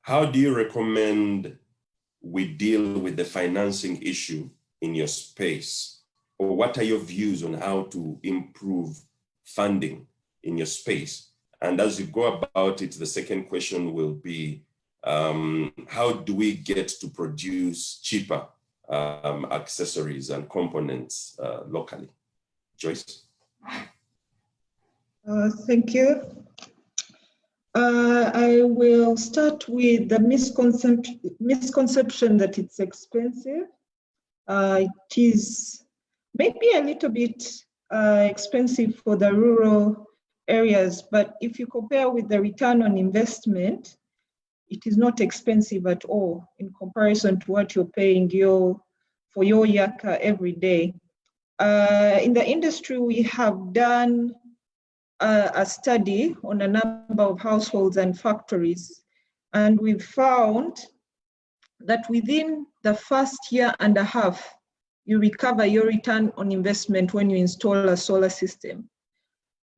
Speaker 1: how do you recommend we deal with the financing issue in your space? Or what are your views on how to improve funding in your space? And as you go about it, the second question will be, how do we get to produce cheaper accessories and components locally? Joyce?
Speaker 6: Thank you. I will start with the misconception that it's expensive. It is maybe a little bit expensive for the rural areas, but if you compare with the return on investment, it is not expensive at all in comparison to what you're paying for your yaka every day. In the industry, we have done a study on a number of households and factories, and we've found that within the first year and a half, you recover your return on investment when you install a solar system.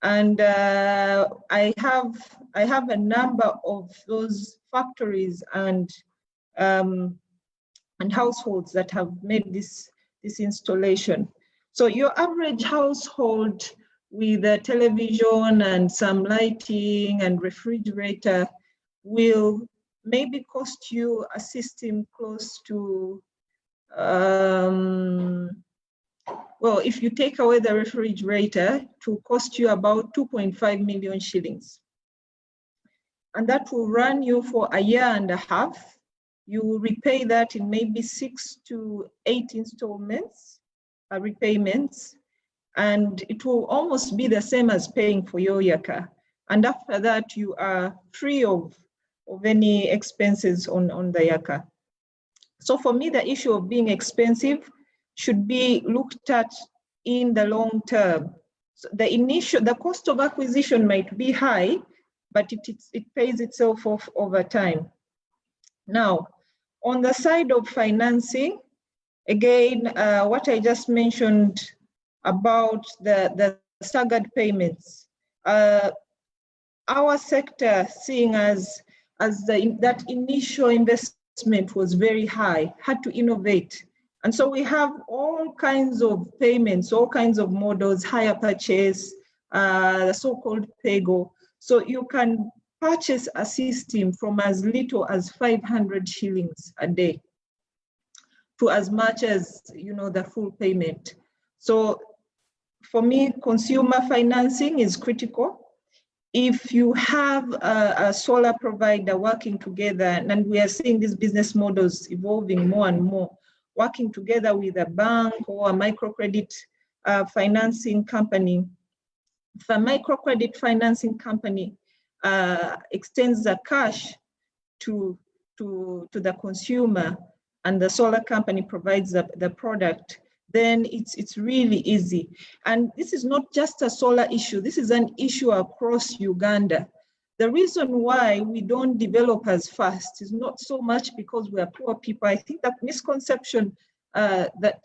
Speaker 6: And I have a number of those factories and households that have made this installation. So your average household with a television and some lighting and refrigerator will maybe cost you a system close to, well, if you take away the refrigerator, to cost you about 2.5 million shillings. And that will run you for a year and a half. You will repay that in maybe 6 to 8 installments, repayments, and it will almost be the same as paying for your yaka. And after that, you are free of any expenses on the yaka. So for me, the issue of being expensive should be looked at in the long term. So the cost of acquisition might be high, but it pays itself off over time. Now, on the side of financing, again, what I just mentioned about the staggered payments. Our sector, seeing as that initial investment was very high, had to innovate. And so we have all kinds of payments, all kinds of models, hire purchase, the so-called PEGO. So you can purchase a system from as little as 500 shillings a day to as much as, the full payment. So for me, consumer financing is critical. If you have a solar provider working together, and we are seeing these business models evolving more and more, working together with a bank or a microcredit financing company. If a microcredit financing company extends the cash to the consumer and the solar company provides the product, then it's really easy. And this is not just a solar issue, this is an issue across Uganda. The reason why we don't develop as fast is not so much because we are poor people. I think that misconception that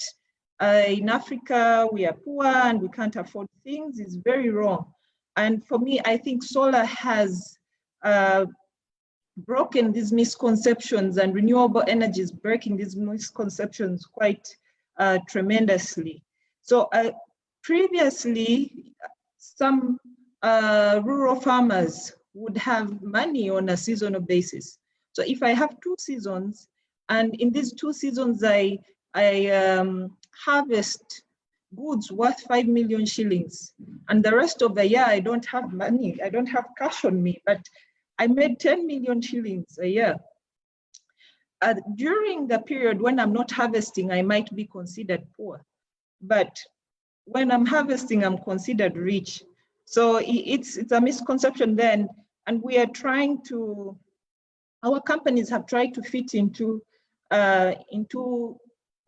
Speaker 6: in Africa we are poor and we can't afford things is very wrong. And for me, I think solar has broken these misconceptions, and renewable energy is breaking these misconceptions quite tremendously. So previously, some rural farmers would have money on a seasonal basis. So if I have 2 seasons, and in these 2 seasons I harvest goods worth 5 million shillings, and the rest of the year I don't have money, I don't have cash on me, but I made 10 million shillings a year. During the period when I'm not harvesting, I might be considered poor, but when I'm harvesting, I'm considered rich. So it's a misconception then, and we are trying to, our companies have tried to fit into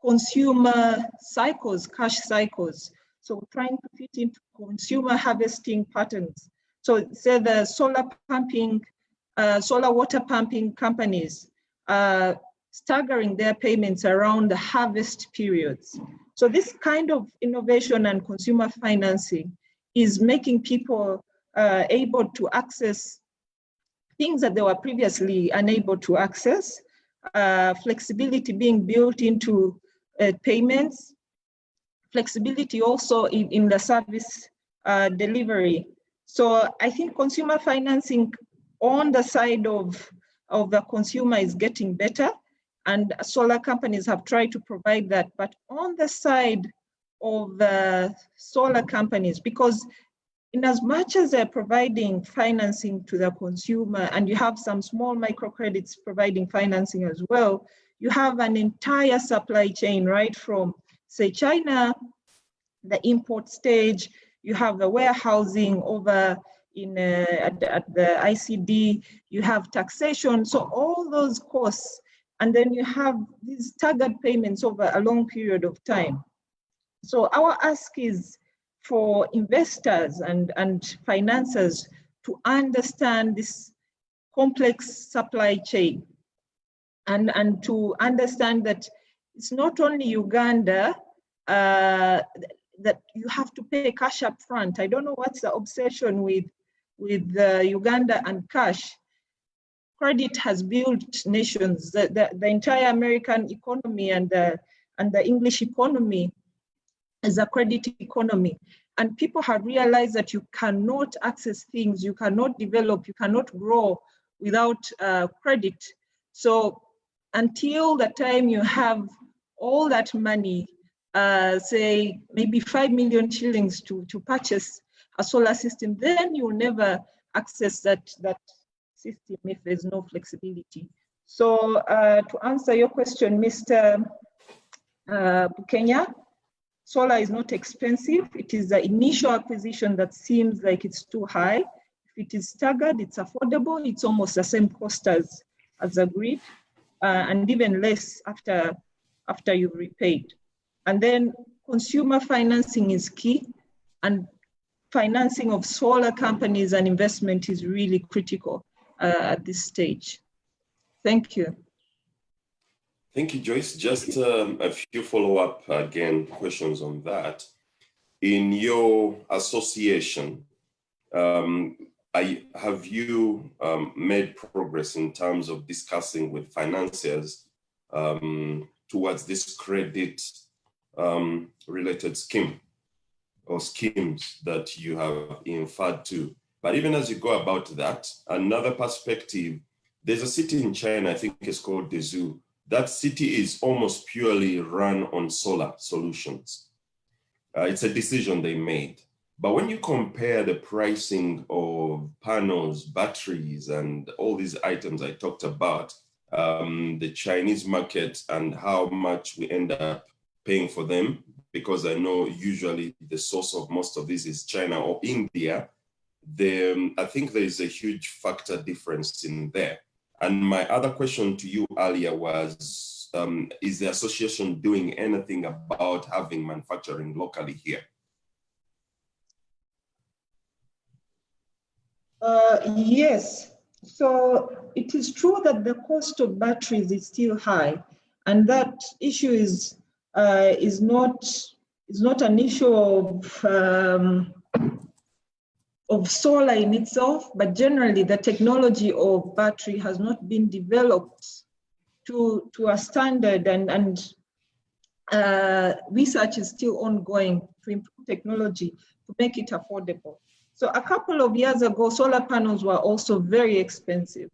Speaker 6: consumer cycles, cash cycles. So we're trying to fit into consumer harvesting patterns. So say the solar water pumping companies, staggering their payments around the harvest periods. So this kind of innovation and consumer financing is making people able to access things that they were previously unable to access, flexibility being built into payments, flexibility also in the service delivery. So I think consumer financing on the side of the consumer is getting better, and solar companies have tried to provide that. But on the side of the solar companies, because in as much as they're providing financing to the consumer, and you have some small microcredits providing financing as well, you have an entire supply chain, right from, say, China, the import stage, you have the warehousing over at the ICD, you have taxation, so all those costs, and then you have these staggered payments over a long period of time. So our ask is for investors and financiers to understand this complex supply chain and to understand that it's not only Uganda that you have to pay cash up front. I don't know what's the obsession with Uganda and cash. Credit has built nations. The entire American economy and the English economy is a credit economy. And people have realized that you cannot access things, you cannot develop, you cannot grow without credit. So until the time you have all that money, say maybe 5 million shillings to purchase a solar system, then you'll never access that system if there's no flexibility. So to answer your question, Mr. Bukenya, solar is not expensive. It is the initial acquisition that seems like it's too high. If it is staggered, it's affordable. It's almost the same cost as a grid, and even less after you've repaid. And then consumer financing is key, and financing of solar companies and investment is really critical at this stage. Thank you.
Speaker 1: Thank you, Joyce. Just a few follow-up questions on that. In your association, have you made progress in terms of discussing with financiers towards this credit related scheme or schemes that you have inferred to? But even as you go about that, another perspective, there's a city in China, I think it's called Dezhou. That city is almost purely run on solar solutions. It's a decision they made. But when you compare the pricing of panels, batteries, and all these items I talked about, the Chinese market and how much we end up paying for them, because I know usually the source of most of this is China or India, I think there is a huge factor difference in there. And my other question to you earlier was, is the association doing anything about having manufacturing locally here?
Speaker 6: Yes. So it is true that the cost of batteries is still high, and that issue is not an issue of solar in itself, but generally the technology of battery has not been developed to a standard, and research is still ongoing to improve technology to make it affordable. So a couple of years ago, solar panels were also very expensive,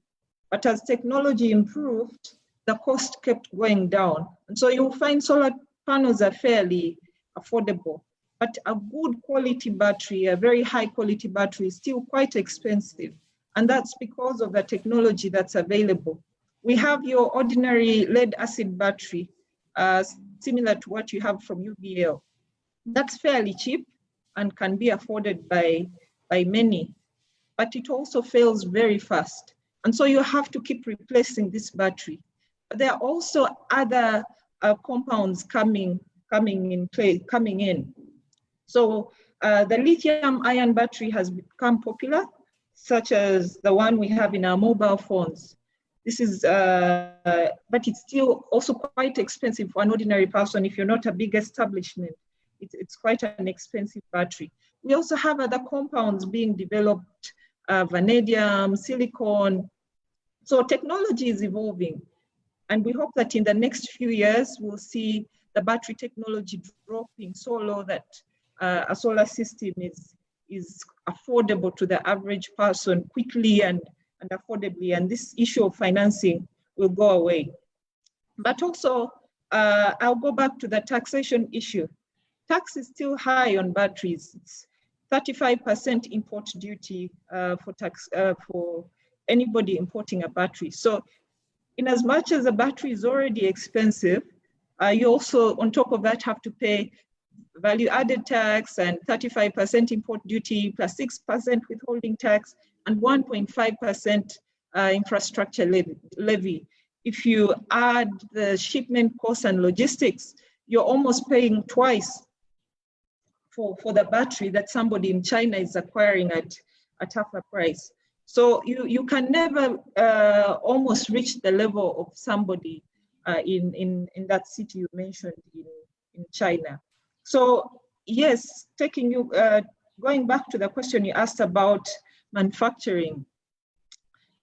Speaker 6: but as technology improved, the cost kept going down. And so you'll find solar panels are fairly affordable, but a good quality battery, a very high quality battery is still quite expensive. And that's because of the technology that's available. We have your ordinary lead acid battery, similar to what you have from UBL. That's fairly cheap and can be afforded by many, but it also fails very fast. And so you have to keep replacing this battery. But there are also other compounds coming in. So the lithium ion battery has become popular, such as the one we have in our mobile phones. This is, but it's still also quite expensive for an ordinary person. If you're not a big establishment, it's quite an expensive battery. We also have other compounds being developed, vanadium, silicon, So technology is evolving, and we hope that in the next few years, we'll see the battery technology dropping so low that a solar system is affordable to the average person quickly and affordably, and this issue of financing will go away. But also, I'll go back to the taxation issue. Tax is still high on batteries. It's 35% import duty for anybody importing a battery. So in as much as a battery is already expensive, you also, on top of that, have to pay value-added tax and 35% import duty plus 6% withholding tax and 1.5% infrastructure levy. If you add the shipment costs and logistics, you're almost paying twice for the battery that somebody in China is acquiring at half a price. So you can never almost reach the level of somebody in that city you mentioned in China. So yes, going back to the question you asked about manufacturing,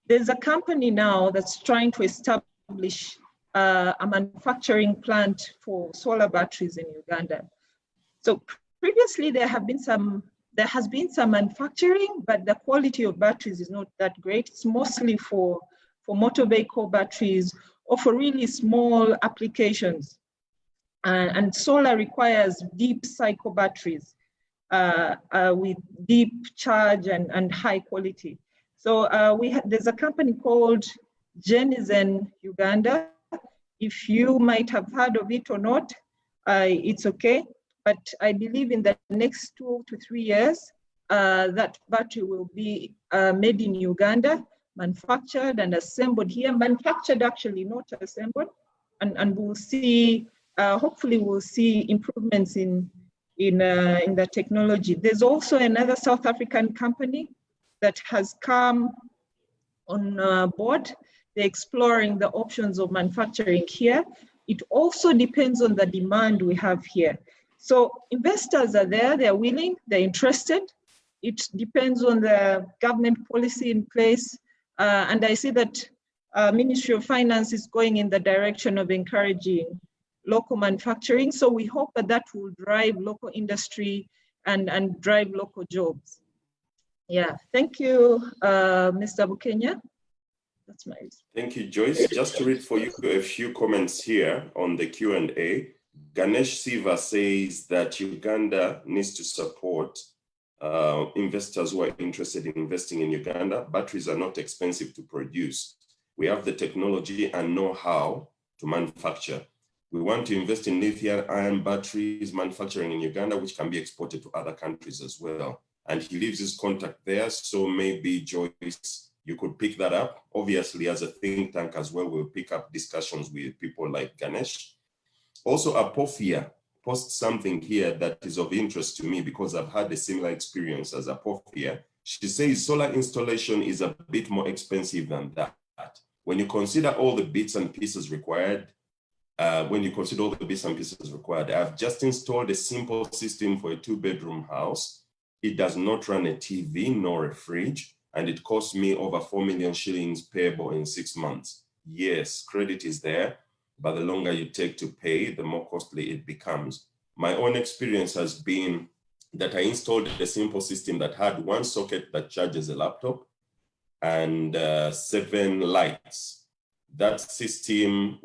Speaker 6: there's a company now that's trying to establish a manufacturing plant for solar batteries in Uganda. So previously there has been some manufacturing, but the quality of batteries is not that great. It's mostly for motor vehicle batteries or for really small applications. And solar requires deep cycle batteries with deep charge and high quality. So there's a company called Genizen Uganda. If you might have heard of it or not, it's okay. But I believe in the next 2 to 3 years, that battery will be made in Uganda, manufactured and assembled here, manufactured actually, not assembled. And we'll see, hopefully we'll see improvements in the technology. There's also another South African company that has come on board. They're exploring the options of manufacturing here. It also depends on the demand we have here. So investors are there, they're willing, they're interested. It depends on the government policy in place. And I see that Ministry of Finance is going in the direction of encouraging local manufacturing. So we hope that that will drive local industry and drive local jobs. Yeah, thank you, Mr. Bukenya. That's my response.
Speaker 1: Thank you, Joyce. Just to read for you a few comments here on the Q&A. Ganesh Siva says that Uganda needs to support investors who are interested in investing in Uganda. Batteries are not expensive to produce. We have the technology and know-how to manufacture. We want to invest in lithium ion batteries manufacturing in Uganda, which can be exported to other countries as well. And he leaves his contact there. So maybe Joyce, you could pick that up. Obviously, as a think tank as well, we'll pick up discussions with people like Ganesh. Also, Apofia posts something here that is of interest to me because I've had a similar experience as Apofia. She says solar installation is a bit more expensive than that. When you consider all the bits and pieces required, I've just installed a simple system for a 2-bedroom house. It does not run a TV nor a fridge, and it cost me over 4 million shillings payable in 6 months. Yes, credit is there, but the longer you take to pay, the more costly it becomes. My own experience has been that I installed a simple system that had one socket that charges a laptop and 7 lights. That system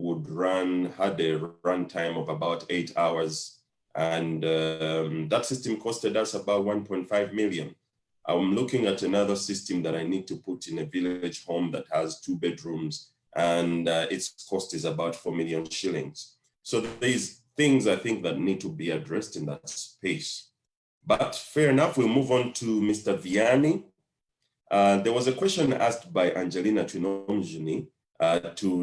Speaker 1: had a runtime of about 8 hours, and that system costed us about 1.5 million. I'm looking at another system that I need to put in a village home that has 2 bedrooms, and its cost is about 4 million shillings. So there's things I think that need to be addressed in that space. But fair enough, we'll move on to Mr. Vianney. There was a question asked by Angelina Chinomjini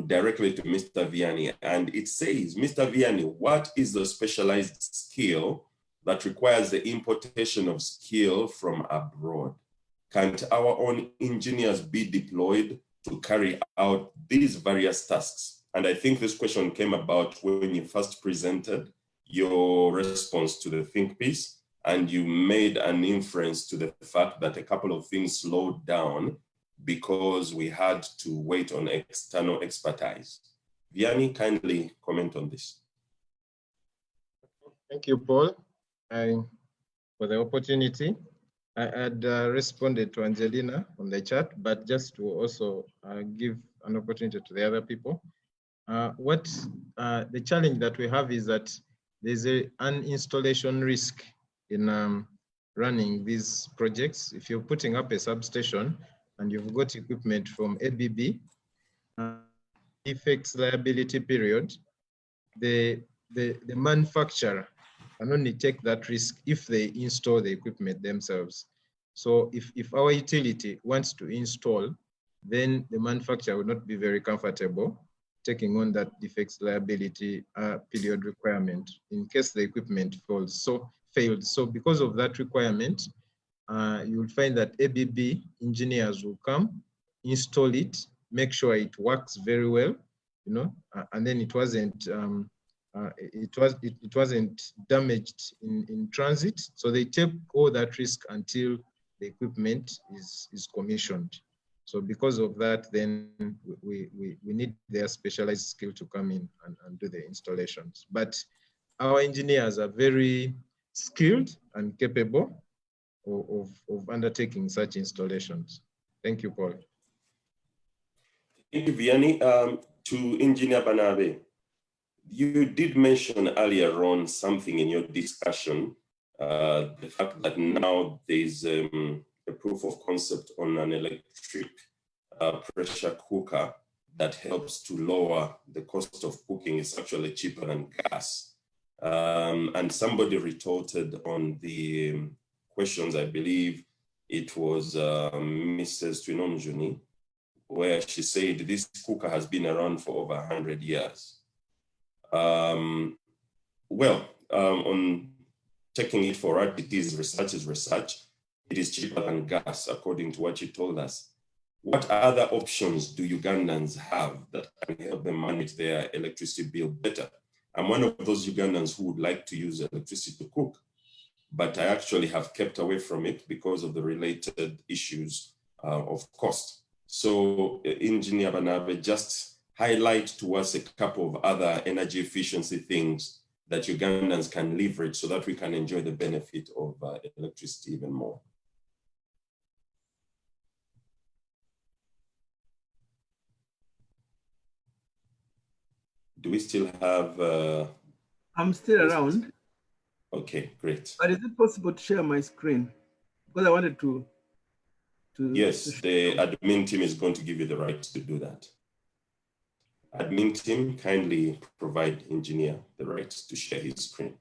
Speaker 1: directly to Mr. Vianney, and it says, Mr. Vianney, what is the specialized skill that requires the importation of skill from abroad? Can't our own engineers be deployed to carry out these various tasks? And I think this question came about when you first presented your response to the think piece, and you made an inference to the fact that a couple of things slowed down because we had to wait on external expertise. Vianney, kindly comment on this.
Speaker 7: Thank you, Paul, for the opportunity. I had responded to Angelina on the chat, but just to also give an opportunity to the other people. The challenge that we have is that there's an installation risk in running these projects. If you're putting up a substation and you've got equipment from ABB, defects liability period, the manufacturer can only take that risk if they install the equipment themselves. So if our utility wants to install, then the manufacturer will not be very comfortable taking on that defects liability period requirement in case the equipment failed. So because of that requirement, you will find that ABB engineers will come, install it, make sure it works very well, and then it wasn't damaged in transit. So they take all that risk until the equipment is commissioned. So because of that, then we need their specialized skill to come in and do the installations. But our engineers are very skilled and capable of undertaking such installations. Thank you, Paul.
Speaker 1: Thank you, Vianney. To Engineer Banave, you did mention earlier on something in your discussion, the fact that now there's a proof of concept on an electric pressure cooker that helps to lower the cost of cooking. It's actually cheaper than gas. And somebody retorted on the questions, I believe it was Mrs. Twinomjuni, where she said this cooker has been around for over 100 years. On taking it for what it is, research is research. It is cheaper than gas, according to what you told us. What other options do Ugandans have that can help them manage their electricity bill better? I'm one of those Ugandans who would like to use electricity to cook, but I actually have kept away from it because of the related issues of cost. So Engineer Banave, just highlight to us a couple of other energy efficiency things that Ugandans can leverage so that we can enjoy the benefit of electricity even more. Do we still have?
Speaker 5: I'm still around.
Speaker 1: Okay, great.
Speaker 5: But is it possible to share my screen? Because I wanted to
Speaker 1: yes, the admin team is going to give you the right to do that. Admin team, kindly provide engineer the right to share his screen.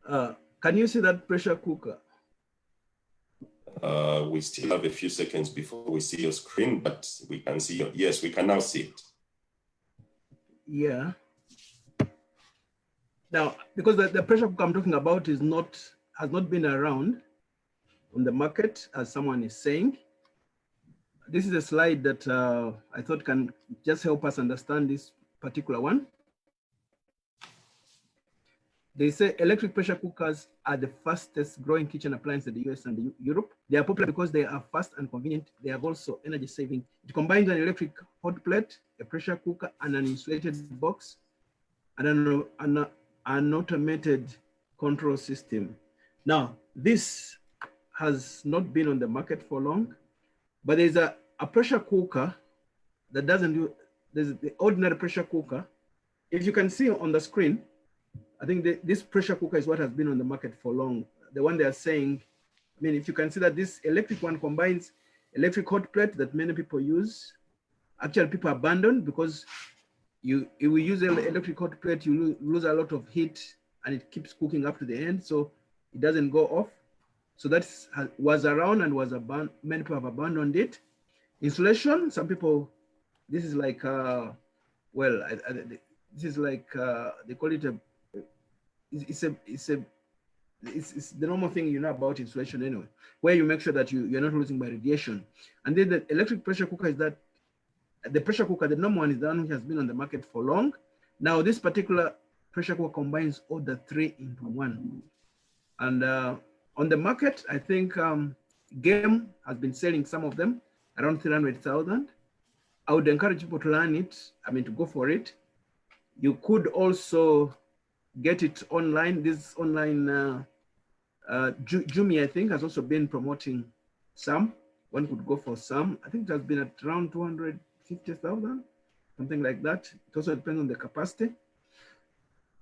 Speaker 5: Can you see that pressure cooker?
Speaker 1: We still have a few seconds before we see your screen, but we can see your, yes, we can now see it.
Speaker 5: Yeah. Now, because the pressure cooker I'm talking about has not been around on the market, as someone is saying. This is a slide that I thought can just help us understand this particular one. They say electric pressure cookers are the fastest growing kitchen appliance in the US and Europe. They are popular because they are fast and convenient. They have also energy saving. It combines an electric hot plate, a pressure cooker, and an insulated box, and an automated control system. Now, this has not been on the market for long, but there's a pressure cooker that doesn't do, there's the ordinary pressure cooker. If you can see on the screen, I think this pressure cooker is what has been on the market for long. The one they are saying, I mean, if you consider this electric one combines electric hot plate that many people use. Actually, people abandon because you use an electric hot plate, you lose a lot of heat and it keeps cooking up to the end, so it doesn't go off. So that was around and was abandoned. Many people have abandoned it. Insulation, some people, this is like, this is like, they call it it's the normal thing you know about insulation anyway, where you make sure that you're not losing by radiation. And then the electric pressure cooker is that, the pressure cooker, the normal one is the one which has been on the market for long. Now this particular pressure cooker combines all the three into one. And On the market, I think Game has been selling some of them around 300,000. I would encourage people to learn it, to go for it. You could also get it online. This online, Jumi, I think, has also been promoting some. One could go for some. I think it has been at around 250,000, something like that. It also depends on the capacity.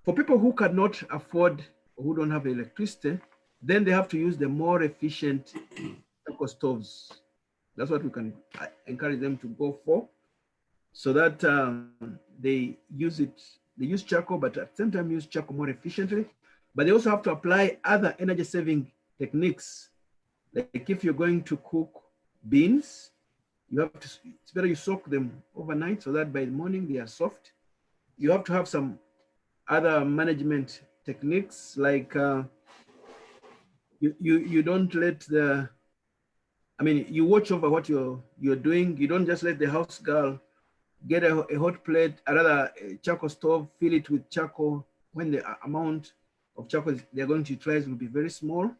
Speaker 5: For people who cannot afford or who don't have electricity, then they have to use the more efficient charcoal stoves. That's what we can encourage them to go for, so that they use charcoal, but at the same time use charcoal more efficiently. But they also have to apply other energy saving techniques. Like if you're going to cook beans, it's better you soak them overnight so that by the morning they are soft. You have to have some other management techniques, like you don't let you watch over what you're doing. You don't just let the house girl get a hot plate, a charcoal stove, fill it with charcoal when the amount of charcoal they're going to utilize will be very small.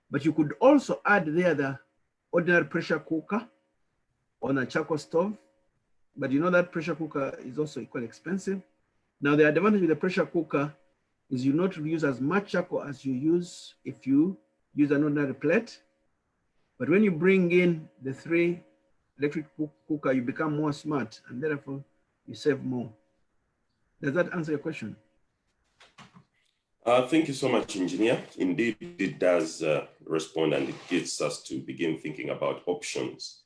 Speaker 5: But you could also add there the ordinary pressure cooker on a charcoal stove. But you know that pressure cooker is also equally expensive. Now the advantage with the pressure cooker is you not use as much charcoal as you use if you use an ordinary plate. But when you bring in the 3 electric cooker, you become more smart, and therefore you save more. Does that answer your question?
Speaker 1: Thank you so much, Engineer. Indeed, it does respond, and it gets us to begin thinking about options.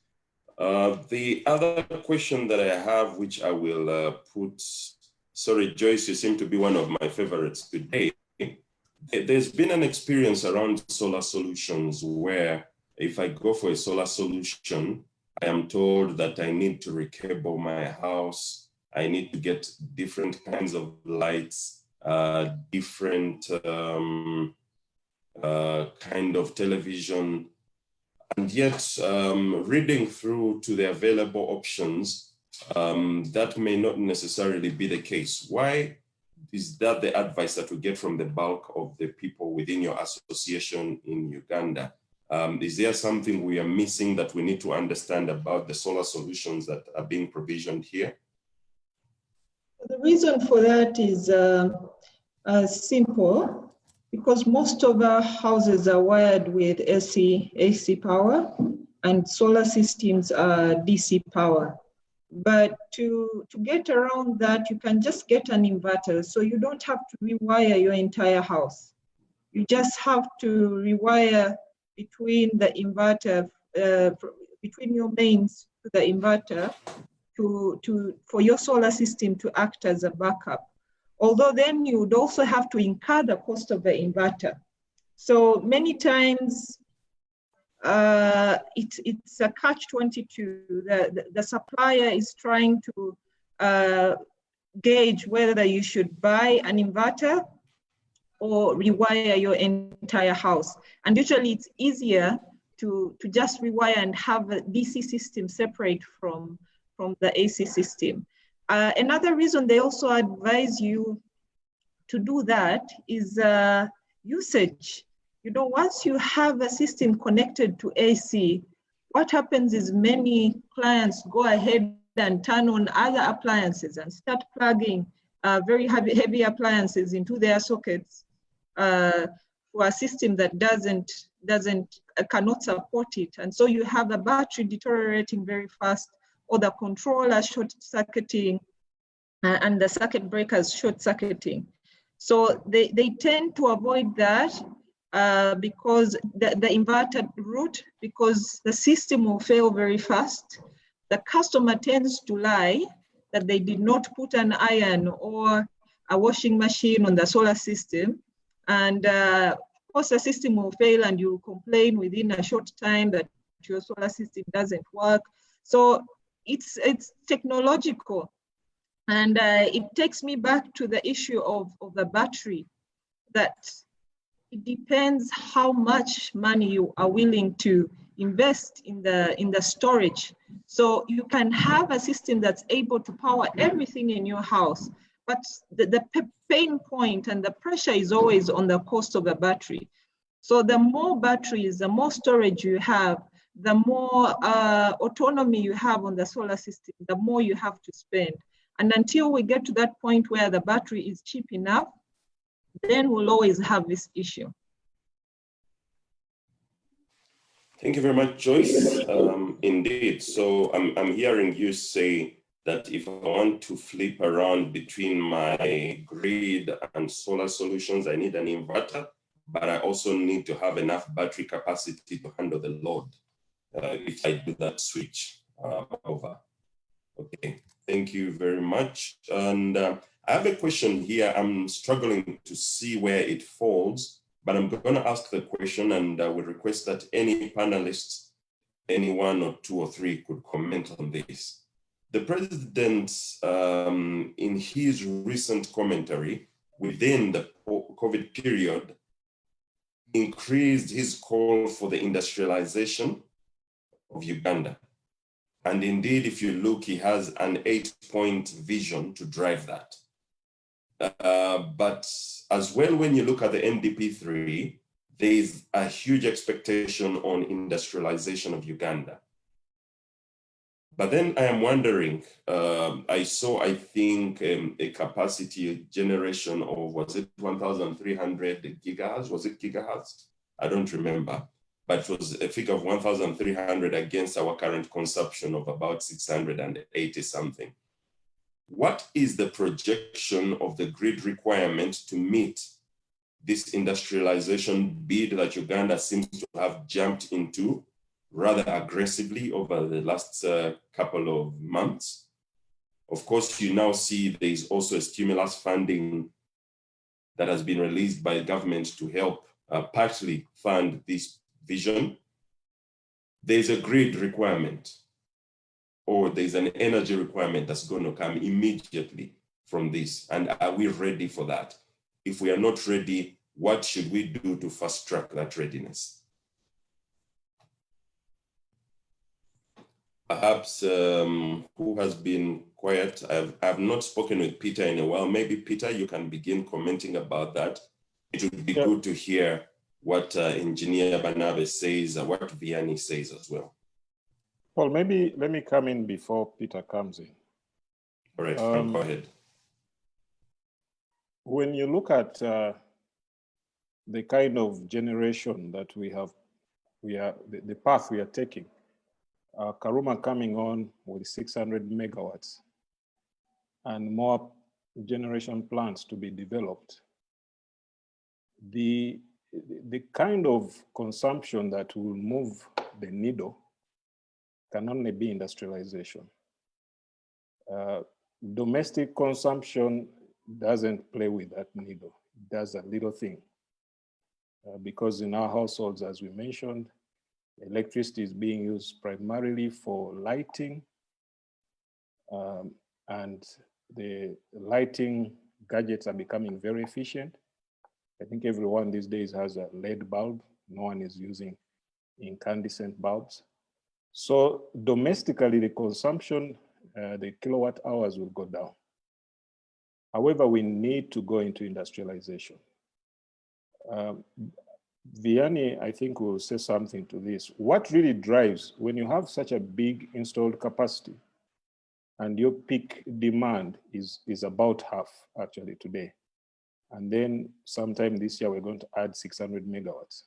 Speaker 1: The other question that I have, which I will put, sorry, Joyce, you seem to be one of my favorites today. There's been an experience around solar solutions where if I go for a solar solution, I am told that I need to recable my house. I need to get different kinds of lights, different kind of television. And yet, reading through to the available options, that may not necessarily be the case. Why is that the advice that we get from the bulk of the people within your association in Uganda? Is there something we are missing that we need to understand about the solar solutions that are being provisioned here?
Speaker 6: The reason for that is simple, because most of our houses are wired with AC power, and solar systems are DC power. But to get around that, you can just get an inverter, so you don't have to rewire your entire house. You just have to rewire between the inverter, between your mains to the inverter, for your solar system to act as a backup. Although then you would also have to incur the cost of the inverter. So many times it's a catch-22. The supplier is trying to gauge whether you should buy an inverter or rewire your entire house. And usually it's easier to just rewire and have a DC system separate from the AC system. Another reason they also advise you to do that is usage. You know, once you have a system connected to AC, what happens is many clients go ahead and turn on other appliances and start plugging very heavy appliances into their sockets for a system that cannot support it. And so you have the battery deteriorating very fast, or the controller short-circuiting, and the circuit breakers short-circuiting. So they tend to avoid that because the inverter route, because the system will fail very fast. The customer tends to lie that they did not put an iron or a washing machine on the solar system. And of course the system will fail, and you complain within a short time that your solar system doesn't work. So it's technological. And it takes me back to the issue of the battery, that it depends how much money you are willing to invest in the storage. So you can have a system that's able to power everything in your house, but the pain point and the pressure is always on the cost of the battery. So the more batteries, the more storage you have, the more autonomy you have on the solar system, the more you have to spend. And until we get to that point where the battery is cheap enough, then we'll always have this issue.
Speaker 1: Thank you very much, Joyce. Indeed, so I'm hearing you say that if I want to flip around between my grid and solar solutions, I need an inverter, but I also need to have enough battery capacity to handle the load if I do that switch over. Okay, thank you very much. And I have a question here. I'm struggling to see where it falls, but I'm going to ask the question, and I will request that any panelists, any one or two or three, could comment on this. The president, in his recent commentary within the COVID period, increased his call for the industrialization of Uganda. And indeed, if you look, he has an 8-point vision to drive that. But as well, when you look at the NDP3, there is a huge expectation on industrialization of Uganda. But then I am wondering, I saw, I think, a capacity generation of, was it 1,300 gigahertz? Was it gigahertz? I don't remember. But it was a figure of 1,300 against our current consumption of about 680 something. What is the projection of the grid requirement to meet this industrialization bid that Uganda seems to have jumped into rather aggressively over the last couple of months? Of course, you now see there is also a stimulus funding that has been released by the government to help partly fund this vision. There's a grid requirement, or there's an energy requirement that's going to come immediately from this. And are we ready for that? If we are not ready, what should we do to fast track that readiness? Perhaps who has been quiet? I've not spoken with Peter in a while. Maybe Peter, you can begin commenting about that. It would be good to hear what Engineer Banave says and what Vianney says as well.
Speaker 4: Well, maybe let me come in before Peter comes in.
Speaker 1: All right, Frank, go ahead.
Speaker 4: When you look at the kind of generation that we have, the path we are taking, Karuma coming on with 600 megawatts and more generation plants to be developed, the kind of consumption that will move the needle can only be industrialization. Domestic consumption doesn't play with that needle. It does a little thing. Because in our households, as we mentioned, electricity is being used primarily for lighting, and the lighting gadgets are becoming very efficient. I think everyone these days has a LED bulb. No one is using incandescent bulbs. So domestically, the consumption, the kilowatt hours will go down. However, we need to go into industrialization. Vianney, I think, will say something to this. What really drives, when you have such a big installed capacity and your peak demand is about half actually today, and then sometime this year we're going to add 600 megawatts,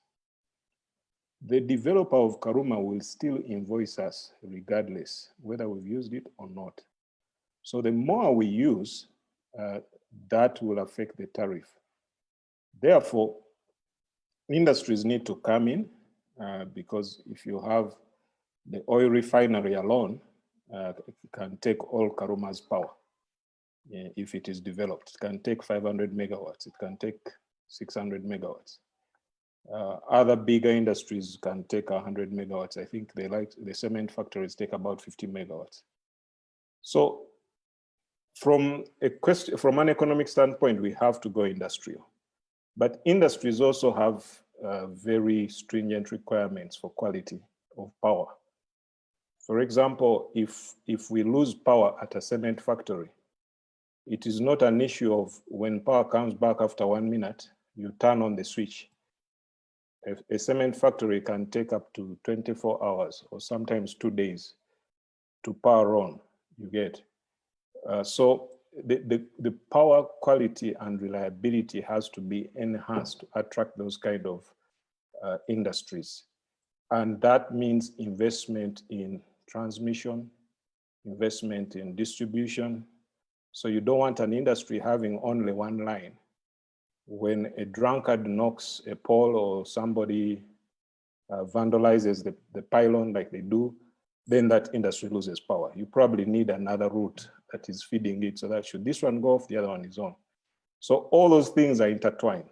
Speaker 4: the developer of Karuma will still invoice us regardless whether we've used it or not. So the more we use, that will affect the tariff. Therefore, industries need to come in because if you have the oil refinery alone, it can take all Karuma's power. If it is developed, it can take 500 megawatts, it can take 600 megawatts. Other bigger industries can take 100 megawatts. I think the cement factories take about 50 megawatts. So from an economic standpoint, we have to go industrial. But industries also have very stringent requirements for quality of power. For example, if we lose power at a cement factory, it is not an issue of when power comes back after 1 minute, you turn on the switch A cement factory can take up to 24 hours or sometimes 2 days to power on, you get. So the power quality and reliability has to be enhanced to attract those kind of industries. And that means investment in transmission, investment in distribution. So you don't want an industry having only one line. When a drunkard knocks a pole or somebody vandalizes the pylon like they do, then that industry loses power. You probably need another route that is feeding it, so that should this one go off, the other one is on. So all those things are intertwined.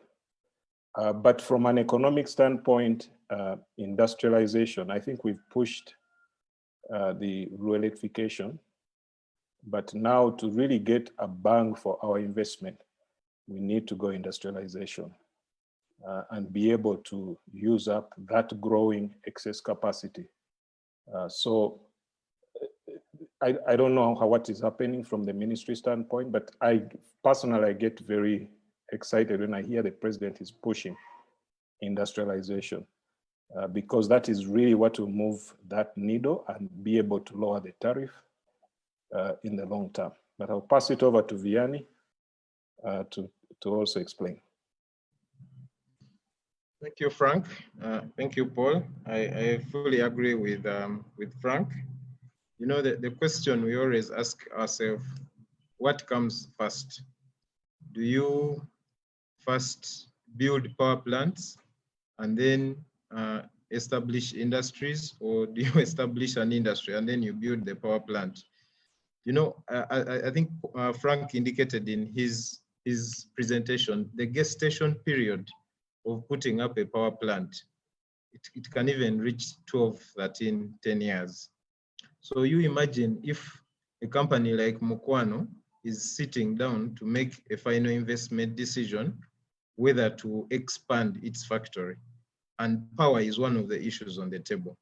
Speaker 4: But from an economic standpoint, industrialization, I think we've pushed the rural electrification, but now to really get a bang for our investment, we need to go industrialization and be able to use up that growing excess capacity. So I don't know what is happening from the ministry standpoint, but I personally get very excited when I hear the president is pushing industrialization because that is really what will move that needle and be able to lower the tariff in the long term. But I'll pass it over to Vianney to also explain.
Speaker 7: Thank you, Frank. Thank you, Paul. I fully agree with Frank. You know, the question we always ask ourselves, what comes first? Do you first build power plants and then establish industries, or do you establish an industry and then you build the power plant? You know, I think Frank indicated in his presentation, the gestation period of putting up a power plant, it can even reach 12, 13, 10 years. So you imagine if a company like Mukwano is sitting down to make a final investment decision whether to expand its factory, and power is one of the issues on the table.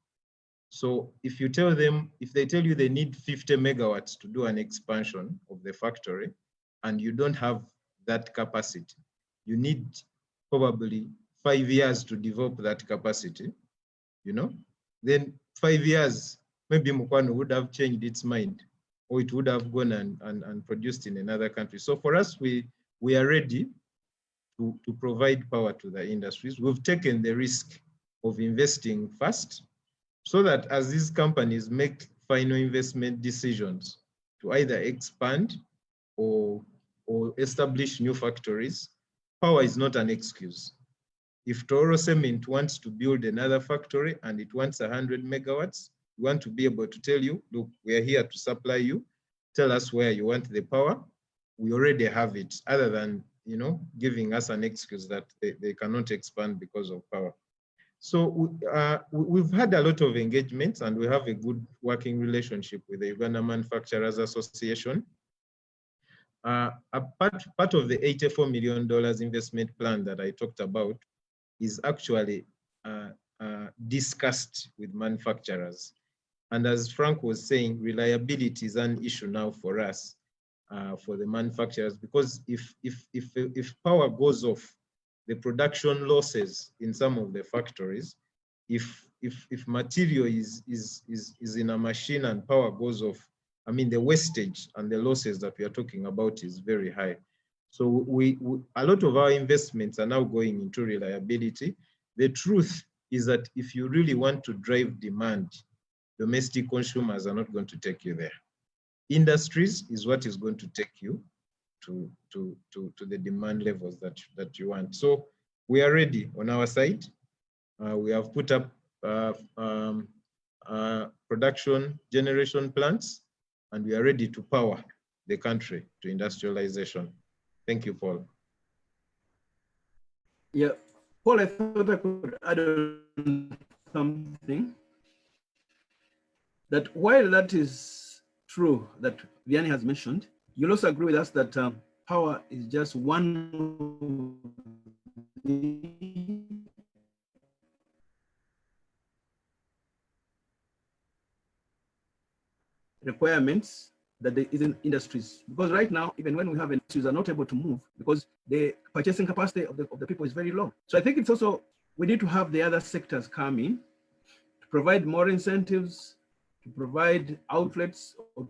Speaker 7: So if you tell them, if they tell you they need 50 megawatts to do an expansion of the factory, and you don't have that capacity, you need probably 5 years to develop that capacity, you know, then 5 years, maybe Mukwano would have changed its mind, or it would have gone and produced in another country. So for us, we are ready to provide power to the industries. We've taken the risk of investing first, so that as these companies make final investment decisions to either expand or establish new factories, power is not an excuse. If Toro Cement wants to build another factory and it wants 100 megawatts, we want to be able to tell you, look, we are here to supply you. Tell us where you want the power. We already have it, other than, you know, giving us an excuse that they cannot expand because of power. So we've had a lot of engagements, and we have a good working relationship with the Uganda Manufacturers Association. A part of the $84 million investment plan that I talked about is actually discussed with manufacturers. And as Frank was saying, reliability is an issue now for us, for the manufacturers, because if power goes off, the production losses in some of the factories, if material is in a machine and power goes off, I mean, the wastage and the losses that we are talking about is very high. So a lot of our investments are now going into reliability. The truth is that if you really want to drive demand, domestic consumers are not going to take you there. Industries is what is going to take you to the demand levels that you want. So we are ready on our side. We have put up production generation plants, and we are ready to power the country to industrialization. Thank you, Paul.
Speaker 5: Yeah, Paul, I thought I could add on something. That while that is true that Vianney has mentioned, you'll also agree with us that power is just one requirements that there isn't industries. Because right now, even when we have industries are not able to move because the purchasing capacity of the people is very low. So I think it's also we need to have the other sectors come in to provide more incentives, to provide outlets, or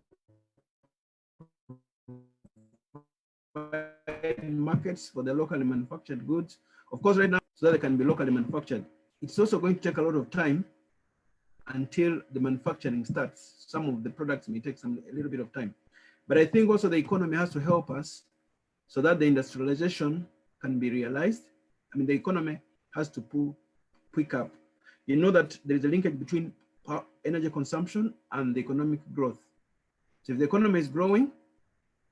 Speaker 5: markets for the locally manufactured goods. Of course, right now, so that they can be locally manufactured. It's also going to take a lot of time until the manufacturing starts. Some of the products may take a little bit of time. But I think also the economy has to help us so that the industrialization can be realized. I mean, the economy has to pick up. You know that there is a linkage between energy consumption and the economic growth. So if the economy is growing,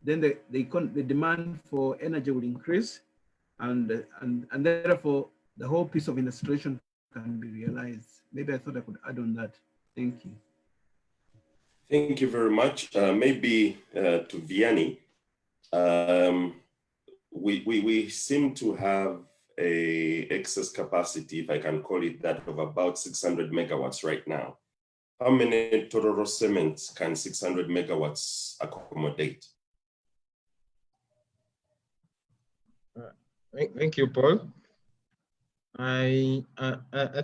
Speaker 5: then the demand for energy will increase, and therefore the whole piece of industrialization can be realized. Maybe I thought I could add on that. Thank you.
Speaker 1: Thank you very much. Maybe to Vianney, we seem to have a excess capacity, if I can call it that, of about 600 megawatts right now. How many Tororo cements can 600 megawatts accommodate?
Speaker 7: Thank you, Paul. I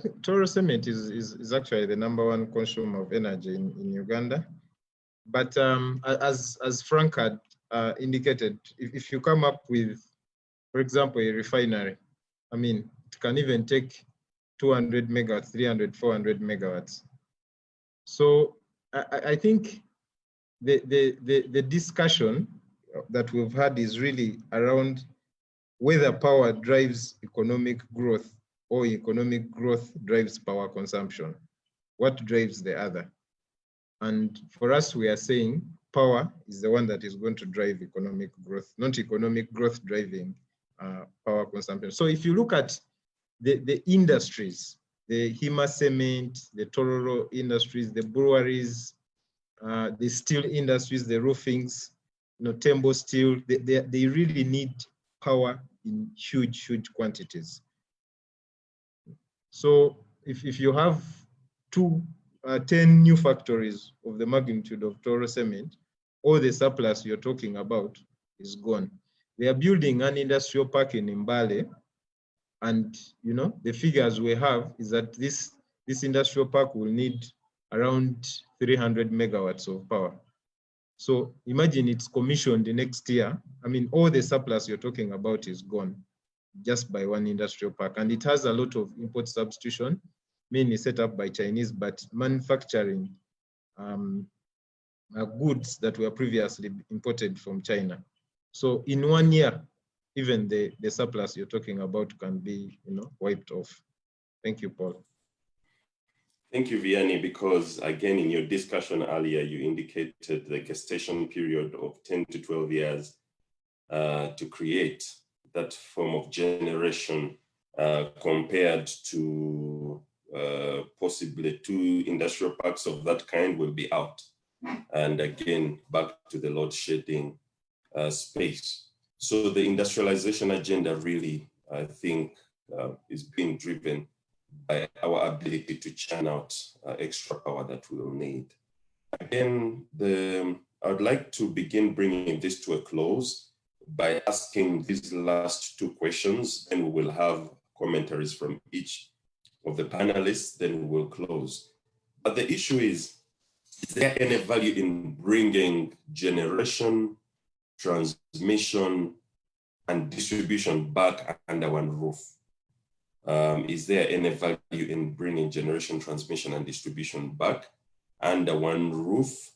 Speaker 7: think Tororo cement is actually the #1 consumer of energy in Uganda. But as Frank had indicated, if you come up with, for example, a refinery, I mean, it can even take 200 megawatts, 300, 400 megawatts. So I think the discussion that we've had is really around whether power drives economic growth or economic growth drives power consumption. What drives the other? And for us, we are saying power is the one that is going to drive economic growth, not economic growth driving power consumption. So if you look at the industries, the Hima cement, the Tororo industries, the breweries, the steel industries, the roofings, Tembo steel, they really need power in huge quantities. So if you have 10 new factories of the magnitude of Tororo cement, all the surplus you're talking about is gone. They are building an industrial park in Mbale, and the figures we have is that this industrial park will need around 300 megawatts of power. So imagine it's commissioned the next year. I mean, all the surplus you're talking about is gone just by one industrial park. And it has a lot of import substitution, mainly set up by Chinese, but manufacturing goods that were previously imported from China. So in 1 year, even the surplus you're talking about can be wiped off. Thank you, Paul.
Speaker 1: Thank you, Vianney, because again, in your discussion earlier, you indicated the gestation period of 10 to 12 years to create that form of generation compared to possibly 2 industrial parks of that kind will be out. And again, back to the load shedding space. So the industrialization agenda really, I think, is being driven by our ability to churn out extra power that we'll need. Again, I would like to begin bringing this to a close by asking these last 2 questions, and we will have commentaries from each of the panelists, then we will close. But the issue is there any value in bringing generation, transmission, and distribution back under one roof? Is there any value in bringing generation, transmission, and distribution back under one roof?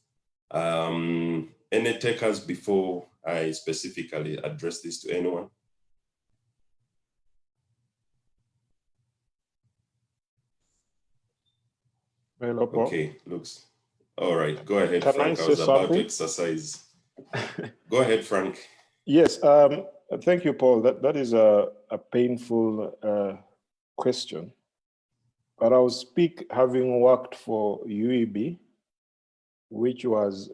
Speaker 1: Any takers before I specifically address this to anyone? Okay, looks all right. Go ahead, Frank. I was about to exercise. Go ahead, Frank.
Speaker 4: Yes, thank you, Paul. That is a painful question, but I'll speak having worked for UEB, which was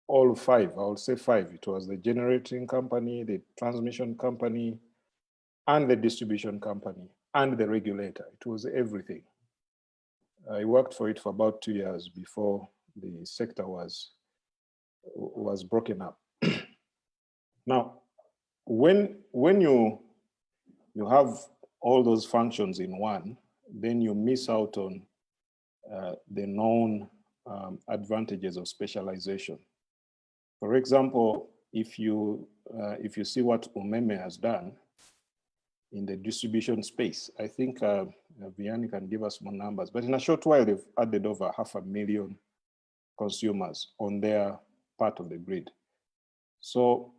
Speaker 4: all 5, I'll say 5. It was the generating company, the transmission company, and the distribution company, and the regulator. It was everything. I worked for it for about 2 years before the sector was broken up. Now, when you have all those functions in one, then you miss out on the known advantages of specialization. For example, if you see what Umeme has done in the distribution space, I think Vianney can give us more numbers, but in a short while, they've added over 500,000 consumers on their part of the grid. So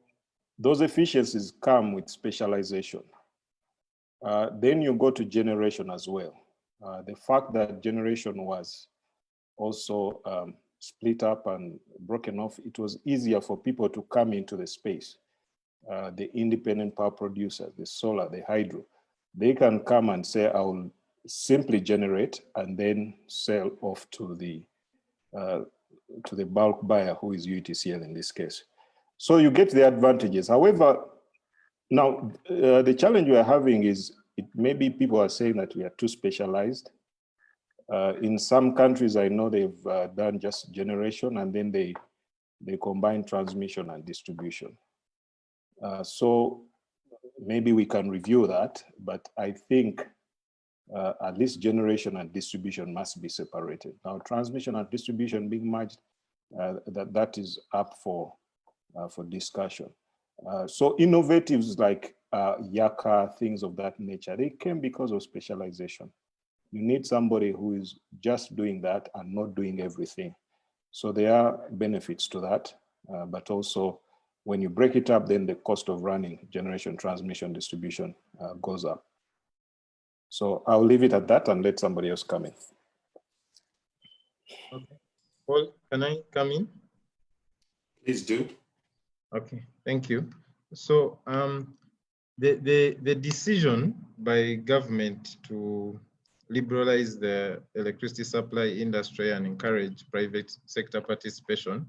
Speaker 4: those efficiencies come with specialization. Then you go to generation as well. The fact that generation was also split up and broken off, it was easier for people to come into the space. The independent power producers, the solar, the hydro, they can come and say, I will simply generate and then sell off to the bulk buyer, who is UTCL in this case. So you get the advantages. However, now the challenge we are having is, maybe people are saying that we are too specialized. In some countries, I know they've done just generation and then they combine transmission and distribution. So maybe we can review that, but I think at least generation and distribution must be separated. Now, transmission and distribution being merged, that is up for discussion. So innovatives like Yaka, things of that nature, they came because of specialization. You need somebody who is just doing that and not doing everything. So there are benefits to that, but also when you break it up, then the cost of running generation, transmission, distribution goes up. So I'll leave it at that and let somebody else come in.
Speaker 7: Okay. Paul, can I come in?
Speaker 1: Please do.
Speaker 7: Okay, thank you. So the decision by government to liberalize the electricity supply industry and encourage private sector participation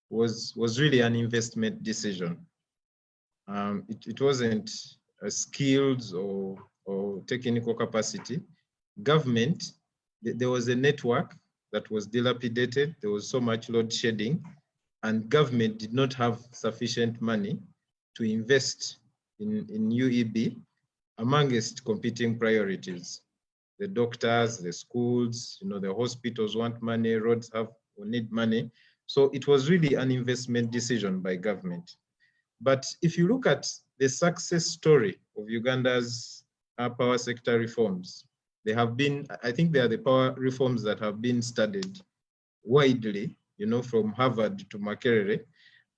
Speaker 7: was really an investment decision. It wasn't a skills or technical capacity. Government, there was a network that was dilapidated. There was so much load shedding, and government did not have sufficient money to invest in UEB amongst competing priorities. The doctors, the schools, the hospitals want money, roads need money. So it was really an investment decision by government. But if you look at the success story of Uganda's power sector reforms, they have been, I think they are the power reforms that have been studied widely, from Harvard to Makerere,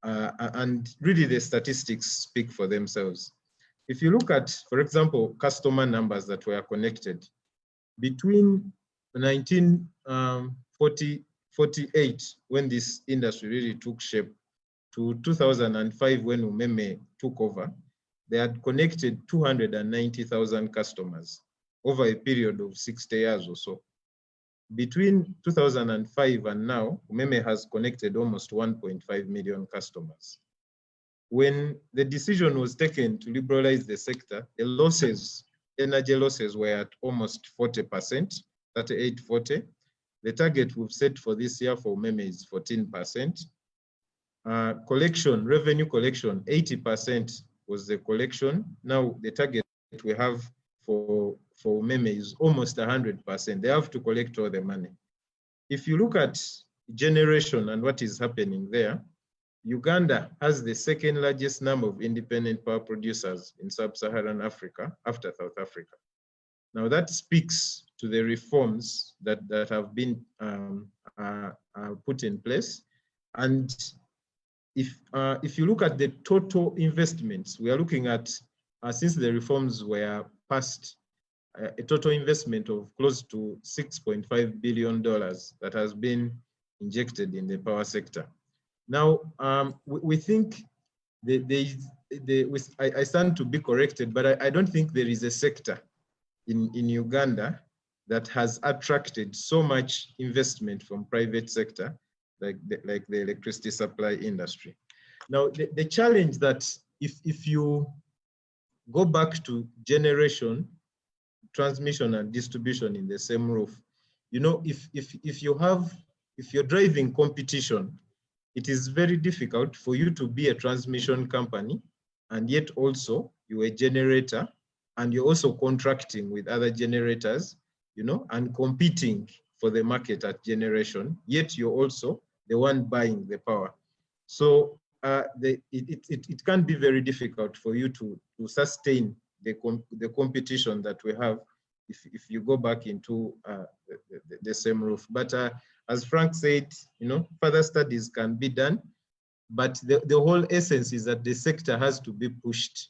Speaker 7: and really the statistics speak for themselves. If you look at, for example, customer numbers that were connected, between 1948, when this industry really took shape, to 2005, when Umeme took over, they had connected 290,000 customers over a period of 60 years or so. Between 2005 and now, Umeme has connected almost 1.5 million customers. When the decision was taken to liberalize the sector, the losses, energy losses, were at almost 40%, 38-40. The target we've set for this year for Umeme is 14%. Revenue collection, 80% was the collection. Now the target we have for Umeme is almost 100%. They have to collect all the money. If you look at generation and what is happening there, Uganda has the second largest number of independent power producers in sub-Saharan Africa after South Africa. Now that speaks to the reforms that have been put in place. And if you look at the total investments, we are looking at, since the reforms were passed, a total investment of close to $6.5 billion that has been injected in the power sector. Now, we think I stand to be corrected, but I don't think there is a sector in Uganda that has attracted so much investment from private sector like the electricity supply industry. Now, the challenge that if you go back to generation, transmission, and distribution in the same roof, if you're driving competition, it is very difficult for you to be a transmission company and yet also you're a generator and you're also contracting with other generators, you know, and competing for the market at generation, yet you're also the one buying the power. So it can be very difficult for you to sustain the competition that we have if you go back into the same roof. But as Frank said, you know, further studies can be done, but the whole essence is that the sector has to be pushed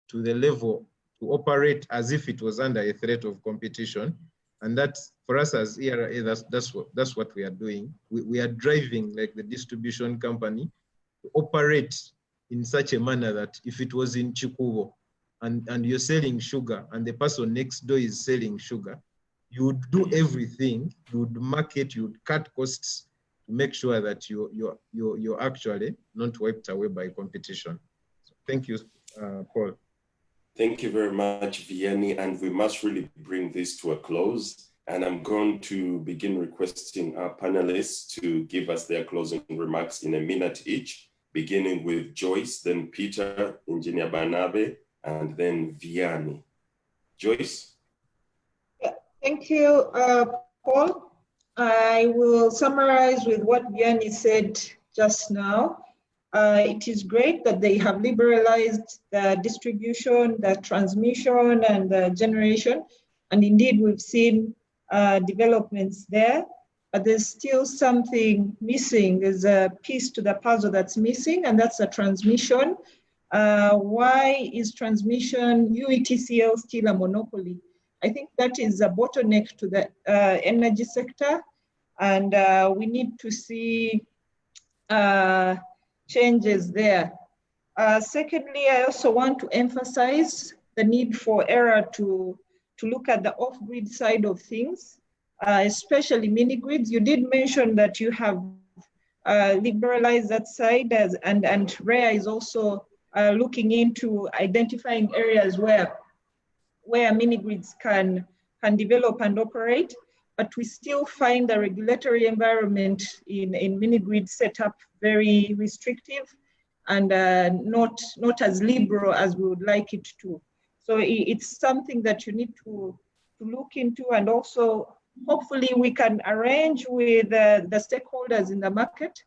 Speaker 7: to the level to operate as if it was under a threat of competition. And that, for us as ERA, that's what we are doing. We are driving, like the distribution company, to operate in such a manner that if it was in Chikubo and you're selling sugar and the person next door is selling sugar, you would do everything, you would market, you would cut costs to make sure that you're actually not wiped away by competition. So thank you, Paul.
Speaker 1: Thank you very much, Vianney, and we must really bring this to a close. And I'm going to begin requesting our panelists to give us their closing remarks in a minute each, beginning with Joyce, then Peter, Engineer Banave, and then Vianney. Joyce?
Speaker 6: Thank you, Paul. I will summarize with what Vianney said just now. It is great that they have liberalized the distribution, the transmission, and the generation. And indeed, we've seen developments there, but there's still something missing. There's a piece to the puzzle that's missing, and that's the transmission. Why is transmission UETCL still a monopoly? I think that is a bottleneck to the energy sector, and we need to see changes there. Secondly, I also want to emphasize the need for ERA to look at the off-grid side of things, especially mini-grids. You did mention that you have liberalized that side, and REA is also looking into identifying areas where mini-grids can develop and operate, but we still find the regulatory environment in mini-grid setup very restrictive and not as liberal as we would like it to. So it's something that you need to look into, and also hopefully we can arrange with the stakeholders in the market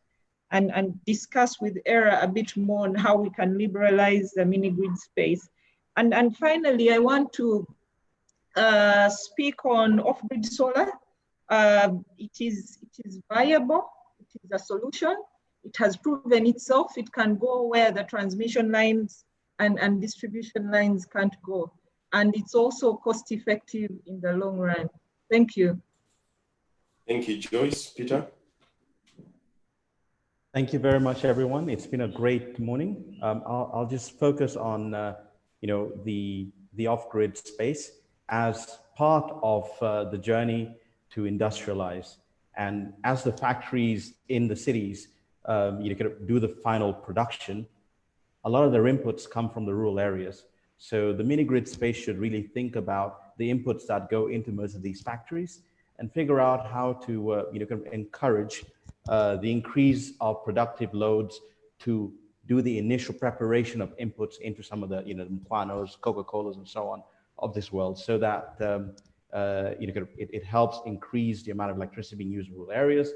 Speaker 6: and discuss with ERA a bit more on how we can liberalize the mini-grid space. And finally, I want to speak on off-grid solar. It is viable, it is a solution. It has proven itself. It can go where the transmission lines and distribution lines can't go. And it's also cost effective in the long run. Thank you.
Speaker 1: Thank you, Joyce. Peter?
Speaker 8: Thank you very much, everyone. It's been a great morning. I'll just focus on the off-grid space as part of the journey to industrialize. And as the factories in the cities do the final production, a lot of their inputs come from the rural areas. So the mini-grid space should really think about the inputs that go into most of these factories and figure out how to encourage the increase of productive loads to do the initial preparation of inputs into some of the Planos, Coca-Colas, and so on of this world, so that it helps increase the amount of electricity being used in rural areas,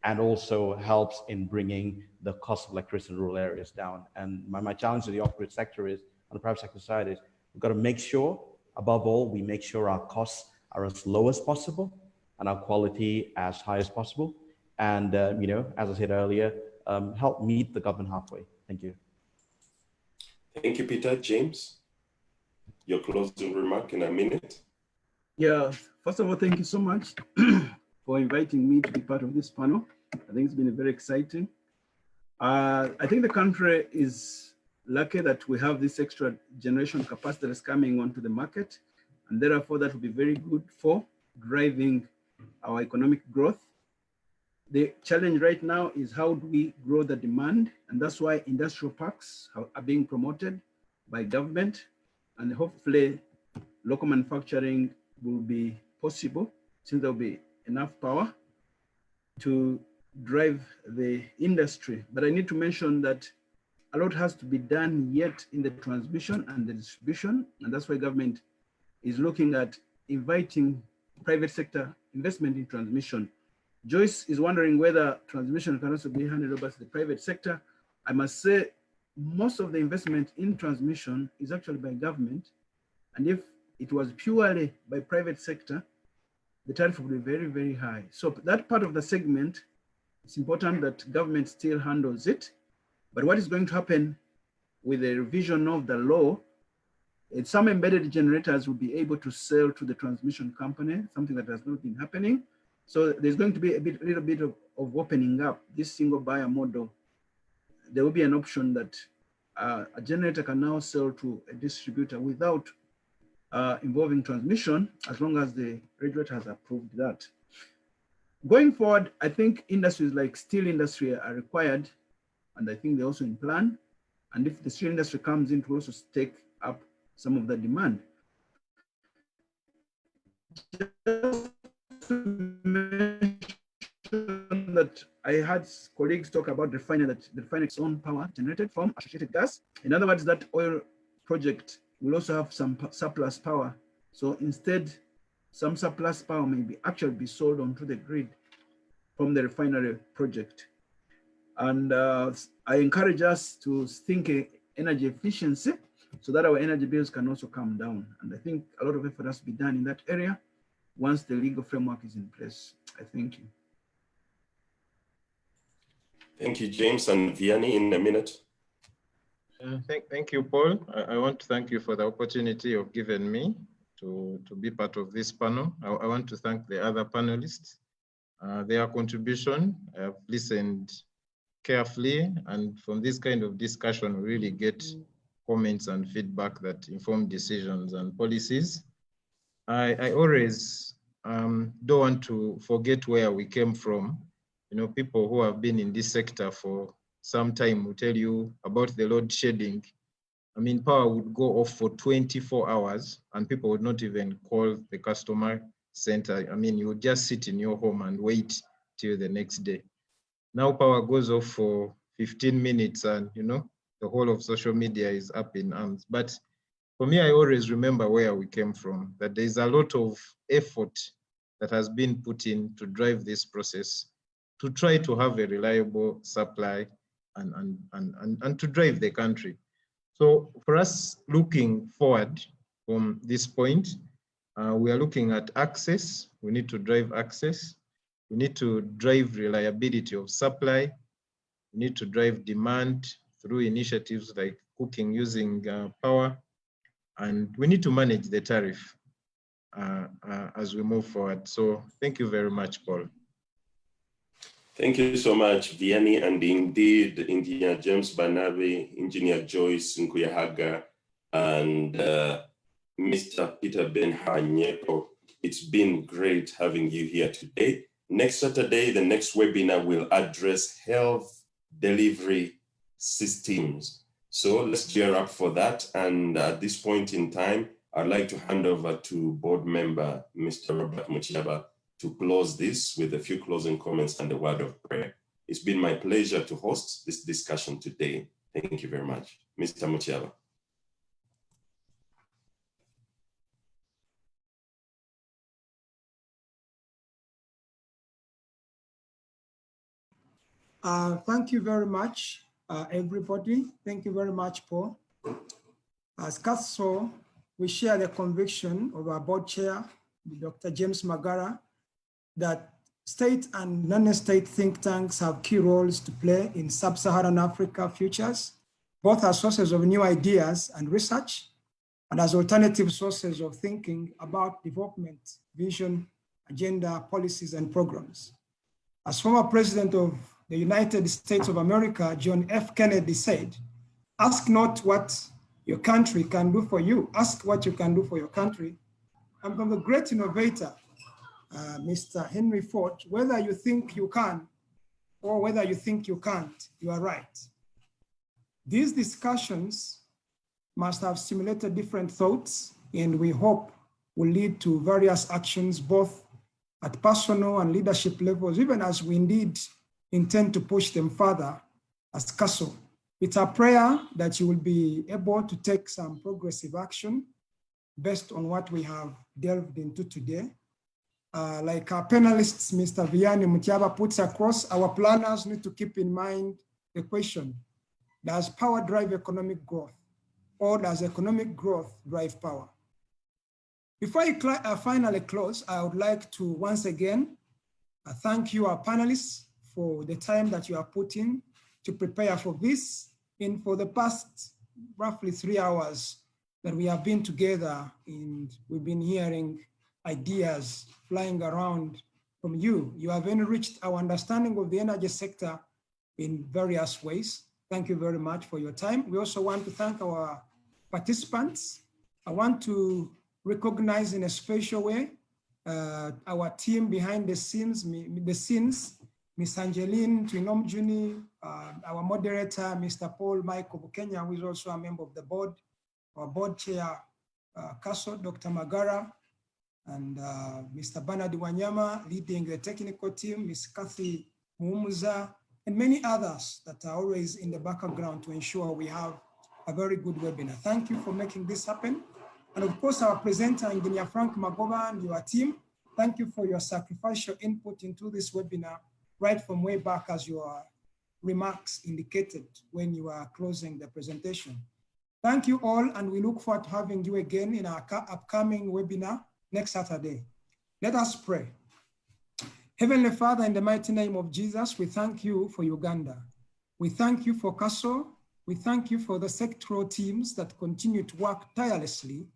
Speaker 8: and also helps in bringing the cost of electricity in rural areas down. And my challenge to the off-grid sector is, on the private sector side, is we've got to make sure, above all, we make sure our costs are as low as possible and our quality as high as possible. And, as I said earlier, help meet the government halfway. Thank you.
Speaker 1: Thank you, Peter. James, your closing remark in a minute.
Speaker 5: Yeah, first of all, thank you so much for inviting me to be part of this panel. I think it's been very exciting. I think the country is lucky that we have this extra generation capacity that's coming onto the market, and therefore that will be very good for driving our economic growth. The challenge right now is how do we grow the demand, and that's why industrial parks are being promoted by government, and hopefully local manufacturing will be possible since there'll be enough power to drive the industry. But I need to mention that a lot has to be done yet in the transmission and the distribution, and that's why government is looking at inviting private sector investment in transmission. Joyce is wondering whether transmission can also be handed over to the private sector. I must say, most of the investment in transmission is actually by government. And if it was purely by private sector, the tariff would be very, very high. So that part of the segment, it's important that government still handles it. But what is going to happen with the revision of the law, some embedded generators will be able to sell to the transmission company, something that has not been happening. So there's going to be a little bit of opening up this single buyer model. There will be an option that a generator can now sell to a distributor without involving transmission, as long as the regulator has approved that. Going forward, I think industries like steel industry are required, and I think they're also in plan. And if the steel industry comes in to also take up some of the demand. Just to mention that I had colleagues talk about refining its own power generated from associated gas. In other words, that oil project will also have some surplus power. So instead, some surplus power may actually be sold onto the grid from the refinery project. And I encourage us to think energy efficiency so that our energy bills can also come down. And I think a lot of effort has to be done in that area once the legal framework is in place. I thank you.
Speaker 1: Thank you, James, and Vianney in a minute.
Speaker 7: Thank you, Paul. I want to thank you for the opportunity you've given me to be part of this panel. I want to thank the other panelists. Their contribution, I've listened carefully, and from this kind of discussion, we really get comments and feedback that inform decisions and policies. I always don't want to forget where we came from. You know, people who have been in this sector for some time will tell you about the load shedding. I mean, power would go off for 24 hours and people would not even call the customer center. I mean, you would just sit in your home and wait till the next day. Now power goes off for 15 minutes and, you know, the whole of social media is up in arms. But for me, I always remember where we came from, that there's a lot of effort that has been put in to drive this process, to try to have a reliable supply and to drive the country. So for us looking forward from this point, we are looking at access. We need to drive access. We need to drive reliability of supply. We need to drive demand through initiatives like cooking using power. And we need to manage the tariff as we move forward. So thank you very much, Paul.
Speaker 1: Thank you so much, Vianney, and indeed, Engineer James Banave, Engineer Joyce Nkuyahaga, and Mr. Peter Bernhard. It's been great having you here today. Next Saturday, the next webinar will address health delivery systems. So let's gear up for that. And at this point in time, I'd like to hand over to board member, Mr. Robert Muchaba, to close this with a few closing comments and a word of prayer. It's been my pleasure to host this discussion today. Thank you very much. Mr. Muchaba.
Speaker 3: Thank you very much, everybody. Thank you very much, Paul. As Council, we share the conviction of our board chair, Dr. James Magara, that state and non-state think tanks have key roles to play in sub-Saharan Africa futures, both as sources of new ideas and research, and as alternative sources of thinking about development, vision, agenda, policies, and programs. As former president of the United States of America, John F. Kennedy said, "Ask not what your country can do for you, ask what you can do for your country." And from the great innovator, Mr. Henry Ford, whether you think you can or whether you think you can't, you are right. These discussions must have stimulated different thoughts, and we hope will lead to various actions, both at personal and leadership levels, even as we indeed intend to push them further as CASO. It's our prayer that you will be able to take some progressive action based on what we have delved into today. Like our panelists, Mr. Vianney Mutiaba puts across, our planners need to keep in mind the question, does power drive economic growth, or does economic growth drive power? Before I finally close, I would like to once again thank you, our panelists, for the time that you are putting to prepare for this. And for the past roughly 3 hours that we have been together, and we've been hearing ideas flying around from you. You have enriched our understanding of the energy sector in various ways. Thank you very much for your time. We also want to thank our participants. I want to recognize in a special way our team behind the scenes, Ms. Angeline Twinomjuni, our moderator, Mr. Paul Michael Bukenya, who is also a member of the board, our board chair, CASO, Dr. Magara, and Mr. Bernhard Wanyama leading the technical team, Ms. Kathy Muumuza, and many others that are always in the background to ensure we have a very good webinar. Thank you for making this happen. And of course, our presenter, Engineer Frank Magoba, and your team, thank you for your sacrificial input into this webinar, right from way back as your remarks indicated when you are closing the presentation. Thank you all, and we look forward to having you again in our upcoming webinar next Saturday. Let us pray. Heavenly Father, in the mighty name of Jesus, we thank you for Uganda. We thank you for CASO. We thank you for the sectoral teams that continue to work tirelessly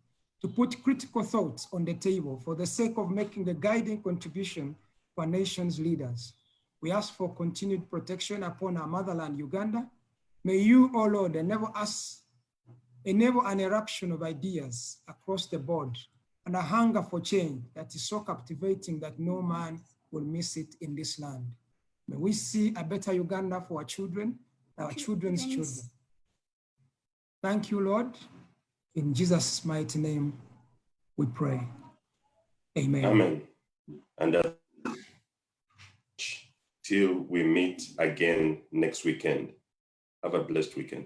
Speaker 3: to put critical thoughts on the table for the sake of making a guiding contribution for our nation's leaders. We ask for continued protection upon our motherland, Uganda. May you, oh Lord, enable an eruption of ideas across the board and a hunger for change that is so captivating that no man will miss it in this land. May we see a better Uganda for our children, our children's children. Thank you, Lord. In Jesus' mighty name, we pray. Amen.
Speaker 1: Amen. And till we meet again next weekend, have a blessed weekend.